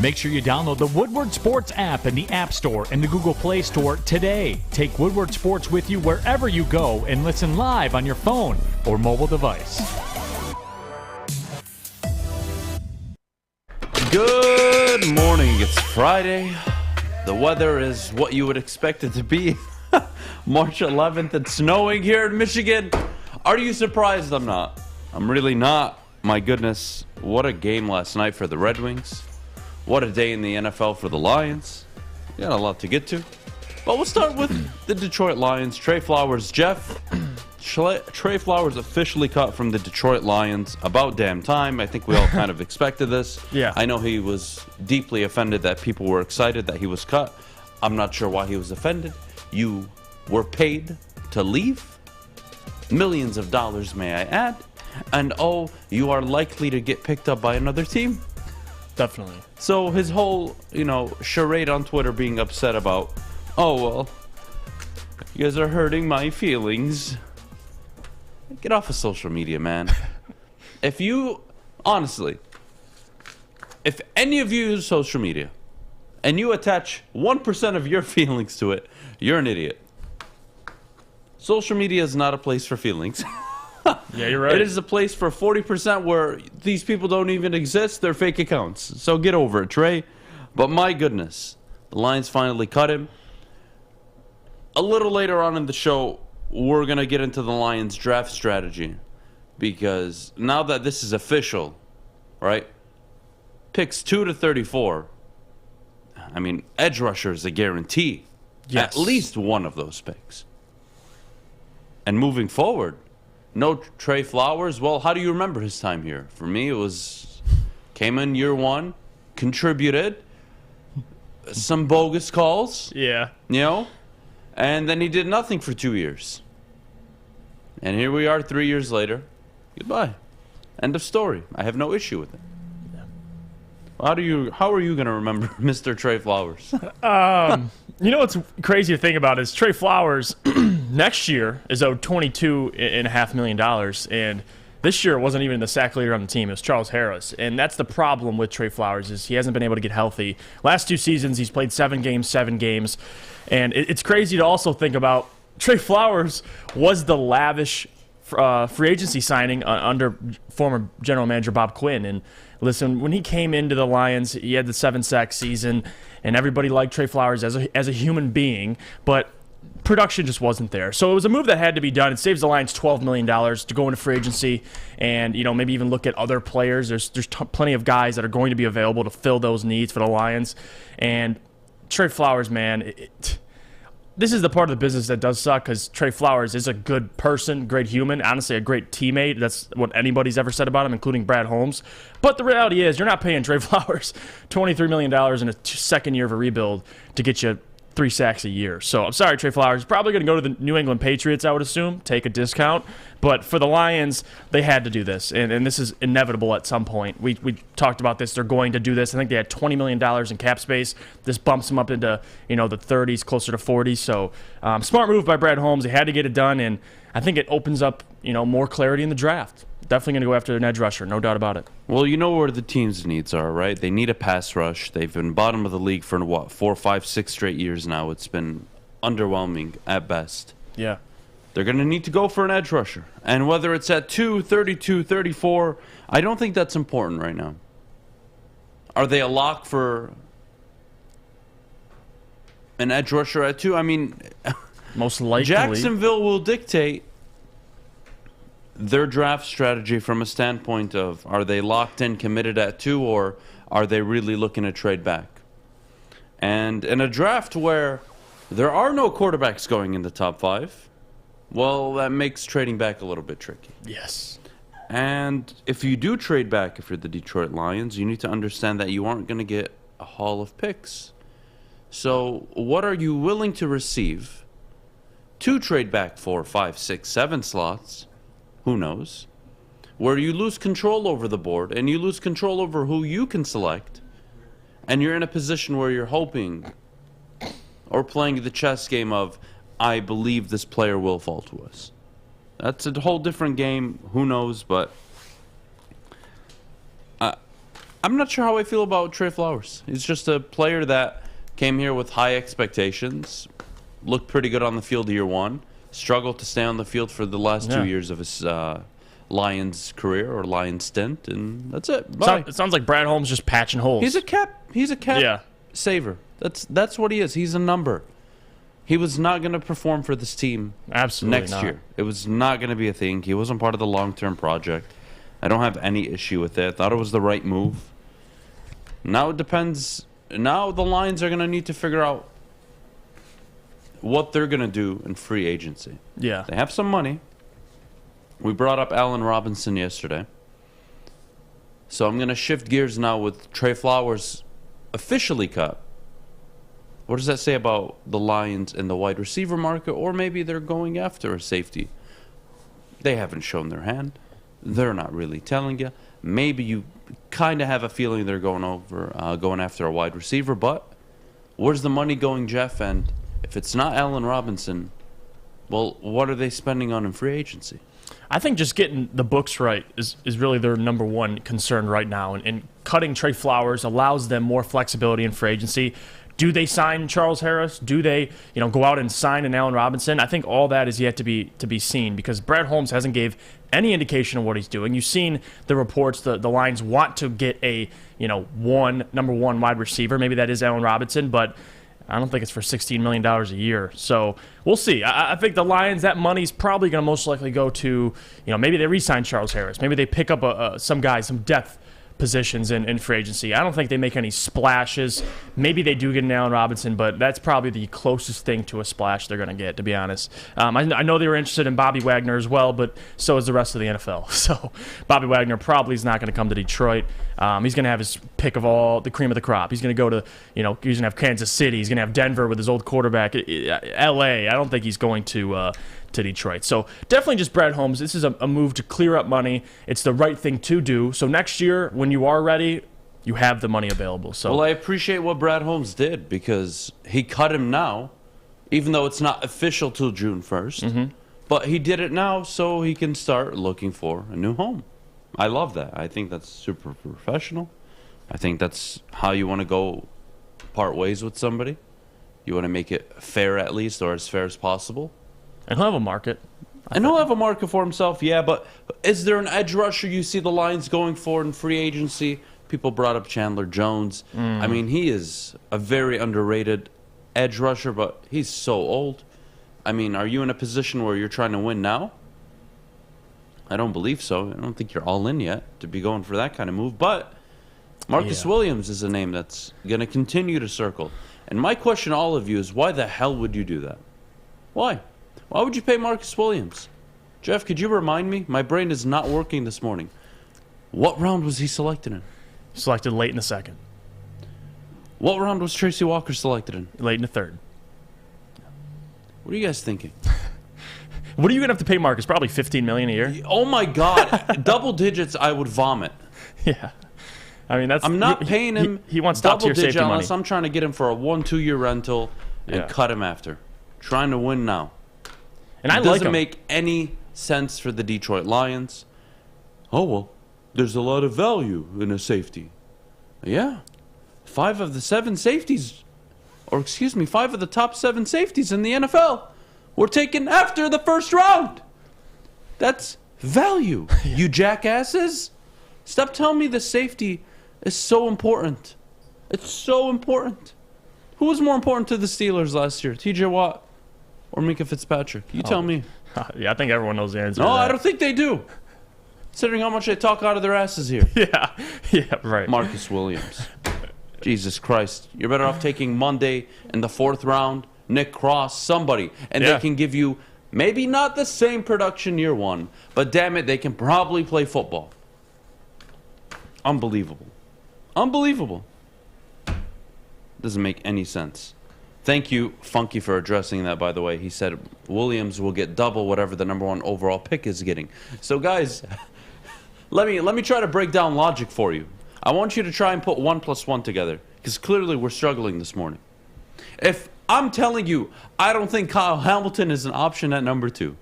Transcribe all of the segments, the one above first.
Make sure you download the Woodward Sports app in the App Store and the Google Play Store today. Take Woodward Sports with you wherever you go and listen live on your phone or mobile device. Good morning. It's Friday. The weather is what you would expect it to be. March 11th. It's snowing here in Michigan. Are you surprised? I'm not. I'm really not. My goodness. What a game last night for the Red Wings. What a day in the NFL for the Lions. We got a lot to get to. But we'll start with the Detroit Lions. Trey Flowers. Jeff, Trey Flowers officially cut from the Detroit Lions. About damn time. I think we all kind of expected this. Yeah. I know he was deeply offended that people were excited that he was cut. I'm not sure why he was offended. You were paid to leave. Millions of dollars, may I add. And oh, you are likely to get picked up by another team. Definitely. So his whole, charade on Twitter being upset about, oh, well, you guys are hurting my feelings. Get off of social media, man. If any of you use social media and you attach 1% of your feelings to it, you're an idiot. Social media is not a place for feelings. Yeah, you're right. It is a place for 40% where these people don't even exist. They're fake accounts. So get over it, Trey. But my goodness, the Lions finally cut him. A little later on in the show, we're going to get into the Lions draft strategy. Because now that this is official, right? Picks 2 to 34. I mean, edge rusher is a guarantee. Yes. At least one of those picks. And moving forward, no Trey Flowers. Well, how do you remember his time here? For me, it was came in year one, contributed, some bogus calls. Yeah. And then he did nothing for 2 years. And here we are 3 years later. Goodbye. End of story. I have no issue with it. How are you going to remember Mr. Trey Flowers? What's crazy to think about is Trey Flowers next year is owed $22.5 million, and this year it wasn't even the sack leader on the team. It was Charles Harris, and that's the problem with Trey Flowers is he hasn't been able to get healthy. Last 2 seasons, he's played 7 games, and it's crazy to also think about Trey Flowers was the lavish free agency signing under former general manager Bob Quinn. And listen, when he came into the Lions, he had the 7-sack season, and everybody liked Trey Flowers as a human being, but production just wasn't there. So it was a move that had to be done. It saves the Lions $12 million to go into free agency and, maybe even look at other players. There's plenty of guys that are going to be available to fill those needs for the Lions. And Trey Flowers, man, this is the part of the business that does suck because Trey Flowers is a good person, great human, honestly a great teammate. That's what anybody's ever said about him, including Brad Holmes. But the reality is you're not paying Trey Flowers $23 million in a second year of a rebuild to get you 3 sacks a year. So I'm sorry, Trey Flowers. Probably going to go to the New England Patriots, I would assume, take a discount. But for the Lions, they had to do this, and this is inevitable at some point. We talked about this. They're going to do this. I think they had $20 million in cap space. This bumps them up into the 30s, closer to 40s. So smart move by Brad Holmes. They had to get it done, and I think it opens up more clarity in the draft. Definitely going to go after an edge rusher, no doubt about it. Well, you know where the team's needs are, right? They need a pass rush. They've been bottom of the league for, 4, 5, 6 straight years now. It's been underwhelming at best. Yeah. They're going to need to go for an edge rusher. And whether it's at 2, 32, 34, I don't think that's important right now. Are they a lock for an edge rusher at 2? I mean, most likely. Jacksonville will dictate their draft strategy from a standpoint of are they locked in, committed at 2, or are they really looking to trade back? And in a draft where there are no quarterbacks going in the top 5, well, that makes trading back a little bit tricky. Yes. And if you do trade back, if you're the Detroit Lions, you need to understand that you aren't going to get a haul of picks. So what are you willing to receive to trade back 4, 5, 6, 7 slots? Who knows? Where you lose control over the board and you lose control over who you can select, and you're in a position where you're hoping or playing the chess game of, I believe this player will fall to us. That's a whole different game. Who knows? But I'm not sure how I feel about Trey Flowers. He's just a player that came here with high expectations, looked pretty good on the field year one, struggled to stay on the field for the last 2 years of his Lions career or Lions stint, and that's it. Bye. It sounds like Brad Holmes just patching holes. He's a cap saver. That's what he is. He's a number. He was not going to perform for this team next year. It was not going to be a thing. He wasn't part of the long-term project. I don't have any issue with it. I thought it was the right move. Now it depends. Now the Lions are going to need to figure out what they're going to do in free agency. Yeah. They have some money. We brought up Allen Robinson yesterday. So I'm going to shift gears now with Trey Flowers officially cut. What does that say about the Lions and the wide receiver market? Or maybe they're going after a safety. They haven't shown their hand. They're not really telling you. Maybe you kind of have a feeling they're going after a wide receiver. But where's the money going, Jeff? And if it's not Allen Robinson, well, what are they spending on in free agency? I think just getting the books right is really their number one concern right now. And cutting Trey Flowers allows them more flexibility in free agency. Do they sign Charles Harris? Do they, go out and sign an Allen Robinson? I think all that is yet to be seen because Brad Holmes hasn't gave any indication of what he's doing. You've seen the reports. The Lions want to get a number one wide receiver. Maybe that is Allen Robinson, but I don't think it's for $16 million a year. So we'll see. I think the Lions, that money's probably going to most likely go to, maybe they re-sign Charles Harris. Maybe they pick up some guys, some depth positions in free agency. I don't think they make any splashes. Maybe they do get an Allen Robinson, but that's probably the closest thing to a splash they're going to get, to be honest. I know they were interested in Bobby Wagner as well, but so is the rest of the NFL. So Bobby Wagner probably is not going to come to Detroit. He's going to have his pick of all the cream of the crop. He's going to go to, he's going to have Kansas City. He's going to have Denver with his old quarterback. L.A. I don't think he's going to Detroit. So definitely just Brad Holmes. This is a move to clear up money. It's the right thing to do. So next year, when you are ready, you have the money available. So well, I appreciate what Brad Holmes did because he cut him now, even though it's not official till June 1st. Mm-hmm. But he did it now so he can start looking for a new home. I love that. I think that's super professional. I think that's how you want to go part ways with somebody. You want to make it fair at least, or as fair as possible. And he'll have a market. And he'll have a market for himself, yeah, but is there an edge rusher you see the Lions going for in free agency? People brought up Chandler Jones. I mean, he is a very underrated edge rusher, but he's so old. I mean, are you in a position where you're trying to win now? I don't believe so. I don't think you're all in yet to be going for that kind of move. But Marcus Williams is a name that's going to continue to circle. And my question to all of you is, why the hell would you do that? Why? Why would you pay Marcus Williams? Jeff, could you remind me? My brain is not working this morning. What round was he selected in? Selected late in the second. What round was Tracy Walker selected in? Late in the third. What are you guys thinking? What are you going to have to pay Marcus? Probably $15 million a year? Oh, my God. Double digits, I would vomit. Yeah. I mean, that's... I'm not paying him he wants top-tier safety money. Unless I'm trying to get him for a 1-2 year rental and cut him after. Trying to win now. And it doesn't make any sense for the Detroit Lions. Oh, well, there's a lot of value in a safety. Yeah. 5 of the 7 safeties, or excuse me, 5 of the top 7 safeties in the NFL were taken after the first round. That's value, you jackasses. Stop telling me the safety is so important. It's so important. Who was more important to the Steelers last year, T.J. Watt or Minka Fitzpatrick? You tell me. Yeah, I think everyone knows the answer. No, I don't think they do. Considering how much they talk out of their asses here. Yeah, right. Marcus Williams. Jesus Christ. You're better off taking Monday in the 4th round, Nick Cross, somebody. And they can give you maybe not the same production year 1, but damn it, they can probably play football. Unbelievable. Unbelievable. Doesn't make any sense. Thank you, Funky, for addressing that, by the way. He said Williams will get double whatever the number 1 overall pick is getting. So, guys, let me try to break down logic for you. I want you to try and put 1 + 1 together, because clearly we're struggling this morning. If I'm telling you I don't think Kyle Hamilton is an option at number 2,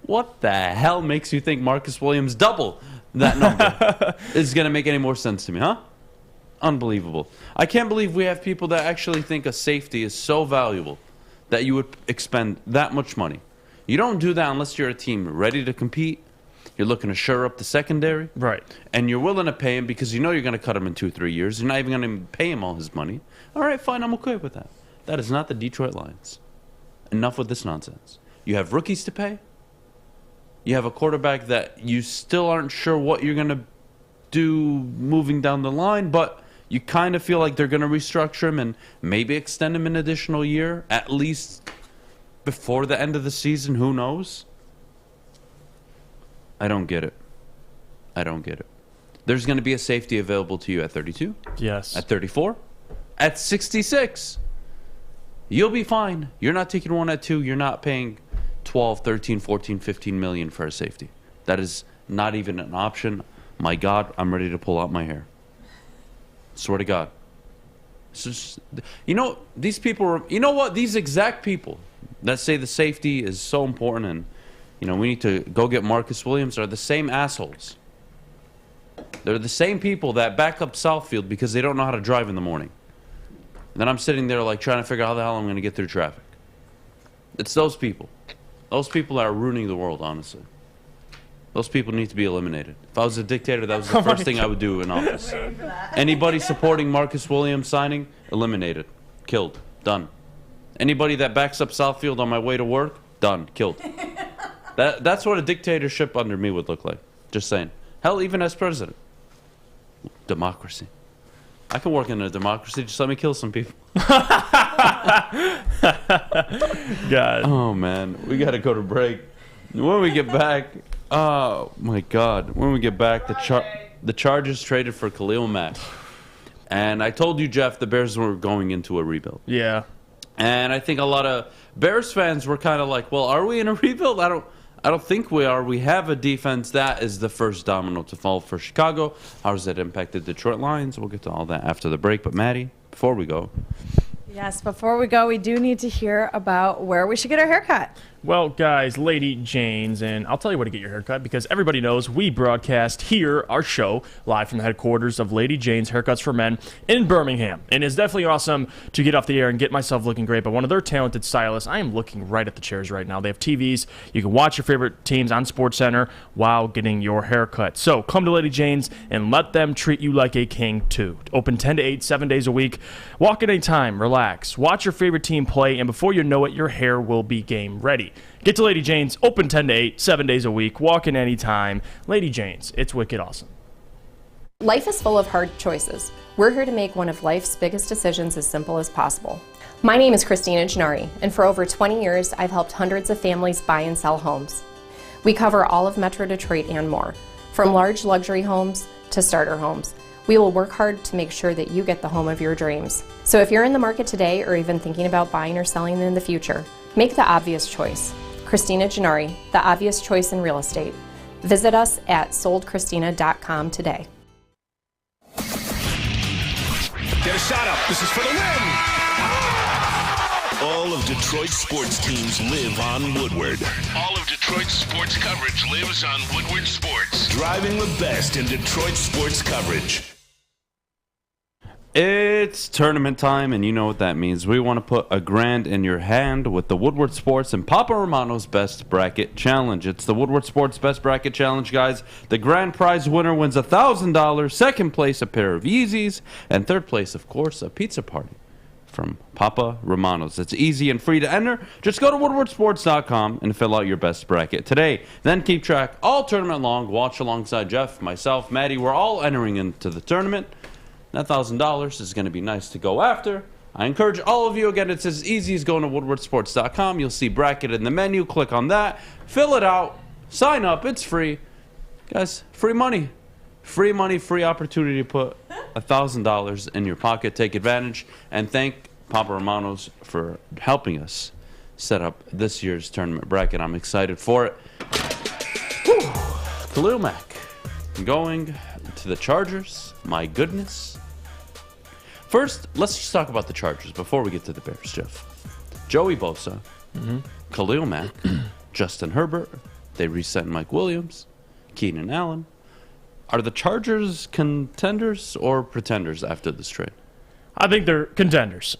what the hell makes you think Marcus Williams double that number is going to make any more sense to me, huh? unbelievable. I can't believe we have people that actually think a safety is so valuable that you would expend that much money. You don't do that unless you're a team ready to compete. You're looking to shore up the secondary. Right. And you're willing to pay him because you know you're going to cut him in 2-3 years. You're not even going to pay him all his money. All right, fine, I'm okay with that. That is not the Detroit Lions. Enough with this nonsense. You have rookies to pay. You have a quarterback that you still aren't sure what you're going to do moving down the line, but you kind of feel like they're going to restructure him and maybe extend him an additional year, at least before the end of the season. Who knows? I don't get it. I don't get it. There's going to be a safety available to you at 32. Yes. At 34. At 66. You'll be fine. You're not taking one at 2. You're not paying 12, 13, 14, 15 million for a safety. That is not even an option. My God, I'm ready to pull out my hair. Swear to God. It's just, you know, these people, you know what? These exact people that say the safety is so important and, you know, we need to go get Marcus Williams are the same assholes. They're the same people that back up Southfield because they don't know how to drive in the morning. And then I'm sitting there like trying to figure out how the hell I'm going to get through traffic. It's those people. Those people that are ruining the world, honestly. Those people need to be eliminated. If I was a dictator, that was the first thing I would do in office. Anybody supporting Marcus Williams signing, eliminated. Killed. Done. Anybody that backs up Southfield on my way to work, done. Killed. That's what a dictatorship under me would look like. Just saying. Hell, even as president. Democracy. I can work in a democracy. Just let me kill some people. God. Oh, man. We got to go to break. When we get back... Oh, my God. When we get back, the Chargers traded for Khalil Mack. And I told you, Jeff, the Bears were going into a rebuild. Yeah. And I think a lot of Bears fans were kind of like, well, are we in a rebuild? I don't think we are. We have a defense. That is the first domino to fall for Chicago. How does that impact the Detroit Lions? We'll get to all that after the break. But, Maddie, before we go. Yes, before we go, we do need to hear about where we should get our haircut. Well, guys, Lady Jane's, and I'll tell you where to get your haircut because everybody knows we broadcast here, our show, live from the headquarters of Lady Jane's Haircuts for Men in Birmingham. And it's definitely awesome to get off the air and get myself looking great. But one of their talented stylists, I am looking right at the chairs right now. They have TVs. You can watch your favorite teams on SportsCenter while getting your haircut. So come to Lady Jane's and let them treat you like a king, too. Open 10 to 8, 7 days a week. Walk at any time. Relax. Watch your favorite team play. And before you know it, your hair will be game ready. Get to Lady Jane's, open 10 to 8, 7 days a week, walk in anytime. Lady Jane's, it's wicked awesome. Life is full of hard choices. We're here to make one of life's biggest decisions as simple as possible. My name is Christina Gennari, and for over 20 years, I've helped hundreds of families buy and sell homes. We cover all of Metro Detroit and more, from large luxury homes to starter homes. We will work hard to make sure that you get the home of your dreams. So if you're in the market today or even thinking about buying or selling in the future, make the obvious choice. Christina Gennari, the obvious choice in real estate. Visit us at soldchristina.com today. Get a shot up. This is for the win. All of Detroit's sports teams live on Woodward. All of Detroit's sports coverage lives on Woodward Sports. Driving the best in Detroit sports coverage. It's tournament time, and you know what that means. We want to put $1,000 in your hand with the Woodward Sports and Papa Romano's Best Bracket Challenge. It's the Woodward Sports Best Bracket Challenge, guys. The grand prize winner wins $1,000. Second place, a pair of Yeezys. And third place, of course, a pizza party from Papa Romano's. It's easy and free to enter. Just go to woodwardsports.com and fill out your best bracket today. Then keep track all tournament long. Watch alongside Jeff, myself, Maddie. We're all entering into the tournament. That $1,000 is going to be nice to go after. I encourage all of you, again, it's as easy as going to woodwardsports.com. You'll see bracket in the menu. Click on that. Fill it out. Sign up. It's free. Guys, free money. Free money, free opportunity to put $1,000 in your pocket. Take advantage. And thank Papa Romano's for helping us set up this year's tournament bracket. I'm excited for it. Whew. Khalil Mack going to the Chargers. My goodness. First, let's just talk about the Chargers before we get to the Bears, Jeff. Joey Bosa, Khalil Mack, Justin Herbert, they re-signed Mike Williams, Keenan Allen. Are the Chargers contenders or pretenders after this trade? I think they're contenders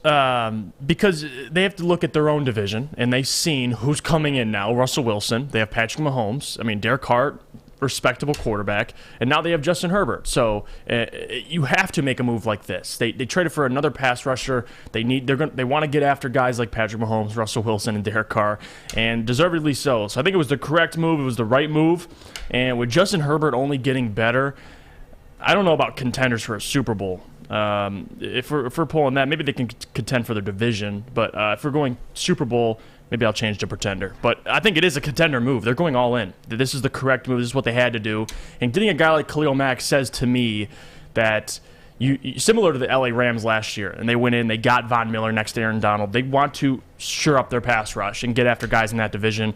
because they have to look at their own division, and they've seen who's coming in now. Russell Wilson. They have Patrick Mahomes. I mean, Derek Carr, respectable quarterback, and now they have Justin Herbert. So you have to make a move like this. They traded for another pass rusher. They want to get after guys like Patrick Mahomes, Russell Wilson, and Derek Carr, and deservedly so. So I think it was the correct move. It was the right move, and with Justin Herbert only getting better, I don't know about contenders for a Super Bowl. If we're pulling that, maybe they can contend for their division. But if we're going Super Bowl, maybe I'll change to pretender. But I think it is a contender move. They're going all in. This is the correct move. This is what they had to do. And getting a guy like Khalil Mack says to me that you similar to the LA Rams last year, and they went in, they got Von Miller next to Aaron Donald. They want to shore up their pass rush and get after guys in that division.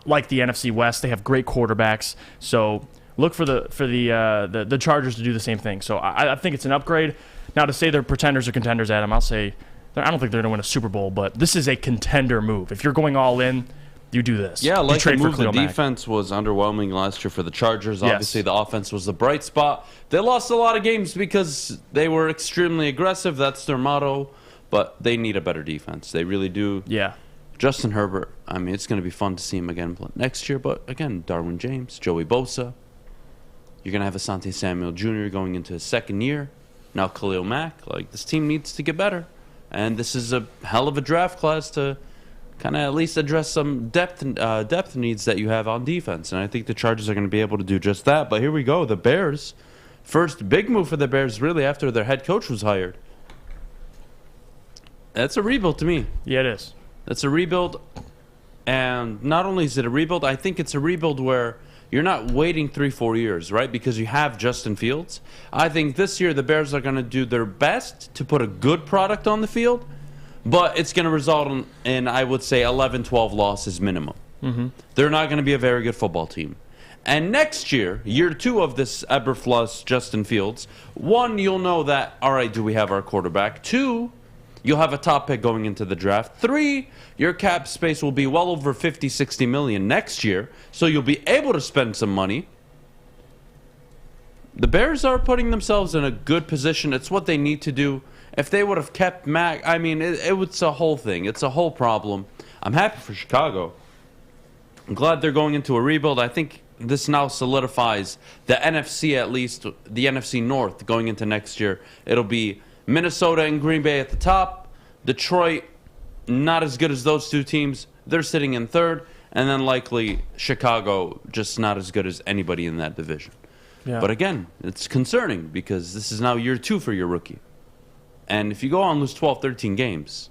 Like the NFC West, they have great quarterbacks. So look for the Chargers to do the same thing. So I think it's an upgrade. Now, to say they're pretenders or contenders, Adam, I'll say I don't think they're going to win a Super Bowl, but this is a contender move. If you're going all in, you do this. Yeah, like the move. The Mack. defense was underwhelming last year for the Chargers. Yes. Obviously, the offense was the bright spot. They lost a lot of games because they were extremely aggressive. That's their motto. But they need a better defense. They really do. Yeah. Justin Herbert, I mean, it's going to be fun to see him again next year. But, again, Darwin James, Joey Bosa. You're going to have Asante Samuel Jr. going into his second year. Now Khalil Mack. Like, this team needs to get better. And this is a hell of a draft class to kind of at least address some depth needs that you have on defense. And I think the Chargers are going to be able to do just that. But here we go. The Bears. First big move for the Bears, really, after their head coach was hired. That's a rebuild to me. Yeah, it is. That's a rebuild. And not only is it a rebuild, I think it's a rebuild where you're not waiting 3-4 years, right? Because you have Justin Fields. I think this year the Bears are going to do their best to put a good product on the field, but it's going to result in I would say, 11-12 losses minimum. Mm-hmm. They're not going to be a very good football team. And next year, year 2 of this Eberfluss Justin Fields, 1, you'll know that, all right, do we have our quarterback? 2, you'll have a top pick going into the draft. 3, your cap space will be well over 50, 60 million next year, so you'll be able to spend some money. The Bears are putting themselves in a good position. It's what they need to do. If they would have kept Mack, I mean, it's a whole thing. It's a whole problem. I'm happy for Chicago. I'm glad they're going into a rebuild. I think this now solidifies the NFC, at least, the NFC North going into next year. It'll be Minnesota and Green Bay at the top. Detroit, not as good as those two teams. They're sitting in third. And then likely Chicago, just not as good as anybody in that division. Yeah. But again, it's concerning because this is now year 2 for your rookie. And if you go on and lose 12, 13 games,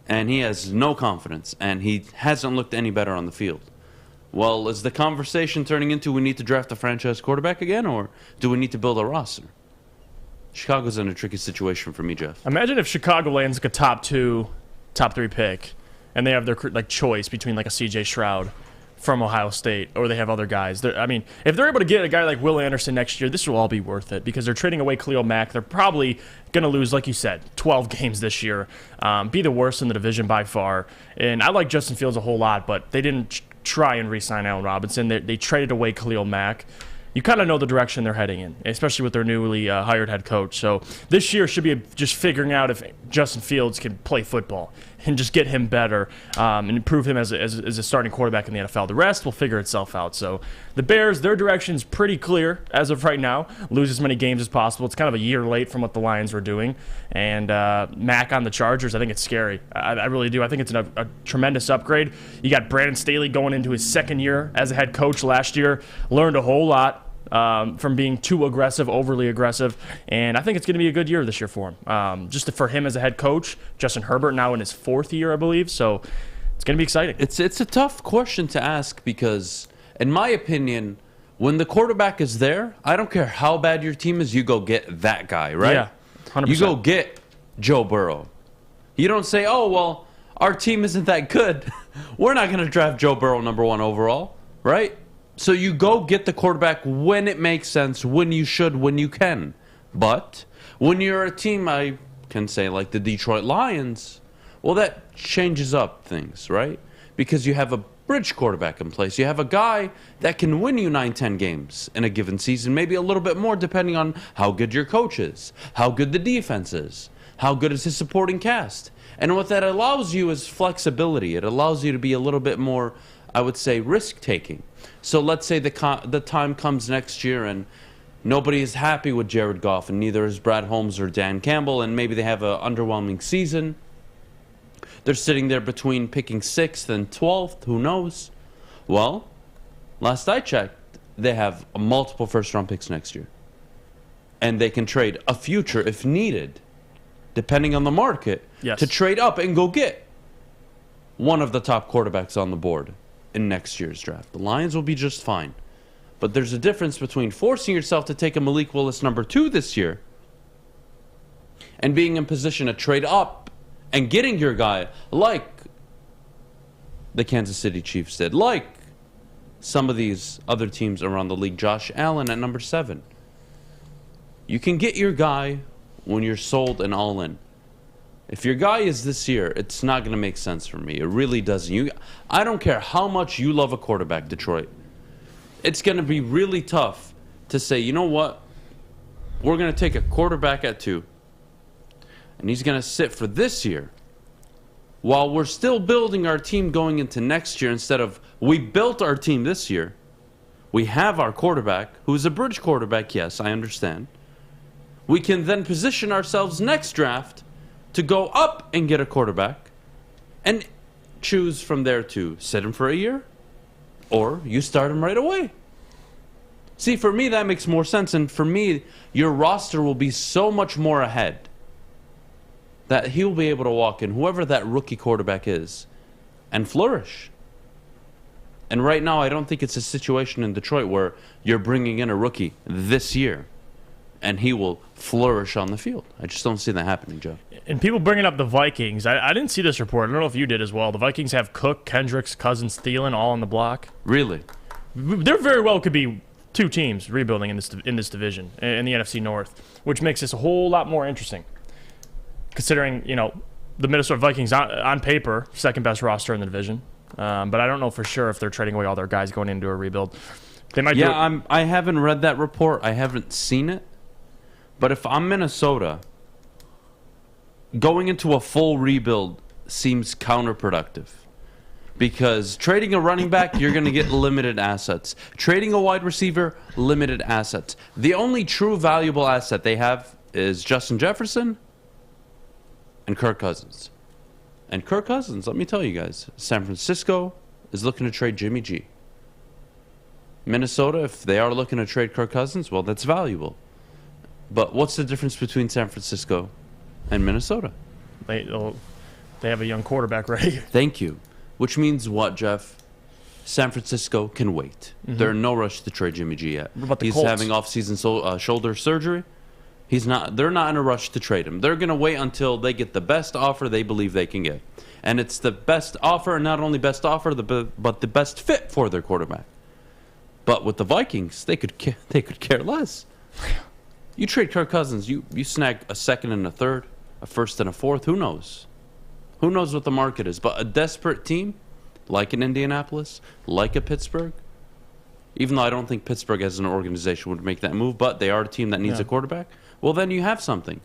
and he has no confidence, and he hasn't looked any better on the field, well, is the conversation turning into we need to draft a franchise quarterback again, or do we need to build a roster? Chicago's in a tricky situation for me, Jeff. Imagine if Chicago lands like a top 2, top 3 pick, and they have their choice between like a C.J. Stroud from Ohio State, or they have other guys. I mean, if they're able to get a guy like Will Anderson next year, this will all be worth it because they're trading away Khalil Mack. They're probably going to lose, like you said, 12 games this year, be the worst in the division by far. And I like Justin Fields a whole lot, but they didn't try and re-sign Allen Robinson. They traded away Khalil Mack. You kind of know the direction they're heading in, especially with their newly hired head coach. So this year should be just figuring out if Justin Fields can play football and just get him better and improve him as a starting quarterback in the NFL. The rest will figure itself out. So the Bears, their direction's pretty clear as of right now. Lose as many games as possible. It's kind of a year late from what the Lions were doing. And Mack on the Chargers, I think it's scary. I really do. I think it's a tremendous upgrade. You got Brandon Staley going into his second year as a head coach last year. Learned a whole lot from being too aggressive, overly aggressive. And I think it's going to be a good year this year for him. Just for him as a head coach. Justin Herbert now in his 4th year, I believe. So it's going to be exciting. It's a tough question to ask because, in my opinion, when the quarterback is there, I don't care how bad your team is, you go get that guy, right? Yeah, 100%. You go get Joe Burrow. You don't say, oh, well, our team isn't that good. We're not going to draft Joe Burrow number 1 overall, right? So you go get the quarterback when it makes sense, when you should, when you can. But when you're a team, I can say, like the Detroit Lions, well, that changes up things, right? Because you have a bridge quarterback in place. You have a guy that can win you 9-10 games in a given season, maybe a little bit more depending on how good your coach is, how good the defense is, how good is his supporting cast. And what that allows you is flexibility. It allows you to be a little bit more, I would say, risk-taking. So let's say the time comes next year and nobody is happy with Jared Goff, and neither is Brad Holmes or Dan Campbell, and maybe they have an underwhelming season. They're sitting there between picking 6th and 12th. Who knows? Well, last I checked, they have multiple first-round picks next year. And they can trade a future if needed, depending on the market, to trade up and go get one of the top quarterbacks on the board in next year's draft. The Lions will be just fine. But there's a difference between forcing yourself to take a Malik Willis number 2 this year and being in position to trade up and getting your guy like the Kansas City Chiefs did, like some of these other teams around the league, Josh Allen at number 7. You can get your guy when you're sold and all in. If your guy is this year, it's not going to make sense for me. It really doesn't. I don't care how much you love a quarterback, Detroit. It's going to be really tough to say, you know what? We're going to take a quarterback at 2. And he's going to sit for this year while we're still building our team going into next year. Instead of, we built our team this year. We have our quarterback, who's a bridge quarterback, yes, I understand. We can then position ourselves next draft to go up and get a quarterback and choose from there to sit him for a year or you start him right away. See, for me, that makes more sense. And for me, your roster will be so much more ahead that he'll be able to walk in, whoever that rookie quarterback is, and flourish. And right now, I don't think it's a situation in Detroit where you're bringing in a rookie this year and he will flourish on the field. I just don't see that happening, Joe. And people bringing up the Vikings, I didn't see this report. I don't know if you did as well. The Vikings have Cook, Kendricks, Cousins, Thielen all on the block. Really? There very well could be 2 teams rebuilding in this division, in the NFC North, which makes this a whole lot more interesting. Considering, the Minnesota Vikings on paper, second best roster in the division. But I don't know for sure if they're trading away all their guys going into a rebuild. They might. Yeah, I haven't read that report. I haven't seen it. But if I'm Minnesota, going into a full rebuild seems counterproductive. Because trading a running back, you're going to get limited assets. Trading a wide receiver, limited assets. The only true valuable asset they have is Justin Jefferson and Kirk Cousins. And Kirk Cousins, let me tell you guys, San Francisco is looking to trade Jimmy G. Minnesota, if they are looking to trade Kirk Cousins, well, that's valuable. But what's the difference between San Francisco and Minnesota? They have a young quarterback ready. Thank you. Which means what, Jeff? San Francisco can wait. Mm-hmm. They're in no rush to trade Jimmy G yet. What about the He's Colts? having off-season shoulder surgery. They're not in a rush to trade him. They're going to wait until they get the best offer they believe they can get. And it's the best offer, and not only best offer, but the best fit for their quarterback. But with the Vikings, they could care less. You trade Kirk Cousins, you snag a second and a third, a first and a fourth. Who knows? Who knows what the market is? But a desperate team, like an Indianapolis, like a Pittsburgh, even though I don't think Pittsburgh as an organization would make that move, but they are a team that needs a quarterback, well, then you have something.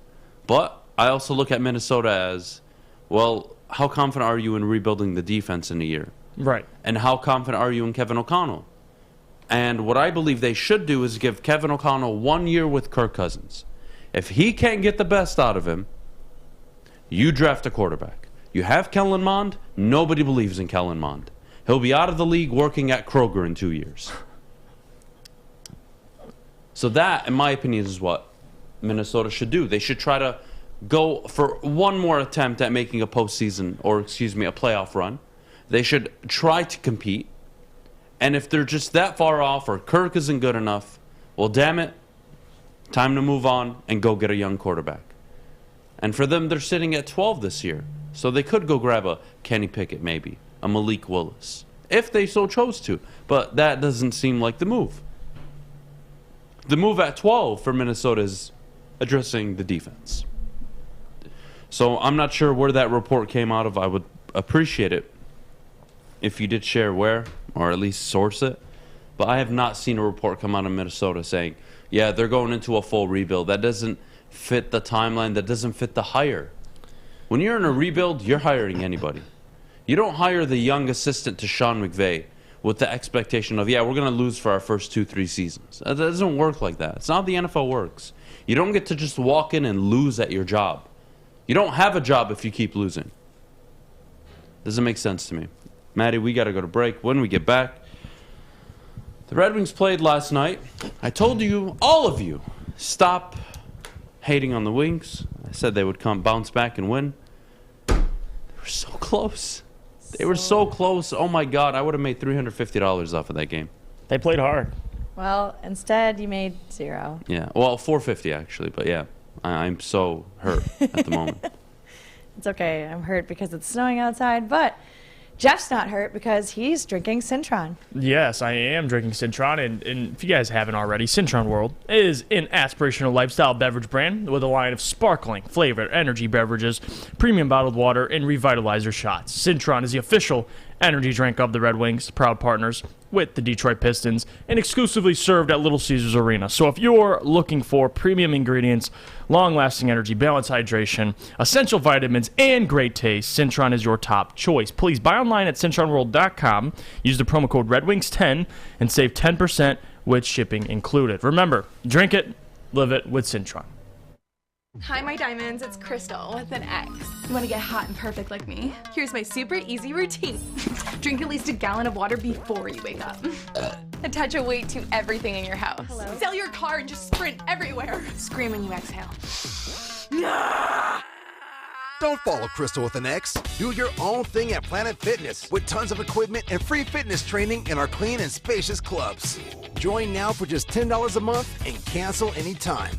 But I also look at Minnesota as, well, how confident are you in rebuilding the defense in a year? Right. And how confident are you in Kevin O'Connell? And what I believe they should do is give Kevin O'Connell 1 year with Kirk Cousins. If he can't get the best out of him, you draft a quarterback. You have Kellen Mond. Nobody believes in Kellen Mond. He'll be out of the league working at Kroger in 2 years. So that, in my opinion, is what Minnesota should do. They should try to go for one more attempt at making a postseason, or a playoff run. They should try to compete. And if they're just that far off or Kirk isn't good enough, well, damn it, time to move on and go get a young quarterback. And for them, they're sitting at 12 this year. So they could go grab a Kenny Pickett, maybe, a Malik Willis, if they so chose to. But that doesn't seem like the move. The move at 12 for Minnesota is addressing the defense. So I'm not sure where that report came out of. I would appreciate it if you did share where, or at least source it, but I have not seen a report come out of Minnesota saying, yeah, they're going into a full rebuild. That doesn't fit the timeline. That doesn't fit the hire. When you're in a rebuild, you're hiring anybody. You don't hire the young assistant to Sean McVay with the expectation of, yeah, we're going to lose for our first 2-3 seasons. That doesn't work like that. It's not how the NFL works. You don't get to just walk in and lose at your job. You don't have a job if you keep losing. Doesn't make sense to me. Maddie, we got to go to break. When we get back, the Red Wings played last night. I told you, all of you, stop hating on the Wings. I said they would bounce back and win. They were so close. They were so close. Oh, my God. I would have made $350 off of that game. They played hard. Well, instead, you made 0. Yeah. Well, $450, actually. But, yeah, I'm so hurt at the moment. It's okay. I'm hurt because it's snowing outside, but Jeff's not hurt because he's drinking Cintron. Yes, I am drinking Cintron, and if you guys haven't already, Cintron World is an aspirational lifestyle beverage brand with a line of sparkling, flavored energy beverages, premium bottled water, and revitalizer shots. Cintron is the official energy drink of the Red Wings, proud partners with the Detroit Pistons, and exclusively served at Little Caesars Arena. So if you're looking for premium ingredients, long-lasting energy, balanced hydration, essential vitamins, and great taste, Cintron is your top choice. Please buy online at CintronWorld.com, use the promo code RedWings10, and save 10% with shipping included. Remember, drink it, live it with Cintron. Hi, my diamonds. It's Crystal with an X. You want to get hot and perfect like me? Here's my super easy routine. Drink at least a gallon of water before you wake up. Attach a weight to everything in your house. Hello? Sell your car and just sprint everywhere. Scream when you exhale. Don't follow Crystal with an X. Do your own thing at Planet Fitness with tons of equipment and free fitness training in our clean and spacious clubs. Join now for just $10 a month and cancel anytime.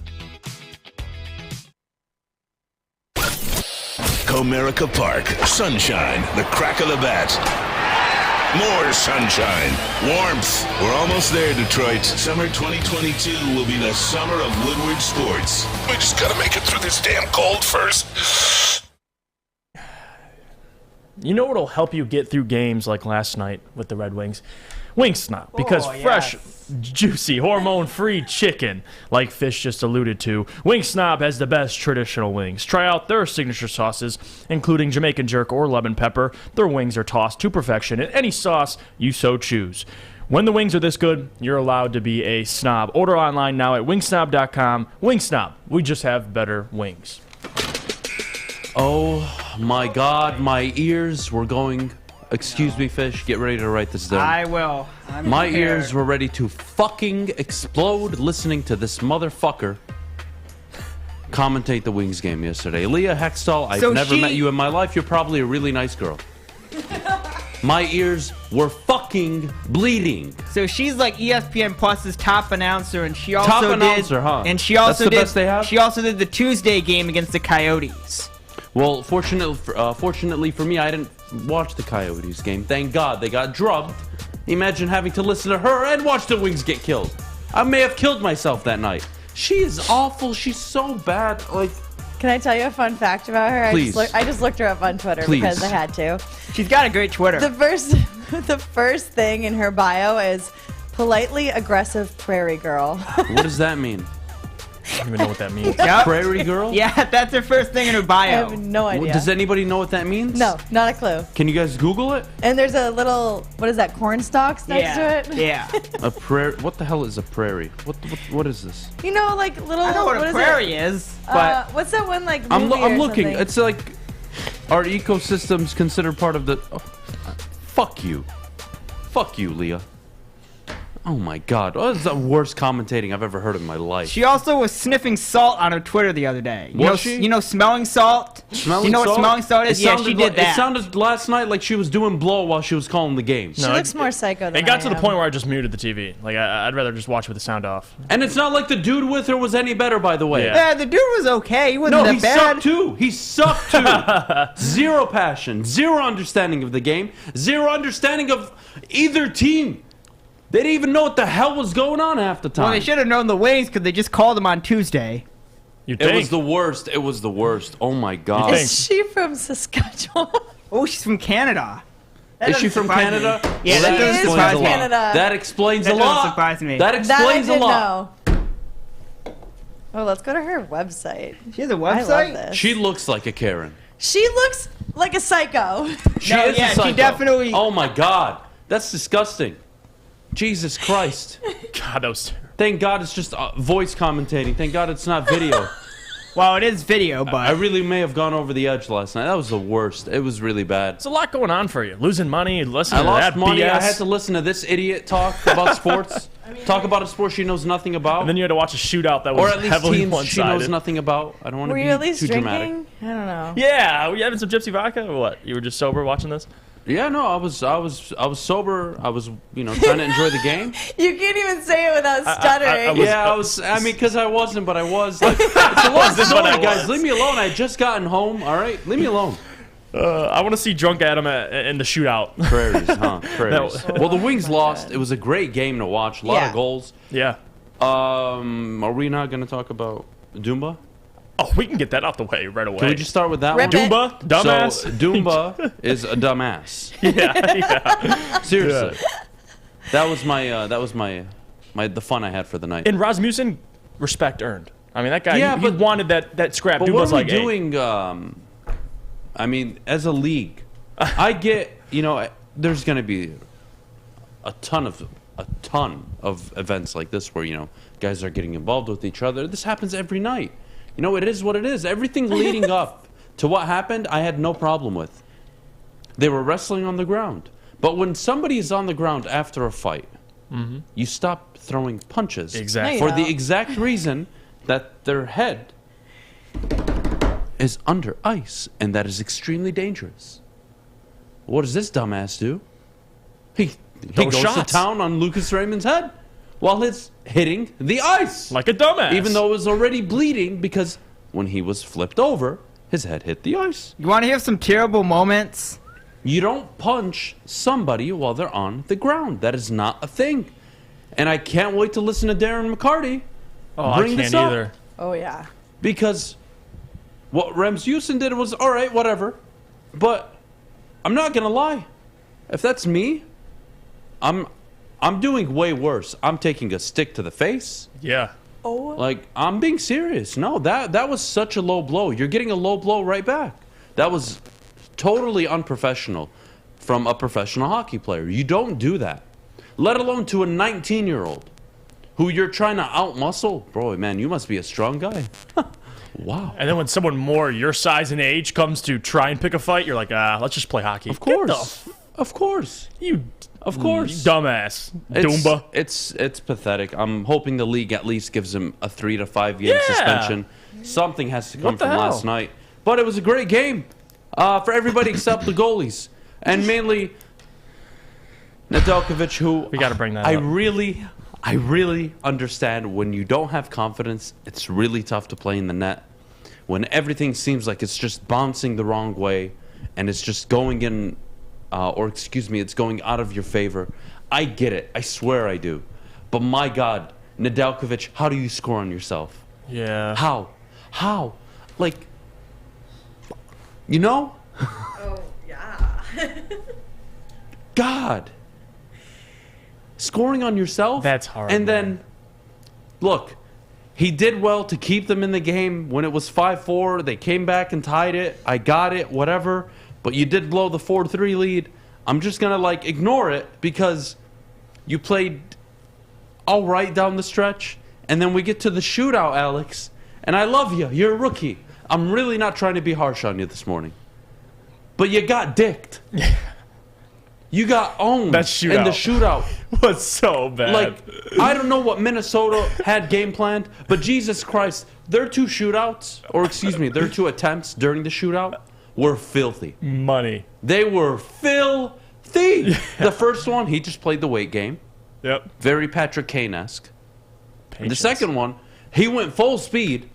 Comerica Park, sunshine, the crack of the bat. More sunshine, warmth. We're almost there, Detroit. Summer 2022 will be the summer of Woodward sports. We just gotta make it through this damn cold first. You know what'll help you get through games like last night with the Red Wings? Wingstop, because fresh, juicy, hormone-free chicken, like Fish just alluded to, Wingstop has the best traditional wings. Try out their signature sauces, including Jamaican jerk or lemon pepper. Their wings are tossed to perfection in any sauce you so choose. When the wings are this good, you're allowed to be a snob. Order online now at Wingstop.com. Wingstop, we just have better wings. Oh, my God, my ears were going... Excuse me, Fish. Get ready to write this down. I will. My ears were ready to fucking explode listening to this motherfucker commentate the Wings game yesterday. Leah Hextall, I've never met you in my life. You're probably a really nice girl. My ears were fucking bleeding. So she's like ESPN Plus's top announcer, and she also top announcer, huh? And she also That's the best they have? She also did the Tuesday game against the Coyotes. Well, fortunately for me, I didn't watch the Coyotes game. Thank God they got drubbed. Imagine having to listen to her and watch the Wings get killed. I may have killed myself that night. She is awful. She's so bad. Like, can I tell you a fun fact about her? Please. I just looked her up on Twitter because I had to. She's got a great Twitter. The first thing in her bio is politely aggressive prairie girl. What does that mean? I don't even know what that means. Yep. Prairie girl? Yeah, that's her first thing in her bio. I have no idea. Does anybody know what that means? No, not a clue. Can you guys Google it? And there's a little, what is that, corn stalks next to it? Yeah. A prairie? What the hell is a prairie? What is this? You know, like little. I know what a prairie is, but what's that one like? I'm movie or looking. something? It's like, are ecosystems considered part of the? Oh, fuck you, Leah. Oh my God, that is the worst commentating I've ever heard in my life. she also was sniffing salt on her Twitter the other day. Was she? You know smelling salt? Smelling you know salt? what smelling salt is? Yeah, she did that. It sounded last night like she was doing blow while she was calling the game. She looks more psycho than It got to I the am. point where I just muted the TV. Like, I'd rather just watch with the sound off. And it's not like the dude with her was any better, by the way. Yeah, the dude was okay. He wasn't No, that he bad. sucked too. He sucked too. Zero passion, zero understanding of the game, zero understanding of either team. They didn't even know what the hell was going on half the time. Well, they should have known the Wings because they just called him on Tuesday. You'd It think. was the worst. It was the worst. Oh my God. think. Is she from Saskatchewan? Oh, she's from Canada. Is she from surprise Canada? me. Yeah, that doesn't surprise me. Canada. That explains That a doesn't lot. surprise me. That explains that I a did lot. know. Oh, let's go to her website. She has a I love website? this. She looks like a Karen. She looks like a psycho. She No, is yeah, a she psycho. definitely- Oh my God, that's disgusting. Jesus Christ. God, that was. Thank God it's just voice commentating. Thank God it's not video. Well, it is video, but I really may have gone over the edge last night. That was the worst. It was really bad. It's a lot going on for you. Losing money, listening I to lost that money. BS. I had to listen to this idiot talk about sports. Talk about a sport she knows nothing about. And then you had to watch a shootout that was or at least heavily teams she knows one-sided. nothing about. I don't want to Were be you at least too drinking? dramatic. I don't know. Yeah, were you having some gypsy vodka or what? You were just sober watching this? Yeah, no, I was sober. I was, trying to enjoy the game. You can't even say it without stuttering. I mean, because I wasn't, but I was. Like, it's a long story, guys. Leave me alone. I had just gotten home. All right, leave me alone. I want to see drunk Adham in the shootout. Prairies, huh? Prairies. Well, the Wings lost. God. It was a great game to watch. A lot of goals. Yeah. Are we not going to talk about Dumba? Oh, we can get that out the way right away. Can we just start with that Rip one? it. Dumba, dumbass. So Dumba is a dumbass. yeah. Seriously. That was the fun I had for the night. And Rasmussen, respect earned. I mean, that guy, Yeah, he but- wanted that scrap. But Dude what was are we like, hey. doing? I mean, as a league, I get, there's going to be a ton of events like this where, guys are getting involved with each other. This happens every night. It is what it is. Everything leading up to what happened, I had no problem with. They were wrestling on the ground. But when somebody is on the ground after a fight, you stop throwing punches. Exactly. For the exact reason that their head is under ice, and that is extremely dangerous. What does this dumbass do? He goes to shots. town on Lucas Raymond's head while it's hitting the ice. Like a dumbass. Even though it was already bleeding because when he was flipped over, his head hit the ice. you want to hear some terrible moments? You don't punch somebody while they're on the ground. That is not a thing. And I can't wait to listen to Darren McCarty bring I this can't up. either. Oh, yeah. Because what Rasmussen did was, all right, whatever. But I'm not going to lie. If that's me, I'm doing way worse. I'm taking a stick to the face. Yeah. Oh. Like, I'm being serious. No, that was such a low blow. You're getting a low blow right back. That was totally unprofessional from a professional hockey player. You don't do that. Let alone to a 19-year-old who you're trying to outmuscle. Bro, man, you must be a strong guy. Wow. And then when someone more your size and age comes to try and pick a fight, you're like, let's just play hockey. Of course. Of course. Of course. Dumbass. Dumba. It's pathetic. I'm hoping the league at least gives him a 3 to 5 game suspension. Something has to come What the from hell? last night. But it was a great game for everybody except the goalies. And mainly Nedeljkovic, who We got to bring that I up. really understand when you don't have confidence, it's really tough to play in the net. When everything seems like it's just bouncing the wrong way and it's just going in, it's going out of your favor. I get it. I swear I do. But my God, Nedeljkovic, how do you score on yourself? Yeah. How? Like, Oh, yeah. God. Scoring on yourself? That's hard, And man. then, look, he did well to keep them in the game. When it was 5-4, they came back and tied it. I got it, whatever. But you did blow the 4-3 lead. I'm just going to, ignore it because you played all right down the stretch. And then we get to the shootout, Alex. And I love you. You're a rookie. I'm really not trying to be harsh on you this morning. But you got dicked. You got owned That shootout. in the shootout. Was so bad. I don't know what Minnesota had game planned, but Jesus Christ, their two shootouts, their two attempts during the shootout were filthy. Money. They were filthy. The first one, he just played the weight game. Yep. Very Patrick Kane-esque. The second one, he went full speed,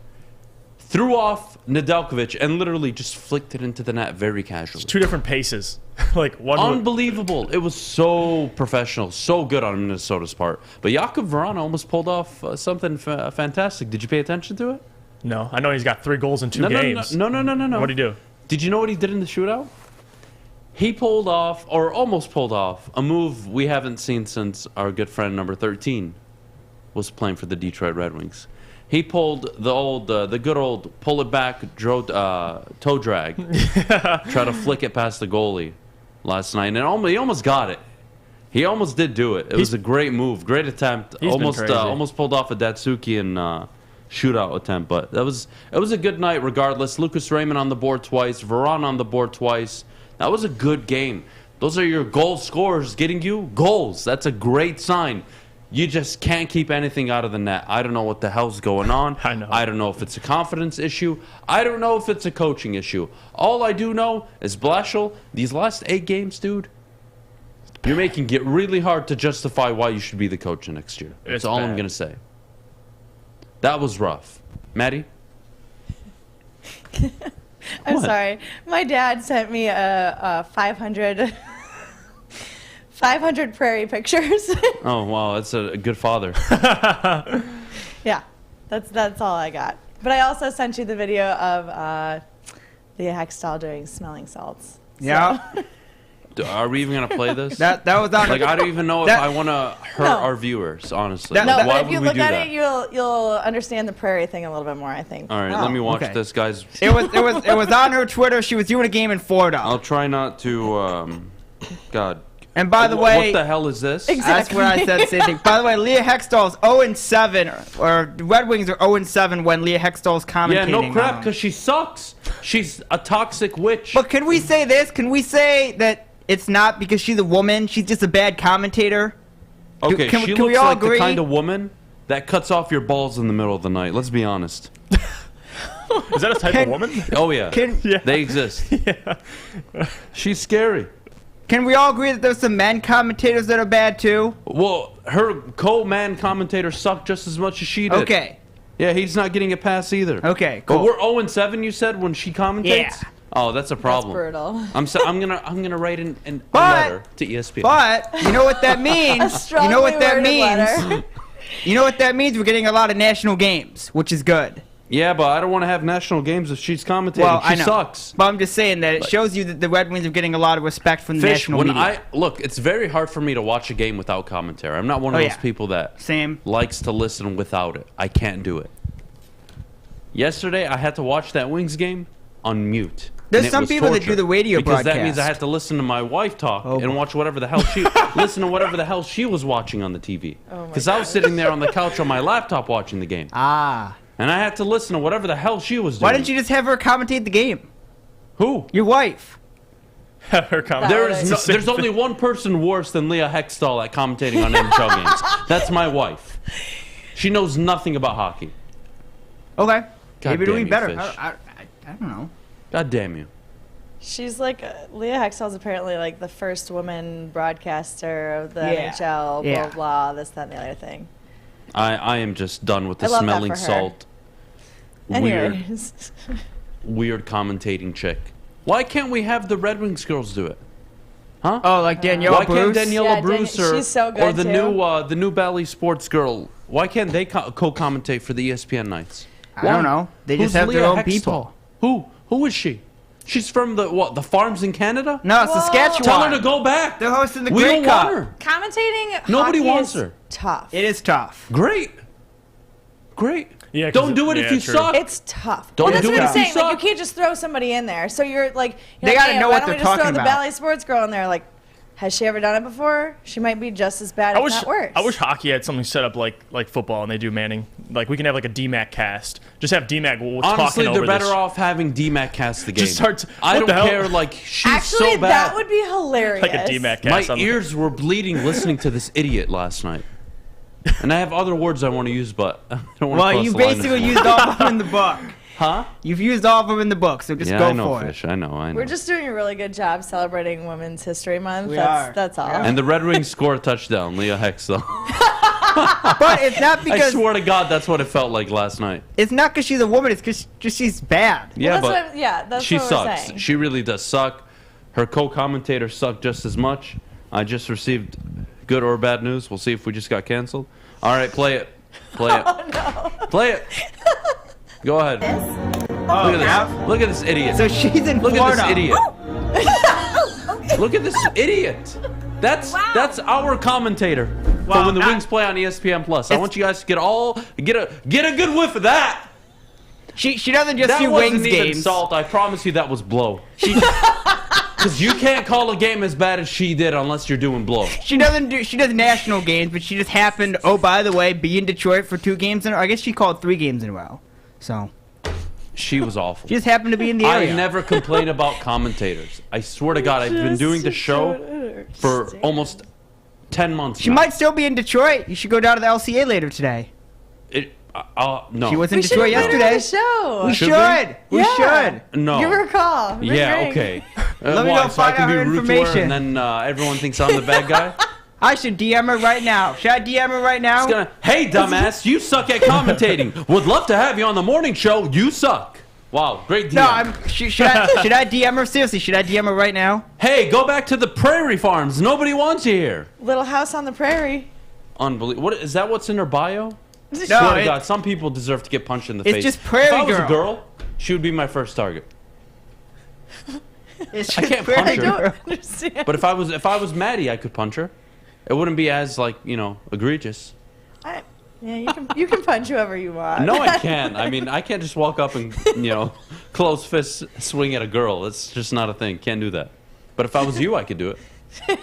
threw off Nedeljkovic, and literally just flicked it into the net very casually. Two different paces. One. Unbelievable. It was so professional, so good on Minnesota's part. But Jakub Vrana almost pulled off something fantastic. Did you pay attention to it? No, I know he's got 3 goals in 2 games. No. What did he do? Did you know what he did in the shootout? He pulled off, or almost pulled off, a move we haven't seen since our good friend number 13 was playing for the Detroit Red Wings. He pulled the good old pull it back, toe drag, try to flick it past the goalie last night, and he almost got it. He almost did do it. It was a great move, great attempt. Almost pulled off a Datsukian shootout attempt, but it was a good night regardless. Lucas Raymond on the board twice, Varane on the board twice. That was a good game. Those are your goal scorers getting you goals. That's a great sign. You just can't keep anything out of the net. I don't know what the hell's going on. I know. I don't know if it's a confidence issue. I don't know if it's a coaching issue. All I do know is Blashill, these last 8 games, dude, you're making it really hard to justify why you should be the coach next year. That's all I'm going to say. That was rough. Maddie? I'm sorry. My dad sent me a 500 prairie pictures. Oh, wow. That's a good father. Yeah, that's all I got. But I also sent you the video of Leah Hextall doing smelling salts. Yeah. Are we even going to play this? That was on. Like, I don't even know if I want to hurt our viewers, honestly. No, Why but if you would we look do at that? it, you'll understand the prairie thing a little bit more, I think. All right, let me watch this, guys. It was on her Twitter. She was doing a game in Florida. I'll try not to. God. And by the way, what the hell is this? That's what I said. Same thing. By the way, Leah Hextall's 0-7, or the Red Wings are 0-7 when Leah Hextall's commentating. Yeah, no crap, because she sucks. She's a toxic witch. But can we say this? Can we say that it's not because she's a woman? She's just a bad commentator. Okay, can she we looks all like agree? the kind of woman that cuts off your balls in the middle of the night. Let's be honest. Is that a type of woman? Oh yeah, Yeah. they exist. Yeah. She's scary. Can we all agree that there's some men commentators that are bad too? Well, her co-man commentator sucked just as much as she did. Okay. Yeah, he's not getting a pass either. Okay, cool. But we're 0-7. You said when she commentates. Yeah. Oh, that's a problem. That's brutal. I'm gonna write a letter to ESPN. But you know what that means? You know what that strongly worded means? letter. You know what that means? We're getting a lot of national games, which is good. Yeah, but I don't want to have national games if she's commentating. Well, she I know. sucks. But I'm just saying that it shows you that the Red Wings are getting a lot of respect from the Fish, national when media. look, it's very hard for me to watch a game without commentary. I'm not one of those people that likes to listen without it. I can't do it. Yesterday, I had to watch that Wings game on mute. There's and it some was people that torture, do the radio because broadcast. that means I had to listen to my wife talk and watch whatever the hell listen to whatever the hell she was watching on the TV. Because I was sitting there on the couch on my laptop watching the game. Ah. And I had to listen to whatever the hell she was doing. Why didn't you just have her commentate the game? Who? Your wife. Have her commentate. There's only one person worse than Leah Hextall at commentating on NHL games. That's my wife. She knows nothing about hockey. Okay. God Maybe it'll damn be you, better. Fish. I don't know. God damn you. She's like, Leah Hextall's apparently like the first woman broadcaster of the NHL, blah, blah, this, that, and the other thing. I am just done with the I love that smelling for her. salt. Anyways. Weird commentating chick. Why can't we have the Red Wings girls do it? Huh? Oh, like Daniela Why Bruce? can't Daniela Bruce she's so good or the too. new Bally Sports girl? Why can't they co-commentate for the ESPN nights? I don't know. They just Who's have their Leah own Hextall? people. Who is she? She's from the farms in Canada? No, Saskatchewan. Tell her to go back. They're hosting the We Grey don't Cup. want her. Commentating Nobody hockey wants is her. tough. It is tough. Great. Yeah, don't do it if you true. suck. It's tough. Don't that's do what it I'm if you saying. Like, you suck. can't just throw somebody in there. So you're like, They gotta know why what don't they're we just throw talking the about. Bally Sports girl in there? Like, has she ever done it before? She might be just as bad, if not worse. I wish hockey had something set up like football, and they do Manning. Like, we can have like a DMAC cast. Just have DMAC talking Honestly, over they're better this. off having DMAC cast the game. Just starts. I what don't the hell? care. Like, she's Actually, so bad. that would be hilarious. Like a DMAC My cast. on the- ears were bleeding listening to this idiot last night. And I have other words I want to use, but I don't want to Well, you basically used all of them in the book. Huh? You've used all of them in the book, so just Yeah, go I know, for Fish. it. I know. We're just doing a really good job celebrating Women's History Month. We that's, are. That's all. And the Red Wings score a touchdown, Leah Hextall. But it's not I because swear to God, that's what it felt like last night. it's not because she's a woman. It's because she's bad. Yeah, that's but what, yeah, that's she what we're sucks. saying. She really does suck. Her co-commentator sucked just as much. I just received good or bad news. We'll see if we just got canceled. All right, play it. Play it. Oh, no. Play it. Go ahead. Look at this. Look at this idiot. So she's in Look Florida. at this idiot. Look at this idiot. That's our commentator for when the Wings play on ESPN Plus. I want you guys to get a good whiff of that. She doesn't just That do wasn't Wings even games. salt. I promise you that was blow. Because you can't call a game as bad as she did unless you're doing blow. She does national games, but she just happened, oh, by the way, be in Detroit for 2 games in a row. I guess she called 3 games in a row. So She was awful. she just happened to be in the area. I never complain about commentators. I swear to God, I've been doing the show for almost 10 months She now. might still be in Detroit. You should go down to the LCA later today. No. She was in We Detroit should have put her on yesterday. the show. We Should should. We Yeah. should. No. Give her a call. Ring, Yeah, ring. okay. Let me Why, go so I find can out be her rude to her information. and then everyone thinks I'm the bad guy? I should DM her right now. Should I DM her right now? Hey, dumbass, you suck at commentating. Would love to have you on the morning show. You suck. Wow, great DM. No, should I DM her? Seriously, should I DM her right now? Hey, go back to the prairie farms. Nobody wants you here. Little house on the prairie. Unbelievable. What is that? What's in her bio? No, Swear to God, some people deserve to get punched in the it's face. just prairie If I was girl. a girl, she would be my first target. It's I just can't prairie punch her. girl. I don't understand. But if I was Maddie, I could punch her. It wouldn't be as egregious. Yeah, you can punch whoever you want. No, I can't. I mean, I can't just walk up and close fists swing at a girl. It's just not a thing. Can't do that. But if I was you, I could do it.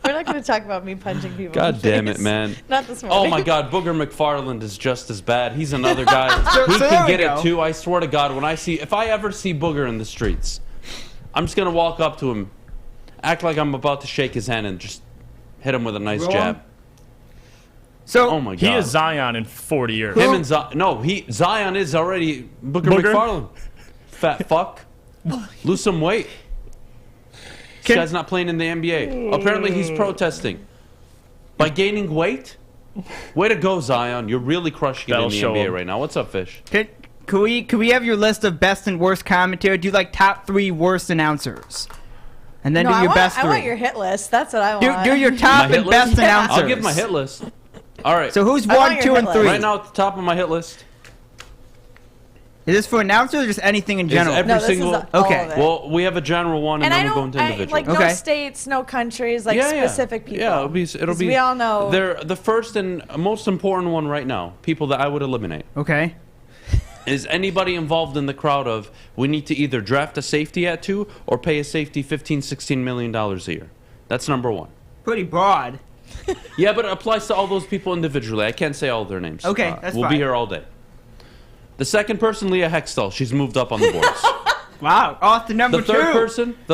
We're not going to talk about me punching people. in God the damn it, face. man. Not this morning. Oh my God, Booger McFarland is just as bad. He's another guy. He so there can we get go. it too. I swear to God, if I ever see Booger in the streets, I'm just gonna walk up to him, act like I'm about to shake his hand, and just hit him with a nice Roll jab. him. So Oh my God. He is Zion in 40 years. Him and Zion is already Booger Booger? McFarland. Fat fuck. Lose some weight. This guy's not playing in the NBA. Apparently he's protesting. By gaining weight? Way to go, Zion. You're really crushing it That'll in the show NBA him. right now. What's up, Fish? Can we have your list of best and worst commentator? Do like top 3 worst announcers, and then No, do your best 3. I want your hit list. That's what I want. do your My top hit and best list? announcers. I'll give my hit list. All right. So who's I want 1, your 2, hit and list. 3? Right now at the top of my hit list Is this for announcers or just anything in general? every No, this single. is all Okay. of it. Well, we have a general one, and, and I then we go don't into individual. like Okay. no states, no countries, like specific people. Yeah, it'll 'Cause be. We all know. They're the first and most important one right now. People that I would eliminate. Okay. Is anybody involved in the crowd of we need to either draft a safety at 2 or pay a safety $15-16 million a year? That's number 1. Pretty broad. Yeah, but it applies to all those people individually. I can't say all their names. Okay, that's we'll fine. be here all day. The second person, Leah Hextall. She's moved up on the boards. Wow. Off to number The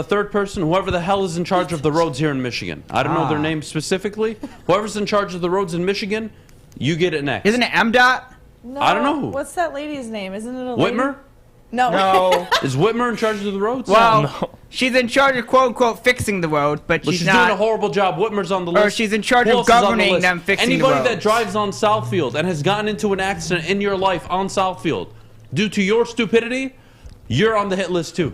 third 2. person, whoever the hell is in charge of the roads here in Michigan. I don't know their name specifically. Whoever's in charge of the roads in Michigan, you get it next. Isn't it MDOT? no, I don't know. What's that lady's name? Isn't it a lady? Whitmer? No. No. Is Whitmer in charge of the roads? Well, she's in charge of quote unquote fixing the road, but Well, she's she's not. doing a horrible job. Whitmer's on the list. Or she's in charge Who of else is on the governing list? them fixing the Anybody that roads. drives on Southfield and has gotten into an accident in your life on Southfield due to your stupidity, you're on the hit list too.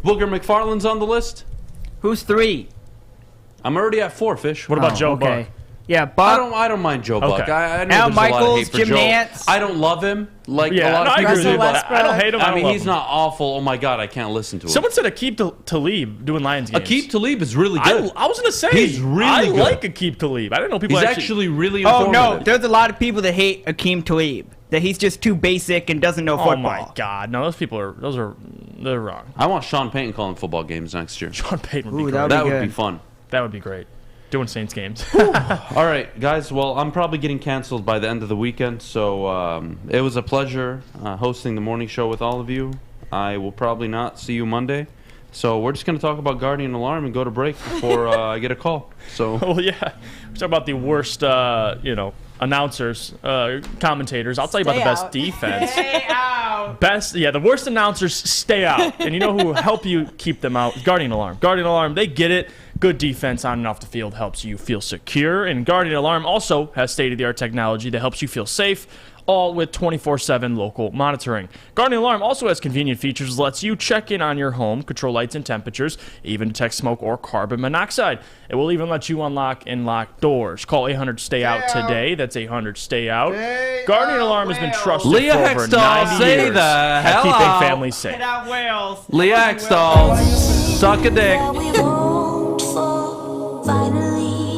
Booger McFarland's on the list. Who's 3? I'm already at 4, Fish. What about Joe okay. Buck? Yeah, Buck. I don't mind Joe Buck. Okay. I know Al there's a lot of Michaels, hate for Jim Joe. Nance. I don't love him like a Yeah, lot no, of I people agree do. with you. But I don't hate him. I mean, love he's him. not awful. Oh my God, I can't listen to him. Someone said Aqib Talib doing Lions games. Aqib Talib is really good. I was gonna say He's really I good. like Aqib Talib. I didn't know people He's actually really Oh informative. no, there's a lot of people that hate Akeem Talib. That he's just too basic and doesn't know Oh football. my God! No, they're wrong. I want Sean Payton calling football games next year. Sean Payton would be Ooh, great. that would That be would be good. fun. That would be great. Doing Saints games. All right, guys. Well, I'm probably getting canceled by the end of the weekend, so it was a pleasure hosting the morning show with all of you. I will probably not see you Monday, so we're just going to talk about Guardian Alarm and go to break before I get a call. So, Well, yeah. We're talking about the worst, announcers, commentators. I'll tell you about the Stay best out. defense. Stay out. The worst announcers stay out. And you know who will help you keep them out? Guardian Alarm. Guardian Alarm, they get it. Good defense on and off the field helps you feel secure. And Guardian Alarm also has state-of-the-art technology that helps you feel safe all with 24/7 local monitoring. Guardian Alarm also has convenient features that lets you check in on your home, control lights and temperatures, even detect smoke or carbon monoxide. It will even let you unlock and lock doors. Call 800-STAY-OUT today. That's 800-STAY-OUT. Guardian Alarm has been trusted Leah for over 90 years the at hell keeping out. families safe. Get out, Wales. Leah Hextall, suck a dick.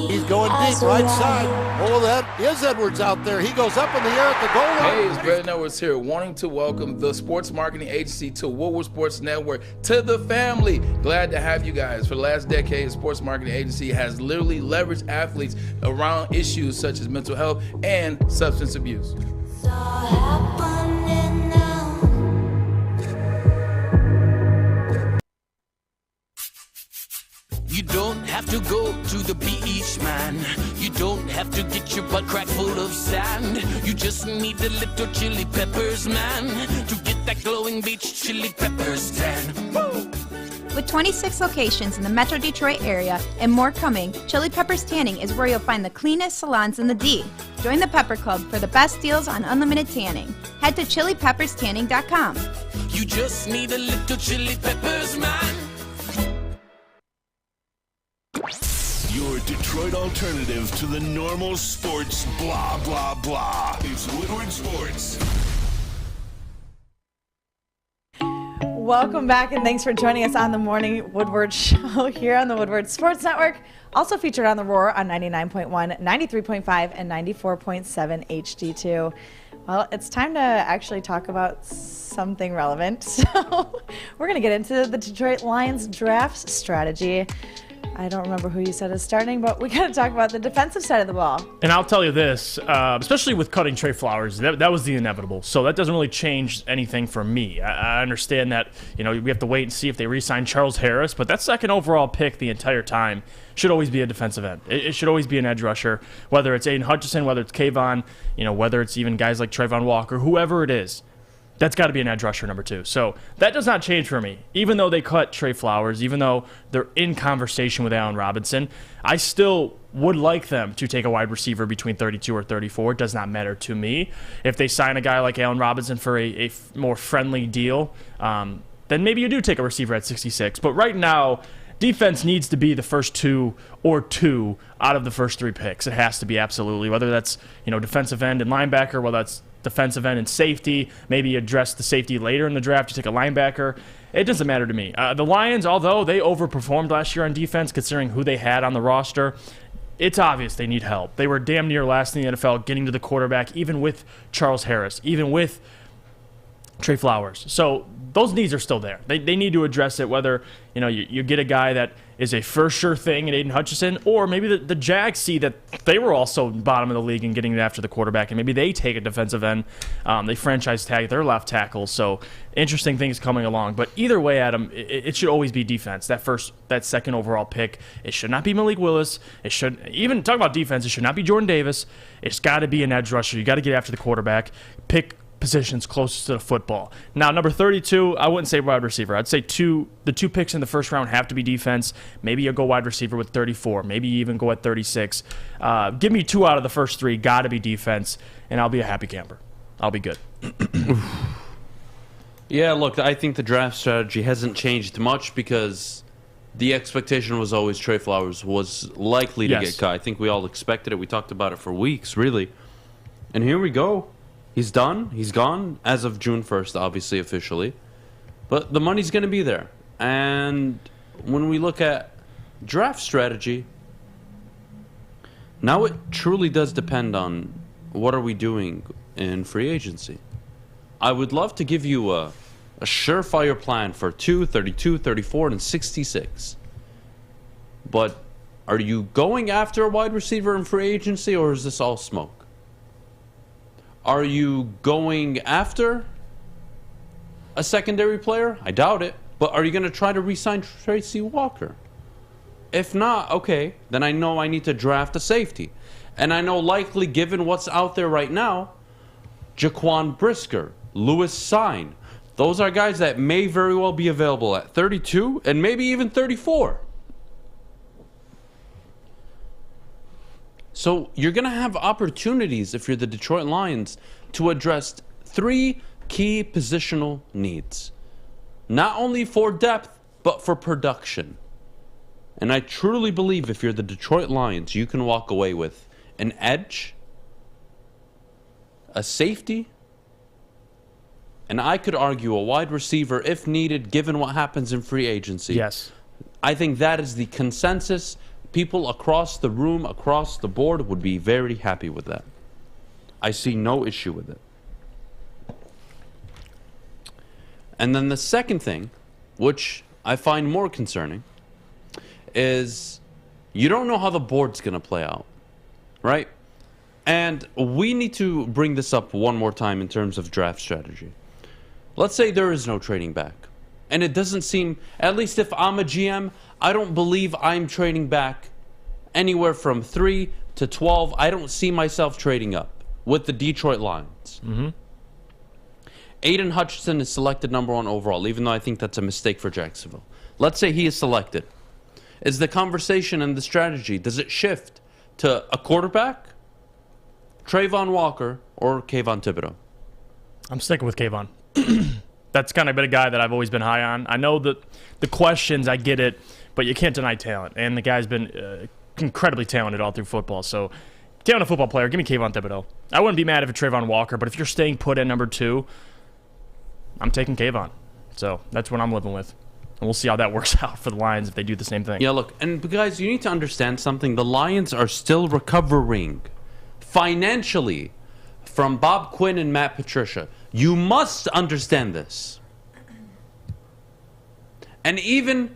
He's going deep, right side. Oh, that is Edwards out there. He goes up in the air at the goal line. Hey, it's Brandon Edwards here, wanting to welcome the sports marketing agency to Woodward Sports Network, to the family. Glad to have you guys. For the last decade, the sports marketing agency has literally leveraged athletes around issues such as mental health and substance abuse. You don't have to go to the beach, man. You don't have to get your butt crack full of sand. You just need a little chili peppers, man, to get that glowing beach chili peppers tan. Woo! With 26 locations in the Metro Detroit area and more coming, Chili Peppers Tanning is where you'll find the cleanest salons in the D. Join the Pepper Club for the best deals on unlimited tanning. Head to chilipepperstanning.com. You just need a little chili peppers, man. Your Detroit alternative to the normal sports blah, blah, blah. It's Woodward Sports. Welcome back, and thanks for joining us on the Morning Woodward Show here on the Woodward Sports Network. Also featured on The Roar on 99.1, 93.5, and 94.7 HD2. Well, it's time to actually talk about something relevant. So we're going to get into the Detroit Lions draft strategy. I don't remember who you said is starting, but we got to talk about the defensive side of the ball. And I'll tell you this, especially with cutting Trey Flowers, that was the inevitable. So that doesn't really change anything for me. I understand that, we have to wait and see if they re-sign Charles Harris, but that second overall pick the entire time should always be a defensive end. It should always be an edge rusher, whether it's Aiden Hutchinson, whether it's Kayvon, whether it's even guys like Trayvon Walker, whoever it is. That's got to be an edge rusher number 2. So that does not change for me. Even though they cut Trey Flowers, even though they're in conversation with Allen Robinson, I still would like them to take a wide receiver between 32 or 34. It does not matter to me. If they sign a guy like Allen Robinson for a more friendly deal, then maybe you do take a receiver at 66. But right now, defense needs to be the first 2 out of the first 3 picks. It has to be, absolutely. Whether that's defensive end and linebacker, whether that's defensive end and safety, maybe address the safety later in the draft, you take a linebacker. It doesn't matter to me. The Lions, although they overperformed last year on defense, considering who they had on the roster, it's obvious they need help. They were damn near last in the NFL getting to the quarterback, even with Charles Harris, even with Trey Flowers. So those needs are still there. They need to address it, whether you get a guy that is a for sure thing in Aiden Hutchinson, or maybe the Jags see that they were also bottom of the league and getting it after the quarterback, and maybe they take a defensive end. They franchise tag their left tackle. So interesting things coming along. But either way, Adam, it should always be defense. That second overall pick, it should not be Malik Willis. It should, even talk about defense, it should not be Jordan Davis. It's got to be an edge rusher. You got to get after the quarterback. Pick positions closest to the football. Now, number 32, I wouldn't say wide receiver. I'd say the 2 picks in the first round have to be defense. Maybe you go wide receiver with 34. Maybe you even go at 36. Give me 2 out of the first 3. Got to be defense, and I'll be a happy camper. I'll be good. Yeah, look, I think the draft strategy hasn't changed much because the expectation was always Trey Flowers was likely to get cut. I think we all expected it. We talked about it for weeks, really. And here we go. He's done. He's gone as of June 1st, obviously, officially. But the money's going to be there. And when we look at draft strategy, now it truly does depend on what are we doing in free agency. I would love to give you a surefire plan for 2, 32, 34, and 66. But are you going after a wide receiver in free agency, or is this all smoke? Are you going after a secondary player? I doubt it. But are you going to try to re-sign Tracy Walker? If not, okay, then I know I need to draft a safety. And I know likely, given what's out there right now, Jaquan Brisker, Lewis Sign, those are guys that may very well be available at 32 and maybe even 34. So you're going to have opportunities if you're the Detroit Lions to address 3 key positional needs. Not only for depth, but for production. And I truly believe if you're the Detroit Lions, you can walk away with an edge, a safety, and I could argue a wide receiver if needed, given what happens in free agency. Yes. I think that is the consensus. People across the room, across the board, would be very happy with that. I see no issue with it. And then the second thing, which I find more concerning, is you don't know how the board's going to play out, right? And we need to bring this up one more time in terms of draft strategy. Let's say there is no trading back. And it doesn't seem, at least if I'm a GM, I don't believe I'm trading back anywhere from 3 to 12. I don't see myself trading up with the Detroit Lions. Mm-hmm. Aiden Hutchinson is selected number 1 overall, even though I think that's a mistake for Jacksonville. Let's say he is selected. Is the conversation and the strategy, does it shift to a quarterback, Trayvon Walker, or Kayvon Thibodeaux? I'm sticking with Kayvon. That's kind of been a guy that I've always been high on. I know that the questions, I get it, but you can't deny talent. And the guy's been incredibly talented all through football. So, talented football player, give me Kayvon Thibodeaux. I wouldn't be mad if it's Trayvon Walker, but if you're staying put at number 2, I'm taking Kayvon. So, that's what I'm living with. And we'll see how that works out for the Lions if they do the same thing. Yeah, look, and guys, you need to understand something. The Lions are still recovering financially from Bob Quinn and Matt Patricia. You must understand this. And even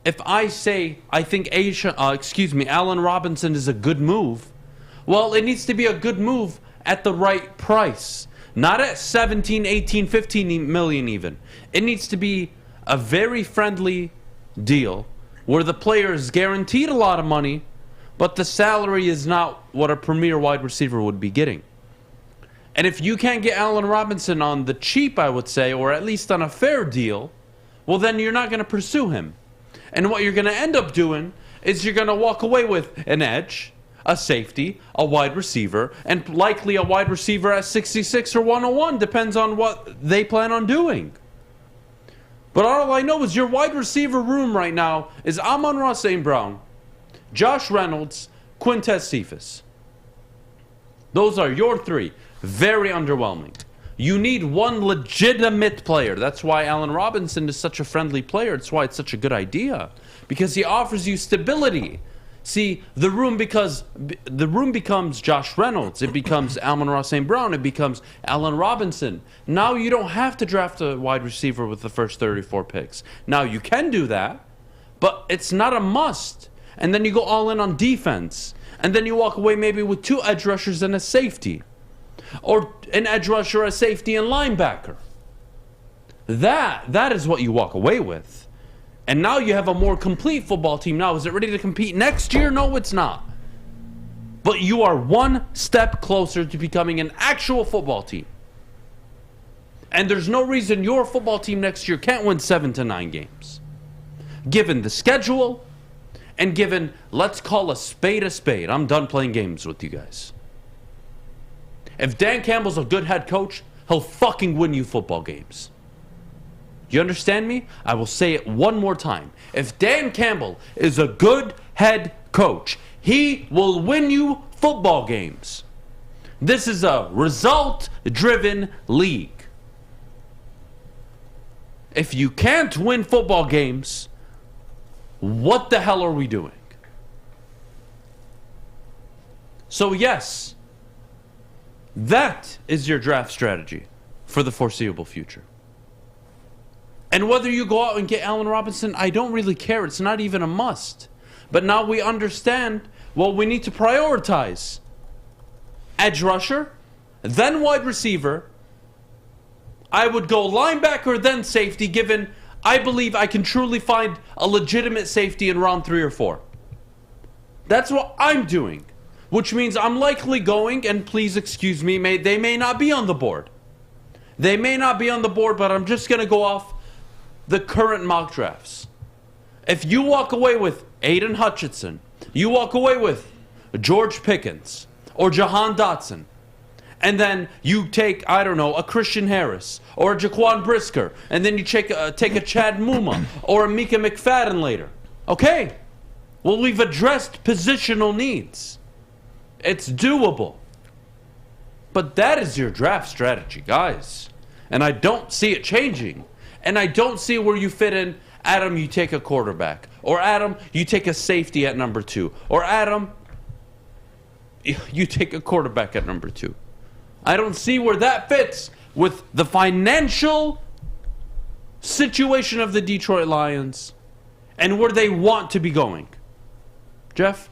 if I say I think Allen Robinson is a good move, well, it needs to be a good move at the right price. Not at 17, 18, 15 million even. It needs to be a very friendly deal where the player is guaranteed a lot of money, but the salary is not what a premier wide receiver would be getting. And if you can't get Allen Robinson on the cheap, I would say, or at least on a fair deal, well, then you're not going to pursue him. And what you're going to end up doing is you're going to walk away with an edge, a safety, a wide receiver, and likely a wide receiver at 66 or 101, depends on what they plan on doing. But all I know is your wide receiver room right now is Amon-Ra St. Brown, Josh Reynolds, Quintez Cephas. Those are your 3. Very underwhelming. You need one legitimate player. That's why Allen Robinson is such a friendly player. That's why it's such a good idea. Because he offers you stability. See, the room becomes Josh Reynolds. It becomes Amon-Ra St. Brown. It becomes Allen Robinson. Now you don't have to draft a wide receiver with the first 34 picks. Now you can do that, but it's not a must. And then you go all in on defense. And then you walk away maybe with 2 edge rushers and a safety. Or an edge rusher, a safety, and linebacker. That is what you walk away with. And now you have a more complete football team. Now, is it ready to compete next year? No, it's not. But you are one step closer to becoming an actual football team. And there's no reason your football team next year can't win 7 to 9 games. Given the schedule, and given, let's call a spade a spade. I'm done playing games with you guys. If Dan Campbell's a good head coach, he'll fucking win you football games. You understand me? I will say it one more time. If Dan Campbell is a good head coach, he will win you football games. This is a result-driven league. If you can't win football games, what the hell are we doing? So yes, that is your draft strategy for the foreseeable future. And whether you go out and get Allen Robinson, I don't really care. It's not even a must. But now we understand, well, we need to prioritize edge rusher, then wide receiver. I would go linebacker, then safety, given I believe I can truly find a legitimate safety in round 3 or 4. That's what I'm doing. Which means I'm likely going, and please excuse me, they may not be on the board. They may not be on the board, but I'm just going to go off the current mock drafts. If you walk away with Aiden Hutchinson, you walk away with George Pickens or Jahan Dotson, And then you take, I don't know, a Christian Harris or a Jaquan Brisker, and then you take a Chad Muma or a Mika McFadden later. Okay. Well, we've addressed positional needs. It's doable. But that is your draft strategy, guys. And I don't see it changing. And I don't see where you fit in. Adham, you take a quarterback. Or Adham, you take a safety at number 2. Or Adham, you take a quarterback at number 2. I don't see where that fits with the financial situation of the Detroit Lions and where they want to be going. Jeff?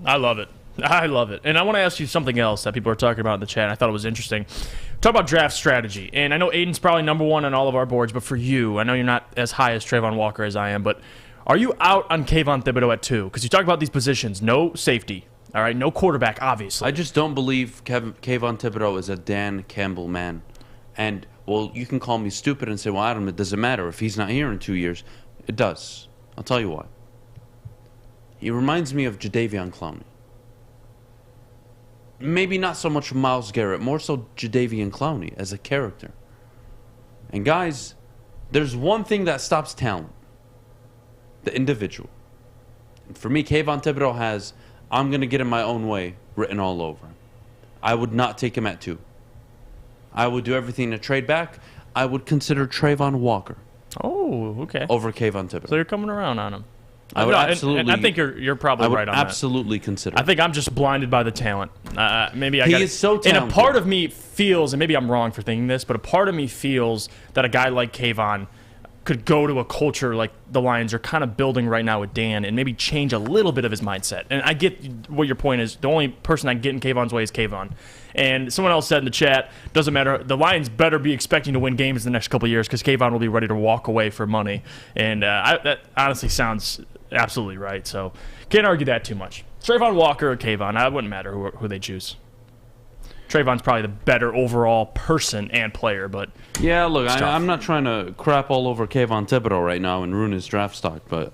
I love it. I love it. And I want to ask you something else that people are talking about in the chat. I thought it was interesting. Talk about draft strategy. And I know Aiden's probably number 1 on all of our boards, but for you, I know you're not as high as Trayvon Walker as I am, but are you out on Kayvon Thibodeaux at 2? Because you talk about these positions. No safety. All right, no quarterback, obviously. I just don't believe Kayvon Thibodeaux is a Dan Campbell man. And, well, you can call me stupid and say, well, Adam, it doesn't matter. If he's not here in 2 years, it does. I'll tell you why. He reminds me of Jadeveon Clowney. Maybe not so much Myles Garrett, more so Jadeveon Clowney as a character. And, guys, there's one thing that stops talent. The individual. And for me, Kayvon Thibodeaux has... I'm going to get in my own way written all over him. I would not take him at 2. I would do everything to trade back. I would consider Trayvon Walker. Oh, okay. Over Kayvon Thibodeaux. So you're coming around on him. I would absolutely. And I think you're probably right on that. Absolutely consider. I think I'm just blinded by the talent. Maybe I he got is so talented. And a part of me feels, and maybe I'm wrong for thinking this, but a part of me feels that a guy like Kayvon could go to a culture like the Lions are kind of building right now with Dan and maybe change a little bit of his mindset. And I get what your point is. The only person I can get in Kayvon's way is Kayvon. And someone else said in the chat, doesn't matter. The Lions better be expecting to win games in the next couple of years because Kayvon will be ready to walk away for money. And that honestly sounds absolutely right. So can't argue that too much. Trayvon Walker or Kayvon, it wouldn't matter who they choose. Trayvon's probably the better overall person and player, but yeah, look, I'm not trying to crap all over Kayvon Thibodeaux right now and ruin his draft stock, but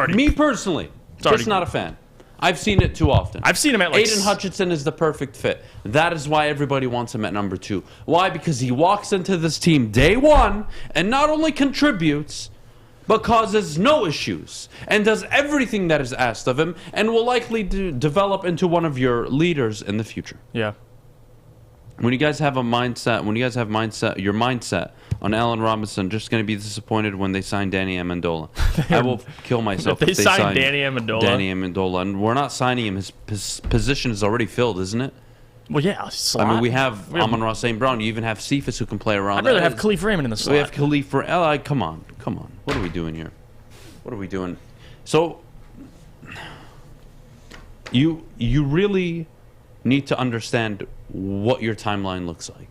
me personally, just not a fan. I've seen it too often. I've seen him at like... Aiden Hutchinson is the perfect fit. That is why everybody wants him at number 2. Why? Because he walks into this team day 1 and not only contributes, but causes no issues and does everything that is asked of him and will likely develop into one of your leaders in the future. Yeah. When you guys have your mindset on Allen Robinson, just going to be disappointed when they sign Danny Amendola. I will kill myself if they sign Danny Amendola. And we're not signing him. His position is already filled, isn't it? Well, yeah. Slot. I mean, we have Amon-Ra St. Brown. You even have Cephas who can play around. I'd rather have Khalif Raymond in the slot. We have Khalif Raymond. Come on. What are we doing here? What are we doing? So, you really need to understand what your timeline looks like.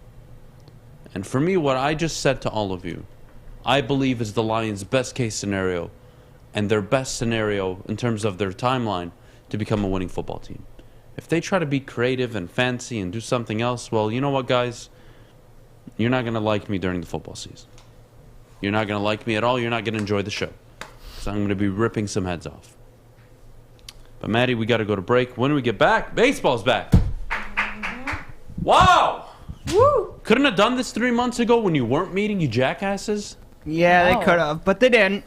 And for me, what I just said to all of you, I believe is the Lions' best case scenario and their best scenario in terms of their timeline to become a winning football team. If they try to be creative and fancy and do something else, well, you know what, guys? You're not going to like me during the football season. You're not going to like me at all. You're not going to enjoy the show. So I'm going to be ripping some heads off. But, Maddie, we got to go to break. When we get back, baseball's back. Wow! Woo! Couldn't have done this 3 months ago when you weren't meeting, you jackasses? Yeah, they could have, but they didn't.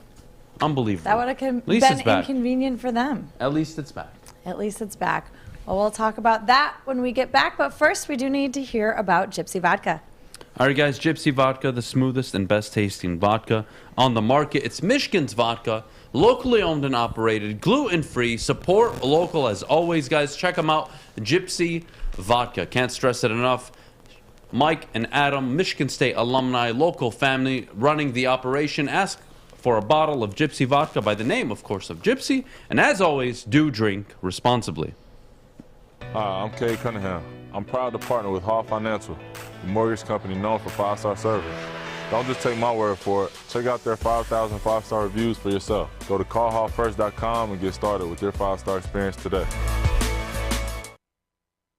Unbelievable. That would have been inconvenient for them. At least it's back. At least it's back. Well, we'll talk about that when we get back, but first we do need to hear about Gypsy Vodka. All right, guys, Gypsy Vodka, the smoothest and best tasting vodka on the market. It's Michigan's vodka, locally owned and operated, gluten-free, support local as always, guys. Check them out, Gypsy Vodka. Can't stress it enough. Mike and Adam, Michigan State alumni, local family running the operation. Ask for a bottle of Gypsy Vodka by the name, of course, of Gypsy. And as always, do drink responsibly. Hi, I'm Kay Cunningham. I'm proud to partner with Hall Financial, the mortgage company known for 5-star service. Don't just take my word for it. Check out their 5,000 5-star reviews for yourself. Go to callhallfirst.com and get started with your 5-star experience today.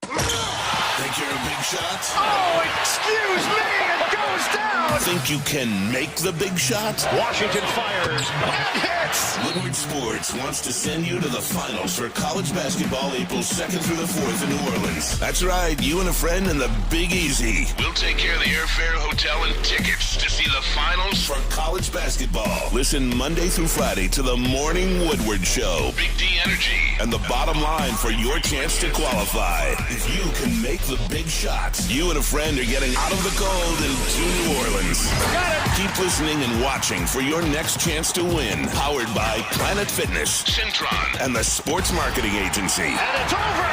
Think you're a big shot? Oh, excuse me, it goes down. think you can make the big shot? Washington fires and hits. Woodward Sports wants to send you to the finals for college basketball April 2nd through the 4th in New Orleans. That's right, you and a friend in the Big Easy. We'll take care of the airfare, hotel, and tickets to see the finals For college basketball. Listen Monday through Friday to the Morning Woodward Show. Big D Energy. And the bottom line for your chance to qualify. If you can make the big shots, you and a friend are getting out of the cold and to New Orleans. Got it. Keep listening and watching for your next chance to win. Powered by Planet Fitness, Centron, and the Sports Marketing Agency. And it's over.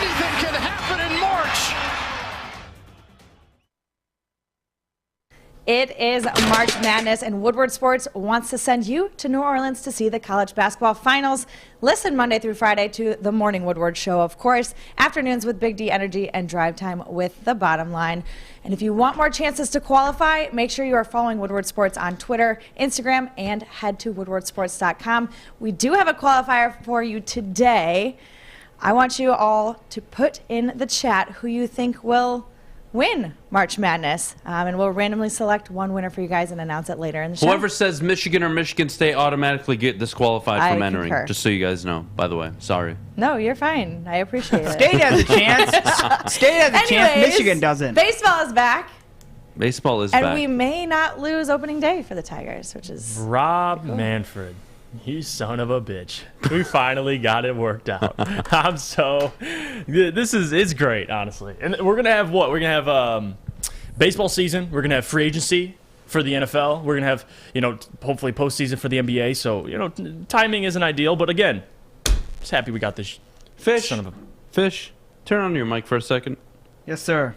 Anything can happen in March. It is March Madness, and Woodward Sports wants to send you to New Orleans to see the college basketball finals. Listen Monday through Friday to the Morning Woodward Show, of course. Afternoons with Big D Energy and Drive Time with the Bottom Line. And if you want more chances to qualify, make sure you are following Woodward Sports on Twitter, Instagram, and head to woodwardsports.com. We do have a qualifier for you today. I want you all to put in the chat who you think will win March Madness, and we'll randomly select one winner for you guys and announce it later in the show. Whoever says Michigan or Michigan State automatically get disqualified from entering. concur. Just so you guys know, by the way. Sorry. No, you're fine. I appreciate it. State has a chance. State has a chance. Anyways, Michigan doesn't. Baseball is back, Baseball is and back. we may not lose opening day for the Tigers, which is Rob Manfred. You son of a bitch. We finally got it worked out. It's great, honestly. And we're going to have what? We're going to have baseball season. We're going to have free agency for the NFL. We're going to have, hopefully postseason for the NBA. So, timing isn't ideal. But again, just happy we got this. Fish, turn on your mic for a second. Yes, sir.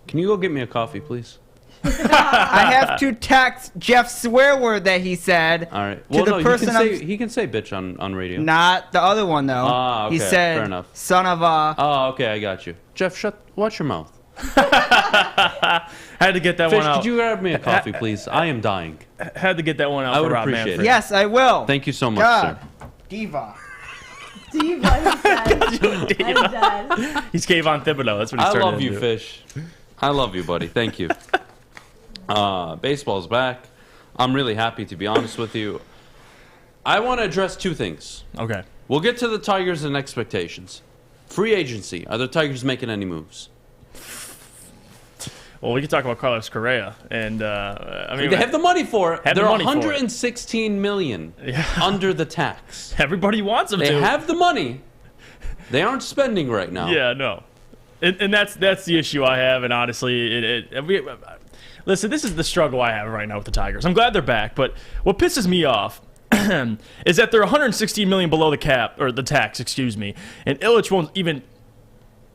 Can you go get me a coffee, please? I have to text Jeff's swear word that he said. All right. To the person he can say bitch on radio. Not the other one though. Okay, he said, fair enough. "Son of a." Oh, okay, I got you. Jeff, watch your mouth. Had to get that Fish, one out. could you grab me a coffee, please? I am dying. Had to get that one out I for would Rob appreciate Manfred. it. Yes, I will. Thank you so much, God. sir. Diva. Diva, I'm dead. He's Kayvon Thibodeaux. That's what he's I turned love you, into. Fish. I love you, buddy. Thank you. Baseball's back. I'm really happy, to be honest with you. I want to address two things. Okay. We'll get to the Tigers and expectations. Free agency. Are the Tigers making any moves? Well, we can talk about Carlos Correa, and they have the money for it. They're $116 million under the tax. Everybody wants them to. They have the money. They aren't spending right now. Yeah, no, and that's the issue I have. And honestly, listen, this is the struggle I have right now with the Tigers. I'm glad they're back, but what pisses me off is that they're $116 million below the cap or the tax, excuse me, and Illich won't even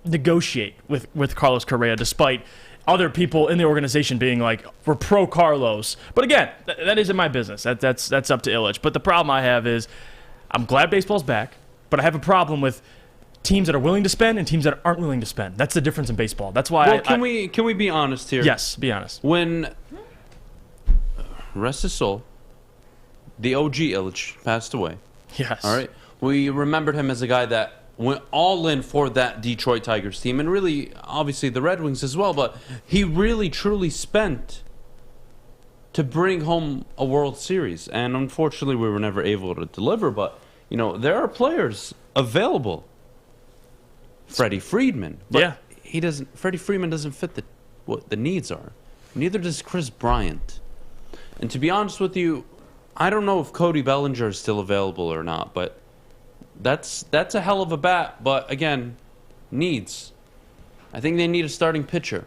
negotiate with Carlos Correa, despite other people in the organization being like, we're pro Carlos. But again, that isn't my business. That's up to Illich. But the problem I have is I'm glad baseball's back, but I have a problem with teams that are willing to spend and teams that aren't willing to spend. That's the difference in baseball. That's why. Well, can we be honest here? Yes, be honest. When rest his soul, the OG Illich passed away. Yes. All right. We remembered him as a guy that went all in for that Detroit Tigers team, and really, obviously, the Red Wings as well. But he really, truly spent to bring home a World Series, and unfortunately, we were never able to deliver. But there are players available. Freddie Freeman. But he doesn't. Freddie Freeman doesn't fit what the needs are. Neither does Chris Bryant. And to be honest with you, I don't know if Cody Bellinger is still available or not, but that's a hell of a bat. But again, needs. I think they need a starting pitcher.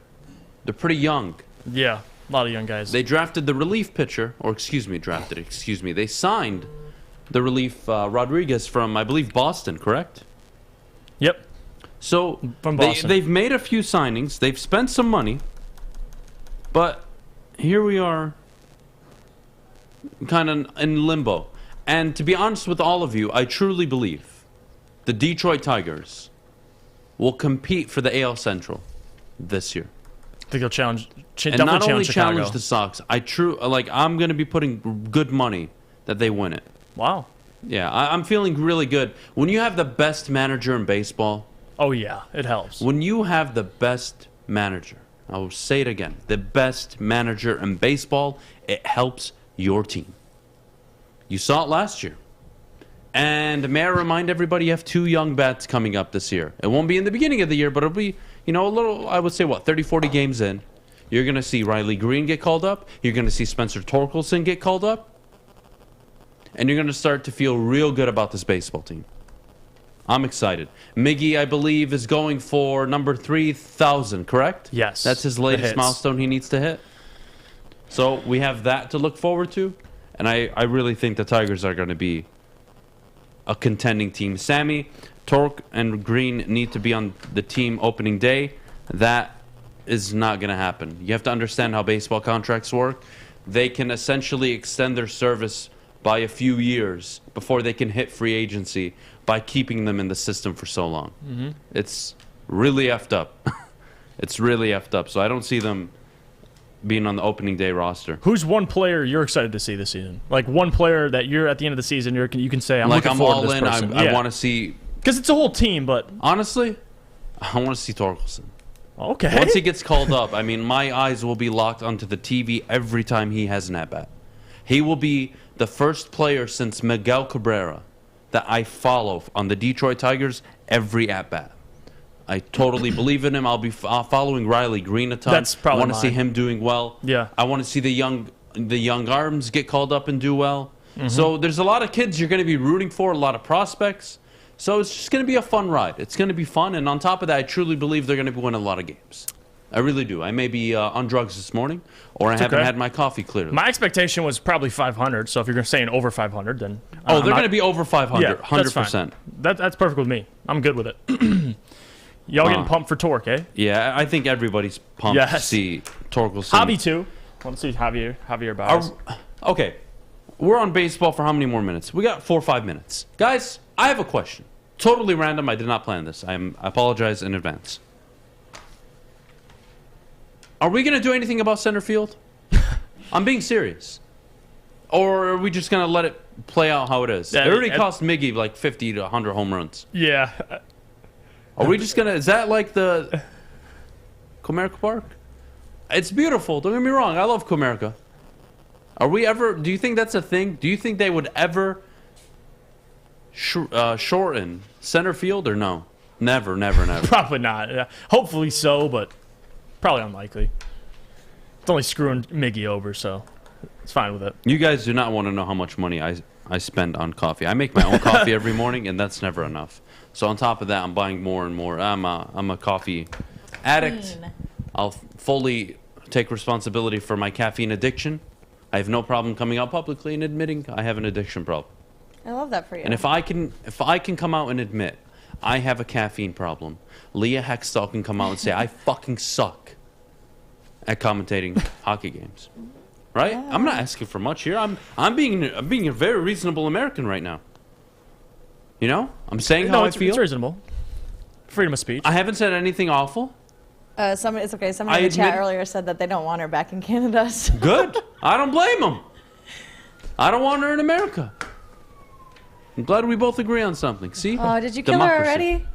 They're pretty young. Yeah, a lot of young guys. They drafted the relief pitcher, They signed the relief Rodriguez from, I believe, Boston, correct? Yep. So From Boston. They've made a few signings. They've spent some money. But here we are kind of in limbo. And to be honest with all of you, I truly believe the Detroit Tigers will compete for the AL Central this year. I think they'll challenge. And not only challenge the Sox, I'm going to be putting good money that they win it. Wow. Yeah, I'm feeling really good. When you have the best manager in baseball. Oh, yeah, it helps. When you have the best manager, I will say it again. The best manager in baseball. It helps your team. You saw it last year. And may I remind everybody, you have 2 young bats coming up this year. It won't be in the beginning of the year, but it'll be, a little, I would say, 30, 40 games in. You're going to see Riley Green get called up. You're going to see Spencer Torkelson get called up. And you're going to start to feel real good about this baseball team. I'm excited. Miggy, I believe, is going for number 3,000, correct? Yes. That's his latest milestone he needs to hit. So we have that to look forward to. And I really think the Tigers are going to be a contending team. Sammy, Torque, and Green need to be on the team opening day. That is not going to happen. You have to understand how baseball contracts work. They can essentially extend their service by a few years before they can hit free agency by keeping them in the system for so long. Mm-hmm. It's really effed up. It's really effed up. So I don't see them being on the opening day roster. Who's one player you're excited to see this season? Like one player that you're at the end of the season, you can say, I'm looking forward to this person. I want to see... Because it's a whole team, but... Honestly, I want to see Torkelson. Okay. Once he gets called up, my eyes will be locked onto the TV every time he has an at-bat. He will be the first player since Miguel Cabrera that I follow on the Detroit Tigers every at-bat. I totally believe in him. I'll be following Riley Green a ton. That's probably I want to see him doing well. Yeah. I want to see the young arms get called up and do well. Mm-hmm. So there's a lot of kids you're going to be rooting for, a lot of prospects. So it's just going to be a fun ride. It's going to be fun. And on top of that, I truly believe they're going to be winning a lot of games. I really do. I may be on drugs this morning, or I haven't had my coffee clearly. My expectation was probably 500, so if you're saying over 500, then... they're going to be over 500, yeah, 100%. That's perfect with me. I'm good with it. Y'all getting pumped for Torque, eh? Yeah, I think everybody's pumped to see Torkelson. Javi, too. I want to see Javier Baez. Okay, we're on baseball for how many more minutes? We got 4 or 5 minutes. Guys, I have a question. Totally random. I did not plan this. I apologize in advance. Are we going to do anything about center field? I'm being serious. Or are we just going to let it play out how it is? It already cost Miggy like 50 to 100 home runs. Yeah. Are we just going to... Is that like the... Comerica Park? It's beautiful. Don't get me wrong. I love Comerica. Are we ever... Do you think that's a thing? Do you think they would ever shorten center field or no? Never, never, never. Probably not. Hopefully so, but probably unlikely. It's only screwing Miggy over, so it's fine with it. You guys do not want to know how much money I spend on coffee. I make my own coffee every morning, and that's never enough. So on top of that, I'm buying more and more. I'm a coffee addict. I'll fully take responsibility for my caffeine addiction. I have no problem coming out publicly and admitting I have an addiction problem. I love that for you. And if I can come out and admit I have a caffeine problem, Leah Hextall can come out and say I fucking suck at commentating hockey games. Right? Yeah. I'm not asking for much here. I'm being a very reasonable American right now. You know? I'm saying how I feel. It's reasonable. Freedom of speech. I haven't said anything awful. It's okay. Somebody in the chat earlier said that they don't want her back in Canada. So. Good. I don't blame them. I don't want her in America. I'm glad we both agree on something. See? Oh, did you kill her already?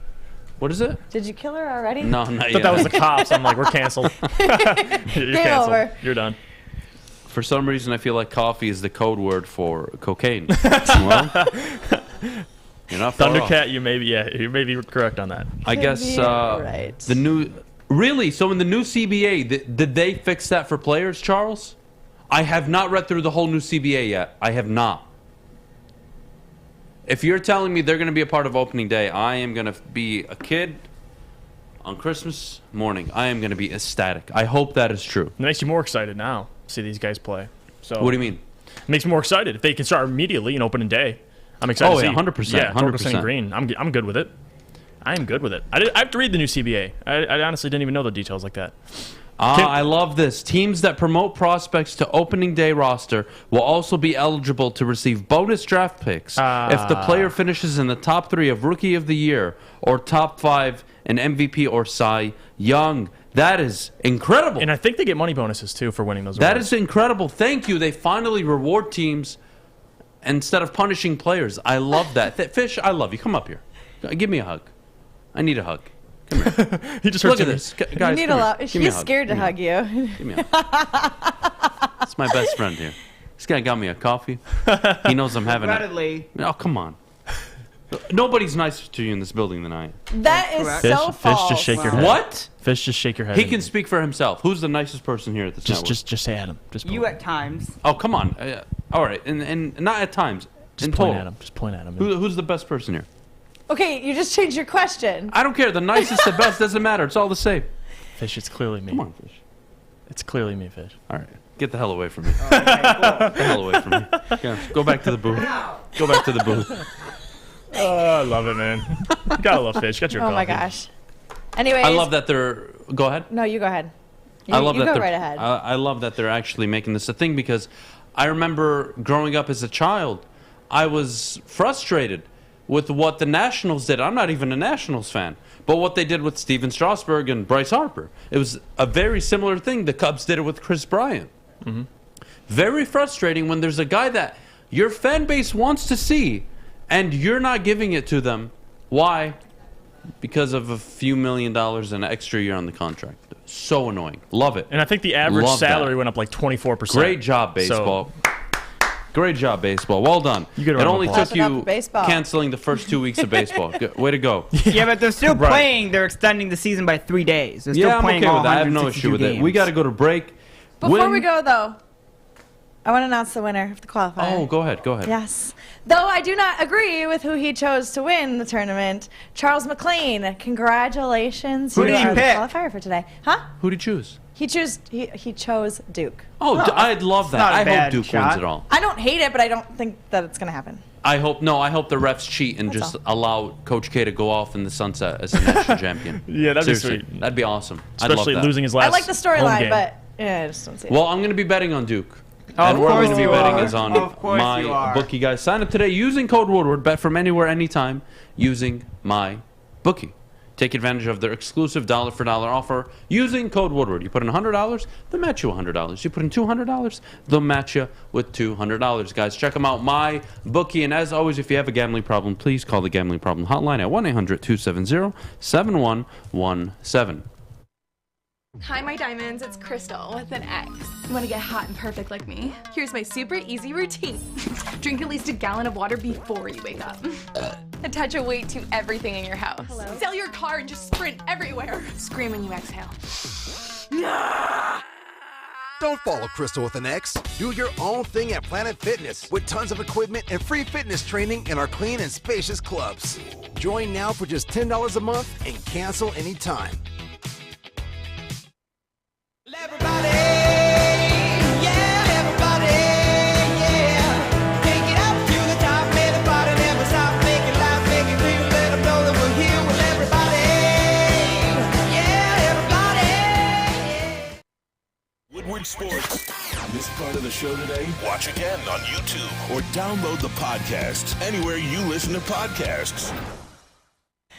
What is it? Did you kill her already? No, not yet. I thought that was the cops. I'm like, we're canceled. You're canceled. Over. You're done. For some reason, I feel like coffee is the code word for cocaine. Well, you're not far Thundercat, off. you may be correct on that. I guess right. The new... Really? So in the new CBA, did they fix that for players, Charles? I have not read through the whole new CBA yet. I have not. If you're telling me they're going to be a part of opening day, I am going to be a kid on Christmas morning. I am going to be ecstatic. I hope that is true. It makes you more excited now to see these guys play. So what do you mean? It makes me more excited. If they can start immediately in opening day, I'm excited to see. 100%. Yeah, 100%. Green. I'm good with it. I am good with it. I have to read the new CBA. I honestly didn't even know the details like that. I love this. Teams that promote prospects to opening day roster will also be eligible to receive bonus draft picks if the player finishes in the top 3 of Rookie of the Year or top 5 in MVP or Cy Young. That is incredible. And I think they get money bonuses, too, for winning those awards. That is incredible. Thank you. They finally reward teams instead of punishing players. I love that. Fish, I love you. Come up here. Give me a hug. I need a hug. Come here. He just Look hurt at this. Guys, You need come a lot. here. Give me a He's hug. scared to Give me a hug you. Give me a hug. It's my best friend here. This guy got me a coffee. He knows I'm having Regrettably. Oh, come on. Nobody's nicer to you in this building than I am. That is so Fish, false. just shake your head. What? Fish, just shake your head. He can speak for himself. Who's the nicest person here at this network? Just say Adam. Just You at times. Oh, come on. All right, and not at times. Just in point total. at him. Just point at him. Who's the best person here? Okay, you just changed your question. I don't care. The nicest, the best, doesn't matter. It's all the same. Fish, it's clearly me. Come on, Fish. It's clearly me, Fish. All right. Get the hell away from me. Get the hell away from me. Go back to the booth. Go back to the booth. Oh, I love it, man. You gotta love Fish. Got your Oh coffee. my gosh. Anyways. I love that they're... Go ahead. No, you go ahead. I love you that go they're, right ahead. I love that they're actually making this a thing because I remember growing up as a child, I was frustrated with what the Nationals did. I'm not even a Nationals fan, but what they did with Steven Strasburg and Bryce Harper. It was a very similar thing. The Cubs did it with Chris Bryant. Mm-hmm. Very frustrating when there's a guy that your fan base wants to see and you're not giving it to them. Why? Because of a few $1 million an extra year on the contract. So annoying. Love it. And I think the average Love salary that. went up like 24%. Great job, baseball. Great job, baseball. Well done. You get a it round of only applause. took Clap it up you for baseball. canceling the first 2 weeks of baseball. Way to go. Yeah, but they're still Right. playing. They're extending the season by 3 days. They're still Yeah, I'm playing okay all with that. I have no 162 issue with it. games. We got to go to break. Before we go, though, I want to announce the winner of the qualifier. Oh, go ahead. Go ahead. Yes. Though I do not agree with who he chose to win the tournament, Charles McLean. Congratulations. Who You did he are the pick? qualifier for today. Huh? Who did you choose? He chose Duke. Oh, I'd love that. not a I hope bad Duke shot. wins it all. I don't hate it, but I don't think that it's going to happen. I hope the refs cheat and just allow Coach K to go off in the sunset as a national champion. Yeah, that'd be Seriously, sweet. That'd be awesome. Especially I'd love that. losing his last I like the home storyline, game. but yeah, I just don't see it. Well, I'm going to be betting on Duke. Of And where I'm course going to be you betting are. is on Of course you my are. bookie, guys. Sign up today using code Woodward. Bet from anywhere, anytime using my bookie. Take advantage of their exclusive dollar-for-dollar offer using code Woodward. You put in $100, they'll match you $100. You put in $200, they'll match you with $200. Guys, check them out, my bookie. And as always, if you have a gambling problem, please call the Gambling Problem Hotline at 1-800-270-7117. Hi, my diamonds. It's Crystal with an X. You want to get hot and perfect like me? Here's my super easy routine. Drink at least a gallon of water before you wake up. Attach a weight to everything in your house. Sell your car and just sprint everywhere. Scream when you exhale. Don't follow Crystal with an X. Do your own thing at Planet Fitness with tons of equipment and free fitness training in our clean and spacious clubs. Join now for just $10 a month and cancel anytime. Woodward Sports. Missed part of the show today? Watch again on YouTube or download the podcast anywhere you listen to podcasts.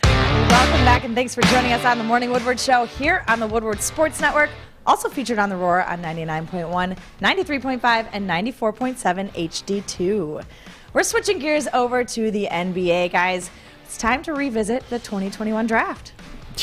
Welcome back, and thanks for joining us on the Morning Woodward Show here on the Woodward Sports Network. Also featured on the Roar on 99.1, 93.5, and 94.7 HD2. We're switching gears over to the NBA, guys. It's time to revisit the 2021 draft.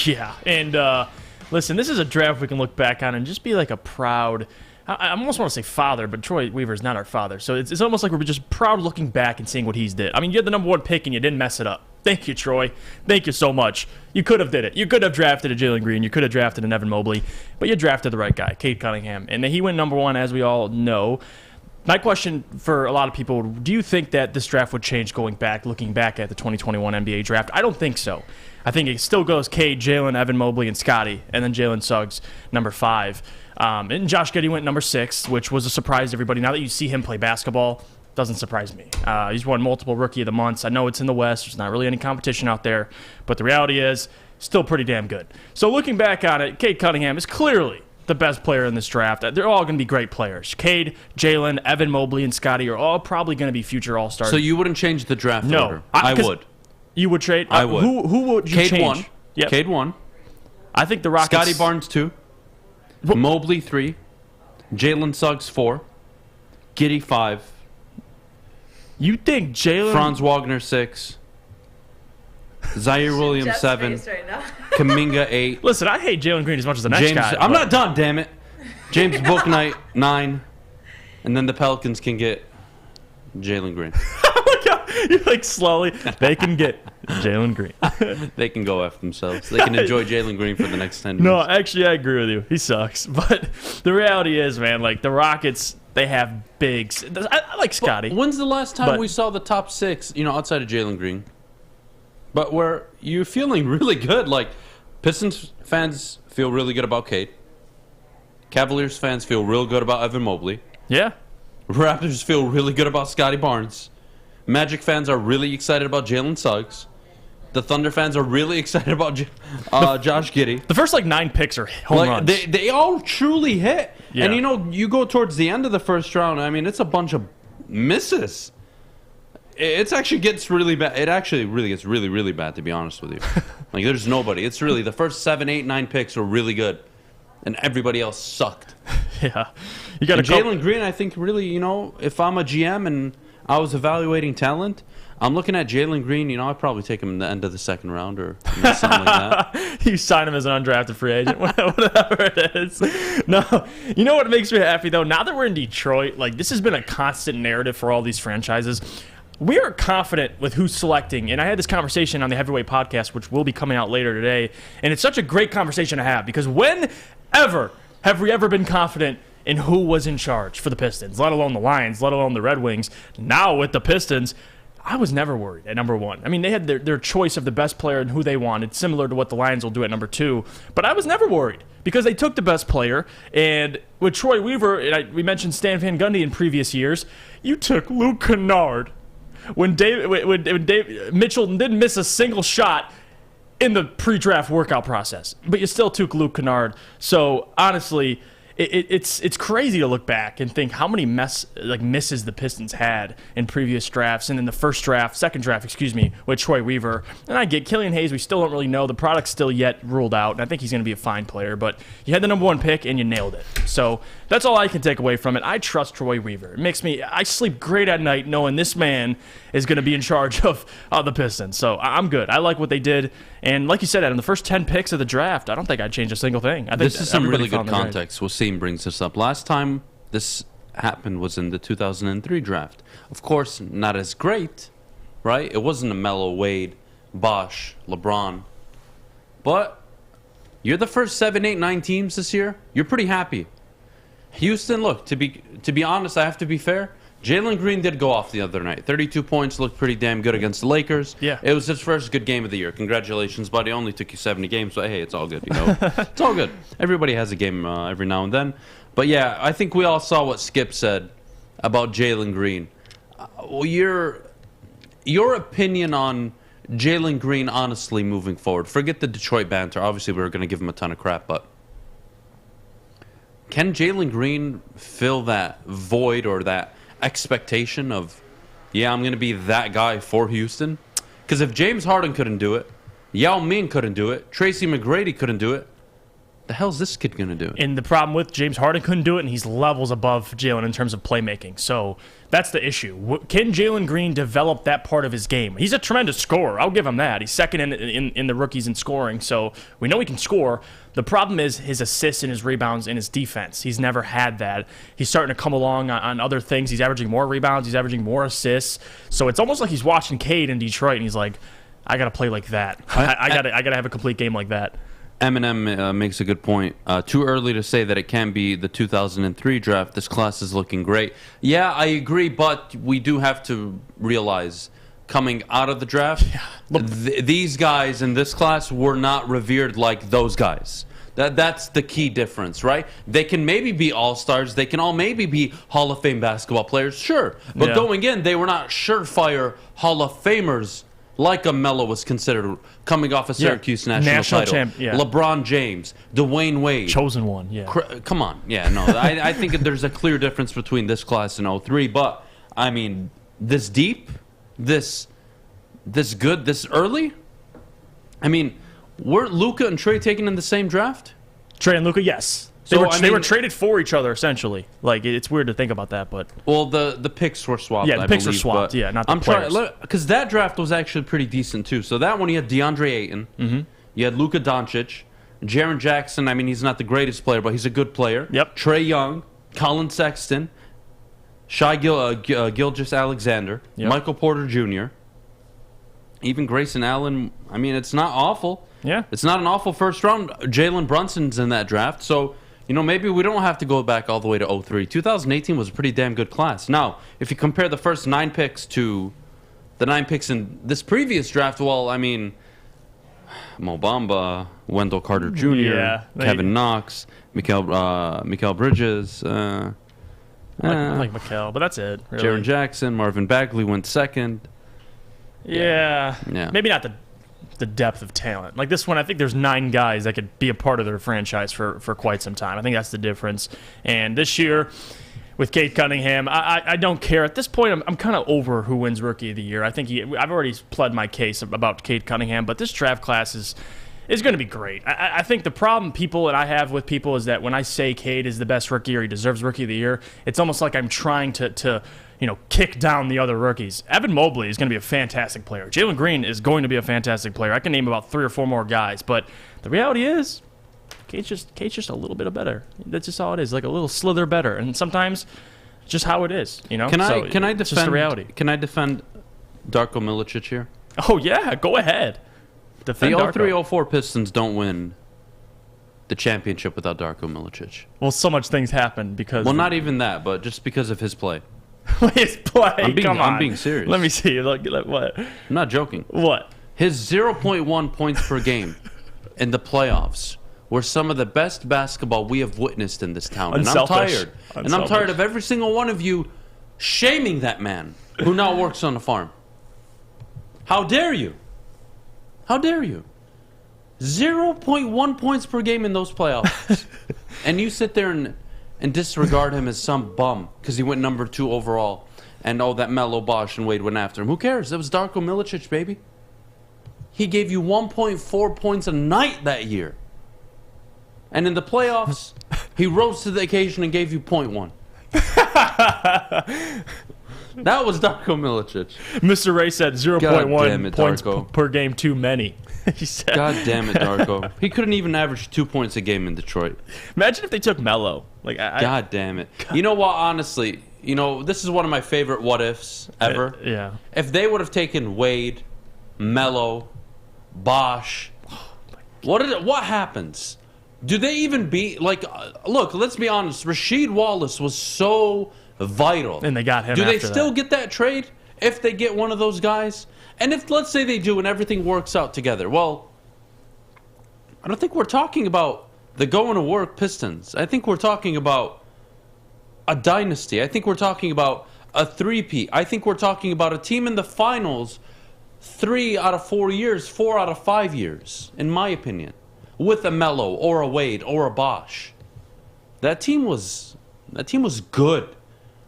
Yeah, and listen, this is a draft we can look back on and just be like a proud, I almost want to say father, but Troy Weaver's not our father. So it's almost like we're just proud looking back and seeing what he's did. I mean, you had the number 1 pick and you didn't mess it up. Thank you, Troy. Thank you so much. You could have did it. You could have drafted a Jalen Green. You could have drafted an Evan Mobley. But you drafted the right guy, Cade Cunningham. And he went number 1, as we all know. My question for a lot of people, do you think that this draft would change looking back at the 2021 NBA draft? I don't think so. I think it still goes Cade, Jalen, Evan Mobley, and Scotty, and then Jalen Suggs, number 5. And Josh Giddey went number 6, which was a surprise to everybody. Now that you see him play basketball, doesn't surprise me. He's won multiple Rookie of the Months. I know it's in the West. There's not really any competition out there. But the reality is, still pretty damn good. So looking back on it, Cade Cunningham is clearly the best player in this draft. They're all going to be great players. Cade, Jalen, Evan Mobley, and Scotty are all probably going to be future All-Stars. So you wouldn't change the draft order? I would. You would trade? I would. Who would you Cade change? 1. Yep. Cade 1. I think the Rockets... Scotty Barnes 2. Mobley 3. Jalen Suggs 4. Giddey 5. You think Jalen... Franz Wagner 6. Zaire Williams, Jeff's 7. face right now. Kaminga, 8. Listen, I hate Jalen Green as much as the next guy. I'm not done, damn it. James Bouknight, 9. And then the Pelicans can get Jalen Green. You're like slowly. They can get Jalen Green. They can go F themselves. They can enjoy Jalen Green for the next 10 years. No, actually, I agree with you. He sucks. But the reality is, man, like the Rockets, they have bigs. I like Scotty. But when's the last time we saw the top 6, outside of Jalen Green? But where you're feeling really good. Like, Pistons fans feel really good about Cade. Cavaliers fans feel real good about Evan Mobley. Yeah. Raptors feel really good about Scotty Barnes. Magic fans are really excited about Jalen Suggs. The Thunder fans are really excited about Josh Giddey. The first 9 picks are home runs. They all truly hit. Yeah. And you go towards the end of the first round, I mean, it's a bunch of misses. It actually gets really bad. It actually really gets really, really bad, to be honest with you. Like, there's nobody. It's really the first 7, 8, 9 picks were really good. And everybody else sucked. Yeah. You got Jalen Green, I think, really, if I'm a GM and I was evaluating talent, I'm looking at Jalen Green. I'd probably take him in the end of the second round or something like that. You sign him as an undrafted free agent, whatever it is. No, you know what makes me happy, though? Now that we're in Detroit, this has been a constant narrative for all these franchises. We are confident with who's selecting, and I had this conversation on the Heavyweight Podcast, which will be coming out later today, and it's such a great conversation to have, because whenever have we ever been confident in who was in charge for the Pistons, let alone the Lions, let alone the Red Wings? Now with the Pistons, I was never worried at number 1. I mean, they had their choice of the best player and who they wanted, similar to what the Lions will do at number 2, but I was never worried because they took the best player, and with Troy Weaver, and we mentioned Stan Van Gundy in previous years, you took Luke Kennard. When Mitchell didn't miss a single shot in the pre-draft workout process, but you still took Luke Kennard. So honestly, it's crazy to look back and think how many misses the Pistons had in previous drafts, and in the second draft, with Troy Weaver. And I get Killian Hayes. We still don't really know. The product's still yet ruled out, and I think he's going to be a fine player. But you had the number 1 pick, and you nailed it. So that's all I can take away from it. I trust Troy Weaver. I sleep great at night knowing this man is going to be in charge of the Pistons. So I'm good. I like what they did. And like you said, Adam, the first 10 picks of the draft, I don't think I'd change a single thing. I think this is some really good context. Wasim brings this up. Last time this happened was in the 2003 draft. Of course, not as great, right? It wasn't a Melo, Wade, Bosh, LeBron. But you're the first 7, 8, 9 teams this year. You're pretty happy. Houston, look, to be honest, I have to be fair. Jalen Green did go off the other night. 32 points, looked pretty damn good against the Lakers. Yeah. It was his first good game of the year. Congratulations, buddy. Only took you 70 games, but hey, it's all good, It's all good. Everybody has a game every now and then. But yeah, I think we all saw what Skip said about Jalen Green. Your opinion on Jalen Green, honestly, moving forward. Forget the Detroit banter. Obviously, we were going to give him a ton of crap, but can Jalen Green fill that void or that expectation of, I'm going to be that guy for Houston? Because if James Harden couldn't do it, Yao Ming couldn't do it, Tracy McGrady couldn't do it, the hell's this kid going to do? And the problem with James Harden couldn't do it, and he's levels above Jalen in terms of playmaking. So that's the issue. Can Jalen Green develop that part of his game? He's a tremendous scorer. I'll give him that. He's second in the rookies in scoring, so we know he can score. The problem is his assists and his rebounds and his defense. He's never had that. He's starting to come along on other things. He's averaging more rebounds. He's averaging more assists. So it's almost like he's watching Cade in Detroit, and he's like, I got to play like that. I got to have a complete game like that. Eminem makes a good point. Too early to say that it can be the 2003 draft. This class is looking great. Yeah, I agree, but we do have to realize coming out of the draft, these guys in this class were not revered like those guys. That's the key difference, right? They can maybe be all-stars. They can all maybe be Hall of Fame basketball players, sure. But going in, they were not surefire Hall of Famers like a Melo was considered coming off a Syracuse national title. LeBron James, Dwayne Wade. Chosen one, Come on. I think there's a clear difference between this class and 03. But, I mean, this deep, this good, this early? I mean, weren't Luka and Trey taken in the same draft? Trey and Luka, yes. They were traded for each other essentially. Like it's weird to think about that, but the picks were swapped. Yeah, the picks were swapped. Yeah, not the players. Because that draft was actually pretty decent too. So that one you had DeAndre Ayton, you had Luka Doncic, Jaren Jackson. I mean, he's not the greatest player, but he's a good player. Yep. Trey Young, Colin Sexton, Shai Gilgeous-Alexander, Michael Porter Jr., even Grayson Allen. I mean, it's not awful. Yeah. It's not an awful first round. Jalen Brunson's in that draft, so. Maybe we don't have to go back all the way to 2003. 2018 was a pretty damn good class. Now, if you compare the first 9 picks to the 9 picks in this previous draft, well, I mean, Mo Bamba, Wendell Carter Jr., Kevin Knox, Mikal Bridges. I like Mikal, but that's it. Really. Jaren Jackson, Marvin Bagley went second. Yeah. Maybe not the depth of talent. Like this one, I think there's 9 guys that could be a part of their franchise for quite some time. I think that's the difference. And this year, with Cade Cunningham, I don't care. At this point, I'm kind of over who wins Rookie of the Year. I think I've already pled my case about Cade Cunningham, but this draft class is going to be great. I think the problem I have with people is that when I say Cade is the best rookie or he deserves Rookie of the Year, it's almost like I'm trying to kick down the other rookies. Evan Mobley is going to be a fantastic player. Jalen Green is going to be a fantastic player. I can name about 3 or 4 more guys, but the reality is, Cade's just a little bit better. That's just all it is, like a little slither better. And sometimes, it's just how it is. Can I defend? It's just the reality. Can I defend Darko Milicic here? Oh yeah, go ahead. Defend the 03-04 Pistons don't win the championship without Darko Milicic. Well, so much things happen because. Well, not even that, but just because of his play. His play. I'm being serious. Let me see. Look, what? I'm not joking. What? His 0.1 points per game in the playoffs were some of the best basketball we have witnessed in this town. And I'm tired. And I'm tired of every single one of you shaming that man who now works on a farm. How dare you? How dare you? 0.1 points per game in those playoffs. And you sit there and disregard him as some bum because he went number 2 overall. And that Melo, Bosch, and Wade went after him. Who cares? It was Darko Milicic, baby. He gave you 1.4 points a night that year. And in the playoffs, he rose to the occasion and gave you 0.1. That was Darko Milicic. Mr. Ray said 0.1 points Darko. Per game too many. He said. God damn it, Darko. He couldn't even average 2 points a game in Detroit. Imagine if they took Melo. God damn it. God. You know what, honestly, this is one of my favorite what-ifs ever. Yeah. If they would have taken Wade, Melo, Bosch, what happens? Do they even beat, look, let's be honest, Rasheed Wallace was so vital. And they got him. Do they still get that trade if they get one of those guys? And if, let's say they do and everything works out together, well, I don't think we're talking about the going to work Pistons. I think we're talking about a dynasty. I think we're talking about a three-peat. I think we're talking about a team in the finals 3 out of 4 years, 4 out of 5 years, in my opinion, with a Melo or a Wade or a Bosch. That team was good.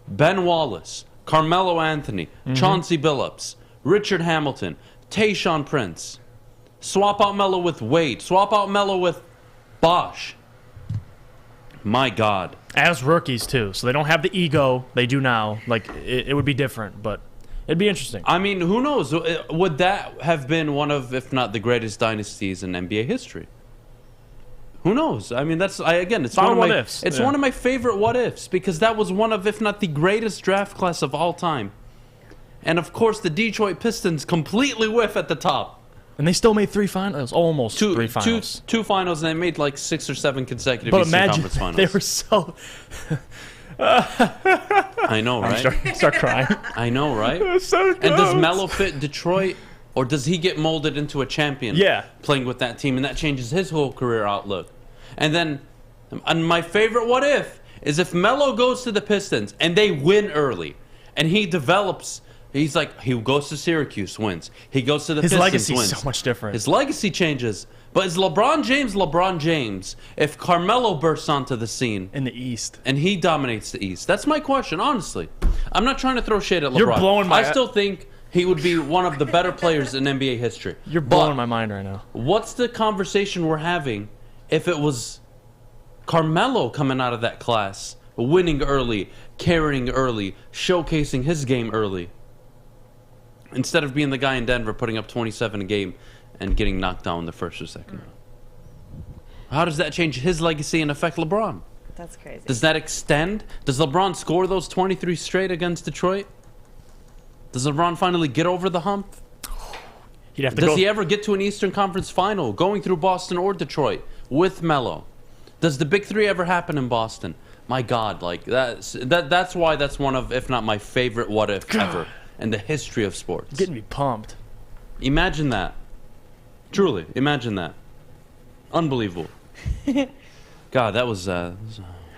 Ben Wallace, Carmelo Anthony, Chauncey Billups, Richard Hamilton, Tayshaun Prince. Swap out Melo with Wade. Swap out Melo with Bosch. My God. As rookies, too. So they don't have the ego they do now. It would be different, but it'd be interesting. I mean, who knows? Would that have been one of, if not the greatest dynasties in NBA history? Who knows? I mean, it's one of my favorite what-ifs because that was one of, if not the greatest draft class of all time. And, of course, the Detroit Pistons completely whiff at the top. And they still made 3 finals, almost 3 finals. Two finals, and they made 6 or 7 consecutive Eastern Conference finals. They were so... I know, right? Start crying. I know, right? It was so good. And does Melo fit Detroit, or does he get molded into a champion playing with that team, and that changes his whole career outlook? And then, and my favorite what if is if Melo goes to the Pistons, and they win early, and he develops... He goes to Syracuse, wins. He goes to the Pistons, wins. His legacy is so much different. His legacy changes. But is LeBron James if Carmelo bursts onto the scene? In the East. And he dominates the East? That's my question, honestly. I'm not trying to throw shade at LeBron. You're blowing my... I still think he would be one of the better players in NBA history. You're blowing my mind right now. What's the conversation we're having if it was Carmelo coming out of that class, winning early, carrying early, showcasing his game early. Instead of being the guy in Denver putting up 27 a game and getting knocked down in the first or second round. How does that change his legacy and affect LeBron? That's crazy. Does that extend? Does LeBron score those 23 straight against Detroit? Does LeBron finally get over the hump? Does he ever get to an Eastern Conference final going through Boston or Detroit with Melo? Does the big three ever happen in Boston? My God, like that's why that's one of, if not my favorite what if ever in the history of sports. Getting me pumped. Imagine that. Truly, imagine that. Unbelievable. God, that was a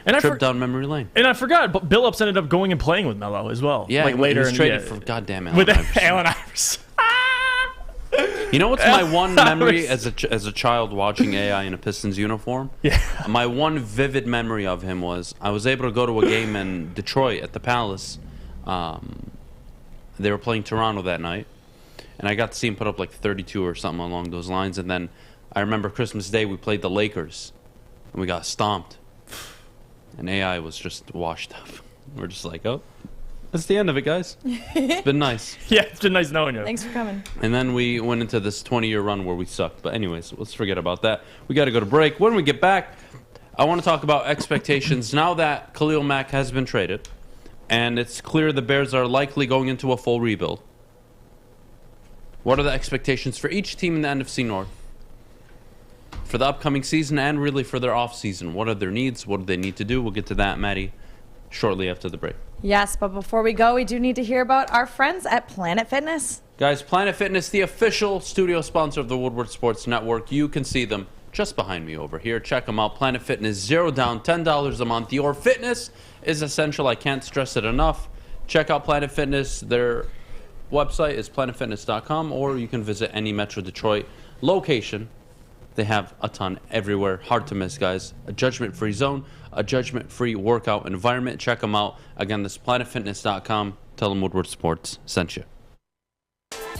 trip down memory lane. And I forgot, but Billups ended up going and playing with Melo as well. Yeah, like later he was traded for goddamn Allen Iverson. Allen Iverson. You know what's my one memory as a child watching AI in a Pistons uniform? Yeah. My one vivid memory of him was I was able to go to a game in Detroit at the Palace. They were playing Toronto that night, and I got to see him put up like 32 or something along those lines. And then I remember Christmas Day we played the Lakers, and we got stomped. And AI was just washed up. We're just like, oh, that's the end of it, guys. It's been nice. Yeah, it's been nice knowing you. Thanks for coming. And then we went into this 20-year run where we sucked. But anyways, let's forget about that. We got to go to break. When we get back, I want to talk about expectations. Now that Khalil Mack has been traded, and it's clear the Bears are likely going into a full rebuild, what are the expectations for each team in the NFC North for the upcoming season and really for their off-season? What are their needs? What do they need to do? We'll get to that, Maddie, shortly after the break. Yes, but before we go, we do need to hear about our friends at Planet Fitness. Guys, Planet Fitness, the official studio sponsor of the Woodward Sports Network. You can see them just behind me over here. Check them out. Planet Fitness, $0 down, $10 a month. Your fitness is essential. I can't stress it enough. Check out Planet Fitness. Their website is planetfitness.com, or you can visit any Metro Detroit location. They have a ton everywhere. Hard to miss, guys. A judgment-free zone, a judgment-free workout environment. Check them out. Again, this is planetfitness.com. Tell them Woodward Sports sent you.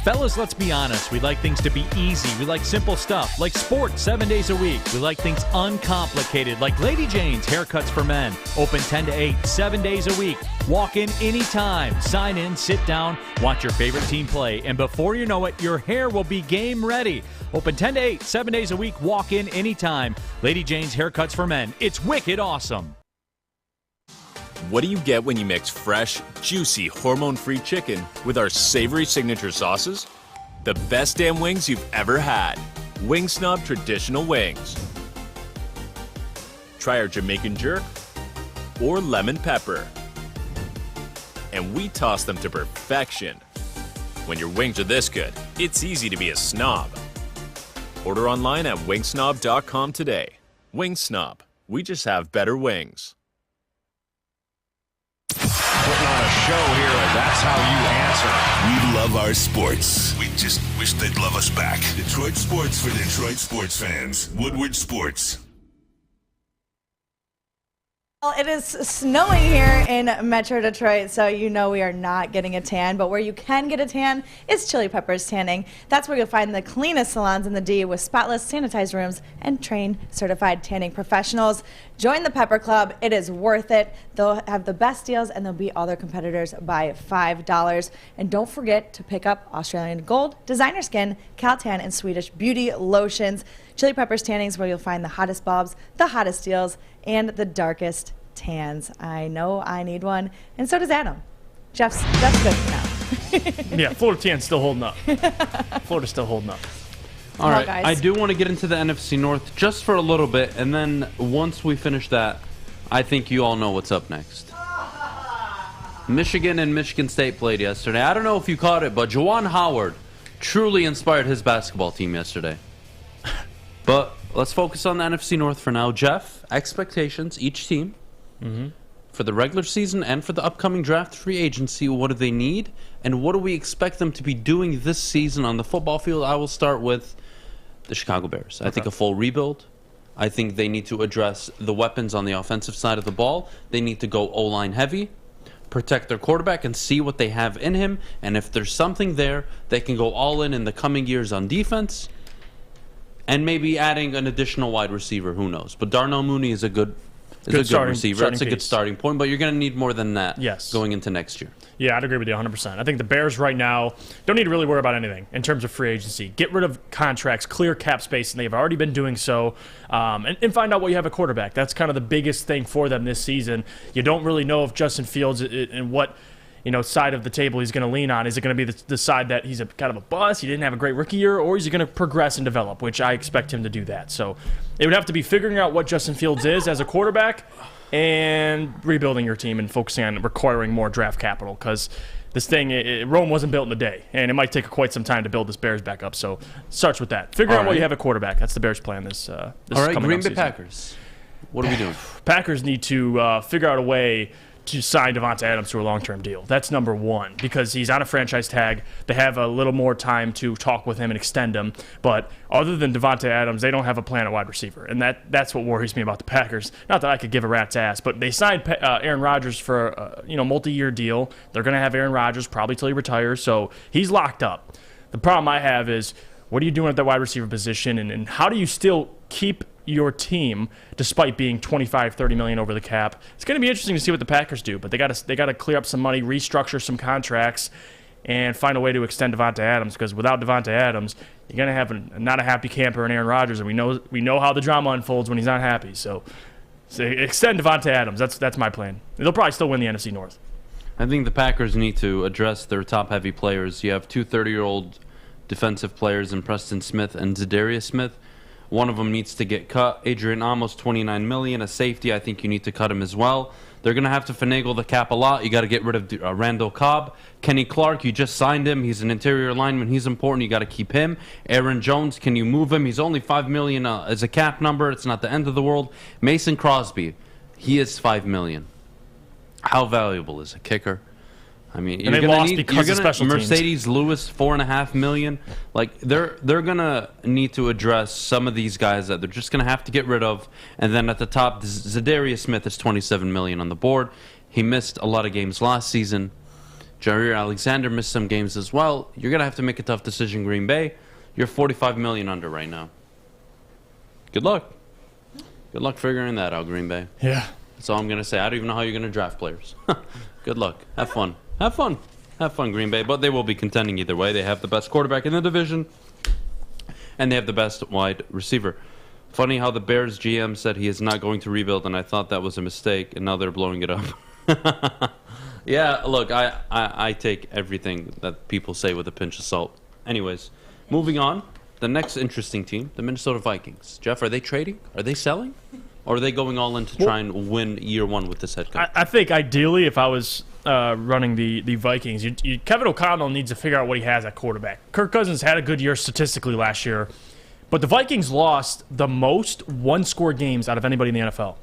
Fellas, let's be honest. We like things to be easy. We like simple stuff, like sports 7 days a week. We like things uncomplicated, like Lady Jane's Haircuts for Men. Open 10 to 8, 7 days a week. Walk in anytime. Sign in, sit down, watch your favorite team play, and before you know it, your hair will be game ready. Open 10 to 8, 7 days a week. Walk in anytime. Lady Jane's Haircuts for Men. It's wicked awesome. What do you get when you mix fresh, juicy, hormone-free chicken with our savory signature sauces? The best damn wings you've ever had. Wing Snob Traditional Wings. Try our Jamaican jerk or lemon pepper. And we toss them to perfection. When your wings are this good, it's easy to be a snob. Order online at wingsnob.com today. Wing Snob. We just have better wings. Putting on a show here, and that's how you answer. We love our sports. We just wish they'd love us back. Detroit sports for Detroit sports fans. Woodward Sports. Well, it is snowing here in Metro Detroit, so you know we are not getting a tan. But where you can get a tan is Chili Peppers Tanning. That's where you'll find the cleanest salons in the D with spotless, sanitized rooms and trained, certified tanning professionals. Join the Pepper Club. It is worth it. They'll have the best deals, and they'll beat all their competitors by $5. And don't forget to pick up Australian Gold, Designer Skin, Caltan, and Swedish Beauty lotions. Chili Peppers Tanning is where you'll find the hottest bulbs, the hottest deals, and the darkest tans. I know I need one, and so does Adham. Jeff's good for now. Yeah, Florida tan's still holding up. Florida's still holding up. All right, I do want to get into the NFC North just for a little bit, and then once we finish that, I think you all know what's up next. Michigan and Michigan State played yesterday. I don't know if you caught it, but Juwan Howard truly inspired his basketball team yesterday. But let's focus on the NFC North for now. Jeff, expectations, each team, for the regular season and for the upcoming draft free agency. What do they need, and what do we expect them to be doing this season on the football field? I will start with the Chicago Bears. I think a full rebuild. I think they need to address the weapons on the offensive side of the ball. They need to go O-line heavy, protect their quarterback, and see what they have in him. And if there's something there, they can go all in the coming years on defense. And maybe adding an additional wide receiver, who knows? But Darnell Mooney is a good receiver. It's a good starting point, but you're going to need more than that going into next year. Yeah, I'd agree with you 100%. I think the Bears right now don't need to really worry about anything in terms of free agency. Get rid of contracts, clear cap space, and they've already been doing so, and find out what you have at quarterback. That's kind of the biggest thing for them this season. You don't really know if Justin Fields and what side of the table he's going to lean on. Is it going to be the side that he's kind of a bust, he didn't have a great rookie year, or is he going to progress and develop, which I expect him to do that. So it would have to be figuring out what Justin Fields is as a quarterback and rebuilding your team and focusing on requiring more draft capital, because this thing, Rome wasn't built in a day, and it might take quite some time to build this Bears back up. So it starts with that. Figure out what you have at quarterback. That's the Bears' plan this All right, coming Green up Bay season. Packers. What are we doing? Packers need to figure out a way to sign Davante Adams to a long-term deal. That's number one, because he's on a franchise tag. They have a little more time to talk with him and extend him. But other than Davante Adams, they don't have a plan at wide receiver, and that's what worries me about the Packers. Not that I could give a rat's ass, but they signed Aaron Rodgers for a multi-year deal. They're going to have Aaron Rodgers probably till he retires, so he's locked up. The problem I have is, what are you doing at the wide receiver position, and how do you still keep your team despite being $25-30 million over the cap? It's going to be interesting to see what the Packers do, but they got to clear up some money, restructure some contracts, and find a way to extend Davante Adams, because without Davante Adams, you're going to have not a happy camper in Aaron Rodgers, and we know how the drama unfolds when he's not happy. So extend Davante Adams. That's my plan. They'll probably still win the NFC North. I think the Packers need to address their top-heavy players. You have two 30-year-old defensive players in Preston Smith and Zadarius Smith. One of them needs to get cut. Adrian Amos, $29 million, a safety. I think you need to cut him as well. They're going to have to finagle the cap a lot. You got to get rid of Randall Cobb. Kenny Clark, you just signed him. He's an interior lineman. He's important. You got to keep him. Aaron Jones, can you move him? He's only $5 million as a cap number. It's not the end of the world. Mason Crosby, he is $5 million. How valuable is a kicker? I mean, you're gonna Mercedes Lewis, $4.5 million. Like they're gonna need to address some of these guys that they're just gonna have to get rid of. And then at the top, Zadarius Smith is $27 million on the board. He missed a lot of games last season. Jair Alexander missed some games as well. You're gonna have to make a tough decision, Green Bay. You're $45 million under right now. Good luck. Good luck figuring that out, Green Bay. Yeah. That's all I'm gonna say. I don't even know how you're gonna draft players. Good luck. Have fun. Have fun. Have fun, Green Bay. But they will be contending either way. They have the best quarterback in the division, and they have the best wide receiver. Funny how the Bears GM said he is not going to rebuild, and I thought that was a mistake, and now they're blowing it up. Yeah, look, I take everything that people say with a pinch of salt. Anyways, moving on. The next interesting team, the Minnesota Vikings. Jeff, are they trading? Are they selling? Or are they going all in to try and win year one with this head coach? I think ideally, if I was running the Vikings, Kevin O'Connell needs to figure out what he has at quarterback. Kirk Cousins had a good year statistically last year, but the Vikings lost the most one-score games out of anybody in the NFL.